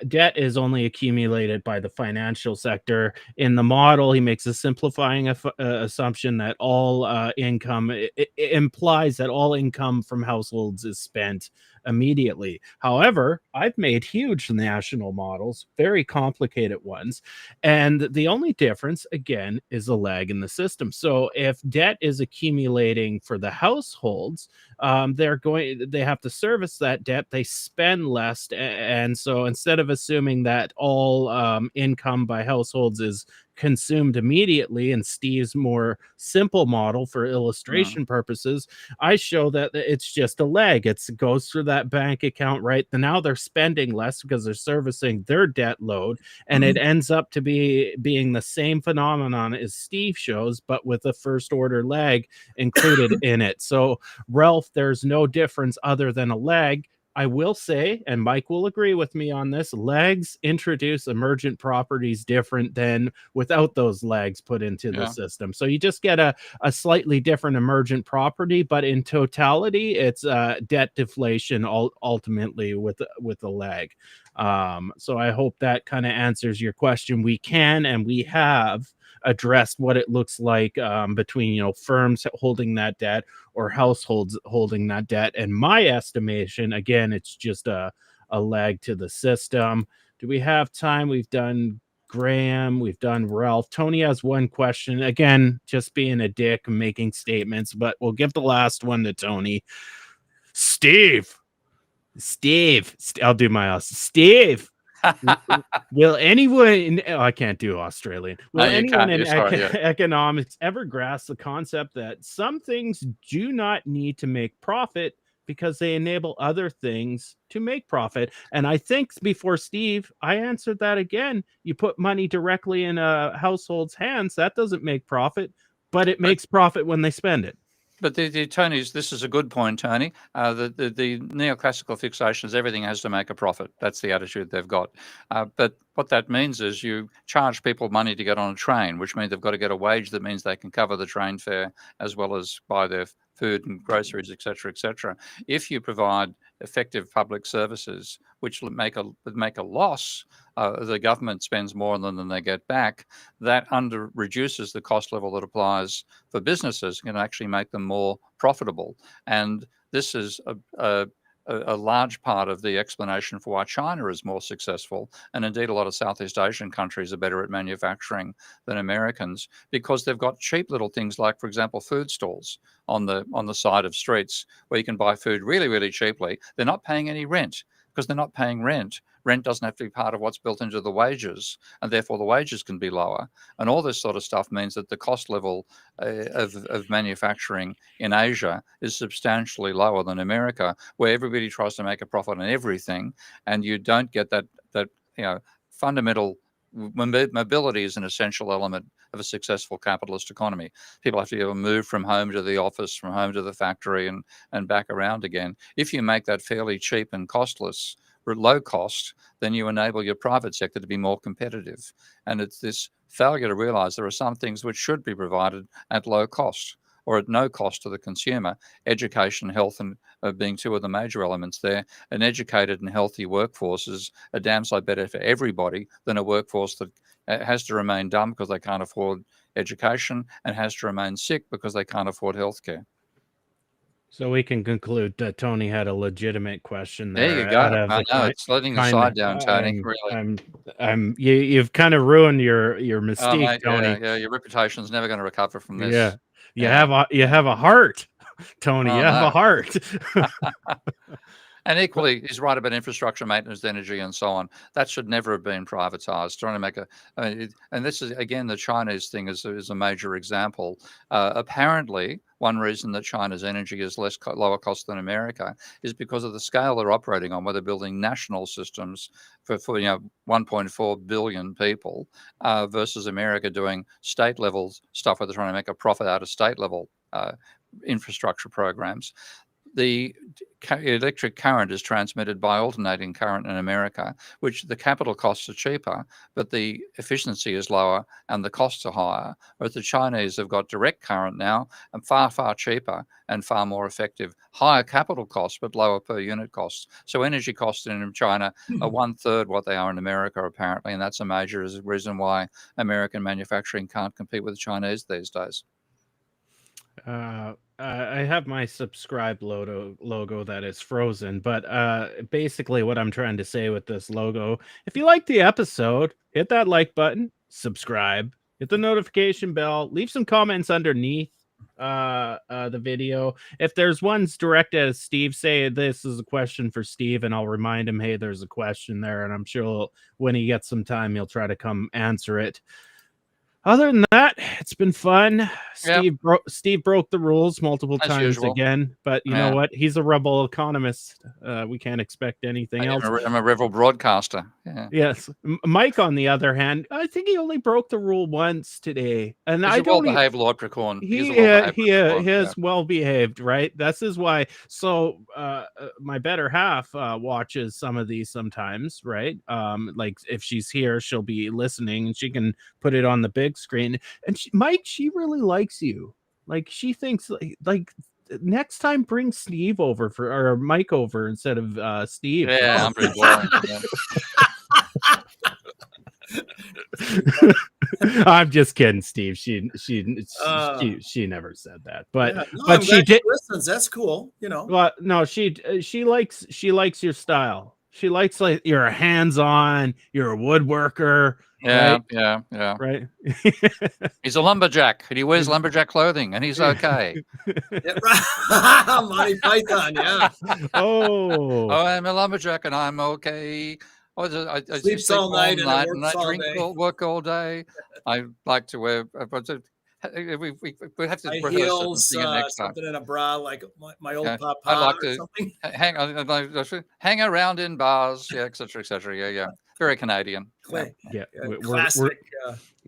[SPEAKER 1] debt is only accumulated by the financial sector. In the model, he makes a simplifying assumption that all income, it implies that all income from households is spent immediately. However, I've made huge national models, very complicated ones, and the only difference, again, is a lag in the system. So if debt is accumulating for the households, they have to service that debt, they spend less, and so instead of assuming that all income by households is consumed immediately in Steve's more simple model for illustration purposes, I show that it's just a lag. It goes through that bank account, right? Now they're spending less because they're servicing their debt load, and it ends up to being the same phenomenon as Steve shows, but with a first order lag included in it. So Ralph, there's no difference other than a lag. I will say, and Mike will agree with me on this, lags introduce emergent properties different than without those lags put into the system. So you just get a slightly different emergent property, but in totality, it's debt deflation ultimately with a lag. So I hope that kind of answers your question. We can and we have addressed what it looks like between firms holding that debt or households holding that debt. And my estimation, again, it's just a lag to the system. Do we have time? We've done Graham, we've done Ralph. Tony has one question. Again, just being a dick, making statements, but we'll give the last one to Tony. Steve, I'll do my Steve. Will anyone I can't do Australian. Will anyone in economics ever grasp the concept that some things do not need to make profit because they enable other things to make profit? And I think before Steve, I answered that again. You put money directly in a household's hands, that doesn't make profit, but it makes profit when they spend it.
[SPEAKER 4] But Tony's, this is a good point, Tony. The neoclassical fixation is everything has to make a profit. That's the attitude they've got. But what that means is you charge people money to get on a train, which means they've got to get a wage that means they can cover the train fare as well as buy their food and groceries, et cetera, If you provide effective public services, which would make a loss, the government spends more than they get back, that reduces the cost level that applies for businesses, can actually make them more profitable. And this is a large part of the explanation for why China is more successful. And indeed, a lot of Southeast Asian countries are better at manufacturing than Americans because they've got cheap little things like, for example, food stalls on the side of streets where you can buy food really, really cheaply. They're not paying any rent because they're not paying rent. Rent doesn't have to be part of what's built into the wages, and therefore the wages can be lower. And all this sort of stuff means that the cost level of manufacturing in Asia is substantially lower than America, where everybody tries to make a profit on everything, and you don't get that fundamental mobility is an essential element of a successful capitalist economy. People have to be able to move from home to the office, from home to the factory, and back around again. If you make that fairly cheap and costless, low cost, then you enable your private sector to be more competitive. And it's this failure to realize there are some things which should be provided at low cost or at no cost to the consumer. Education, health, and being two of the major elements there. An educated and healthy workforce is a damn sight better for everybody than a workforce that has to remain dumb because they can't afford education and has to remain sick because they can't afford healthcare.
[SPEAKER 1] So we can conclude that Tony had a legitimate question there.
[SPEAKER 4] There you go. I know, it's letting the side down, Tony. Really.
[SPEAKER 1] You've kind of ruined your mystique,
[SPEAKER 4] mate,
[SPEAKER 1] Tony.
[SPEAKER 4] Yeah, your reputation's never going to recover from this.
[SPEAKER 1] Yeah, you have a heart, Tony. You have a heart.
[SPEAKER 4] And equally, he's right about infrastructure, maintenance, energy, and so on. That should never have been privatized. Trying to make and this is, again, the Chinese thing is a major example. Apparently, one reason that China's energy is lower cost than America is because of the scale they're operating on, where they're building national systems for 1.4 billion people versus America doing state level stuff where they're trying to make a profit out of state level infrastructure programs. The electric current is transmitted by alternating current in America, which the capital costs are cheaper, but the efficiency is lower and the costs are higher. Whereas the Chinese have got direct current now and far, far cheaper and far more effective. Higher capital costs, but lower per unit costs. So energy costs in China are 1/3 what they are in America, apparently, and that's a major reason why American manufacturing can't compete with the Chinese these days.
[SPEAKER 1] I have my subscribe logo that is frozen, but basically what I'm trying to say with this logo, if you like the episode, hit that like button, subscribe, hit the notification bell, leave some comments underneath the video. If there's ones directed at Steve, say this is a question for Steve, and I'll remind him, hey, there's a question there, and I'm sure when he gets some time, he'll try to come answer it. Other than that, it's been fun. Steve broke the rules multiple times again, but you know what? He's a rebel economist. We can't expect anything else.
[SPEAKER 4] I'm a rebel broadcaster. Yeah.
[SPEAKER 1] Yes. Mike, on the other hand, I think he only broke the rule once today, and
[SPEAKER 4] He's
[SPEAKER 1] I don't.
[SPEAKER 4] Well-behaved Lord Precorn.
[SPEAKER 1] He is well behaved, right? This is why. So my better half watches some of these sometimes, right? Like if she's here, she'll be listening, and she can put it on the big screen. And Mike, she really likes you. Like she thinks like next time bring Steve over or Mike over instead of Steve.
[SPEAKER 4] Yeah, I'm pretty boring.
[SPEAKER 1] I'm just kidding, Steve. She never said that, but
[SPEAKER 5] yeah, no,
[SPEAKER 1] but she did.
[SPEAKER 5] Listens. That's cool, you know.
[SPEAKER 1] Well, no, she likes your style. She likes like you're a hands-on, you're a woodworker.
[SPEAKER 4] Yeah,
[SPEAKER 1] right?
[SPEAKER 4] yeah.
[SPEAKER 1] Right.
[SPEAKER 4] He's a lumberjack, and he wears lumberjack clothing, and he's okay.
[SPEAKER 5] Yeah, right. Monty Python, yeah.
[SPEAKER 1] Oh,
[SPEAKER 4] I'm a lumberjack, and I'm okay. I
[SPEAKER 5] Sleeps all night and I
[SPEAKER 4] work all day. I like to wear. We have to
[SPEAKER 5] heels, something in a bra, like my old papa.
[SPEAKER 4] I like
[SPEAKER 5] to
[SPEAKER 4] hang around in bars, etc., etc. Yeah. Very Canadian.
[SPEAKER 1] Yeah.
[SPEAKER 5] Classic.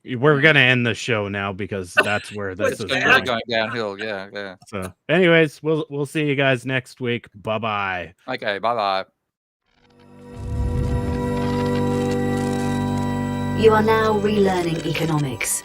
[SPEAKER 1] We're gonna end the show now because that's where this is
[SPEAKER 4] really going downhill. Yeah.
[SPEAKER 1] So, anyways, we'll see you guys next week. Bye.
[SPEAKER 4] Okay. Bye.
[SPEAKER 2] You are now relearning economics.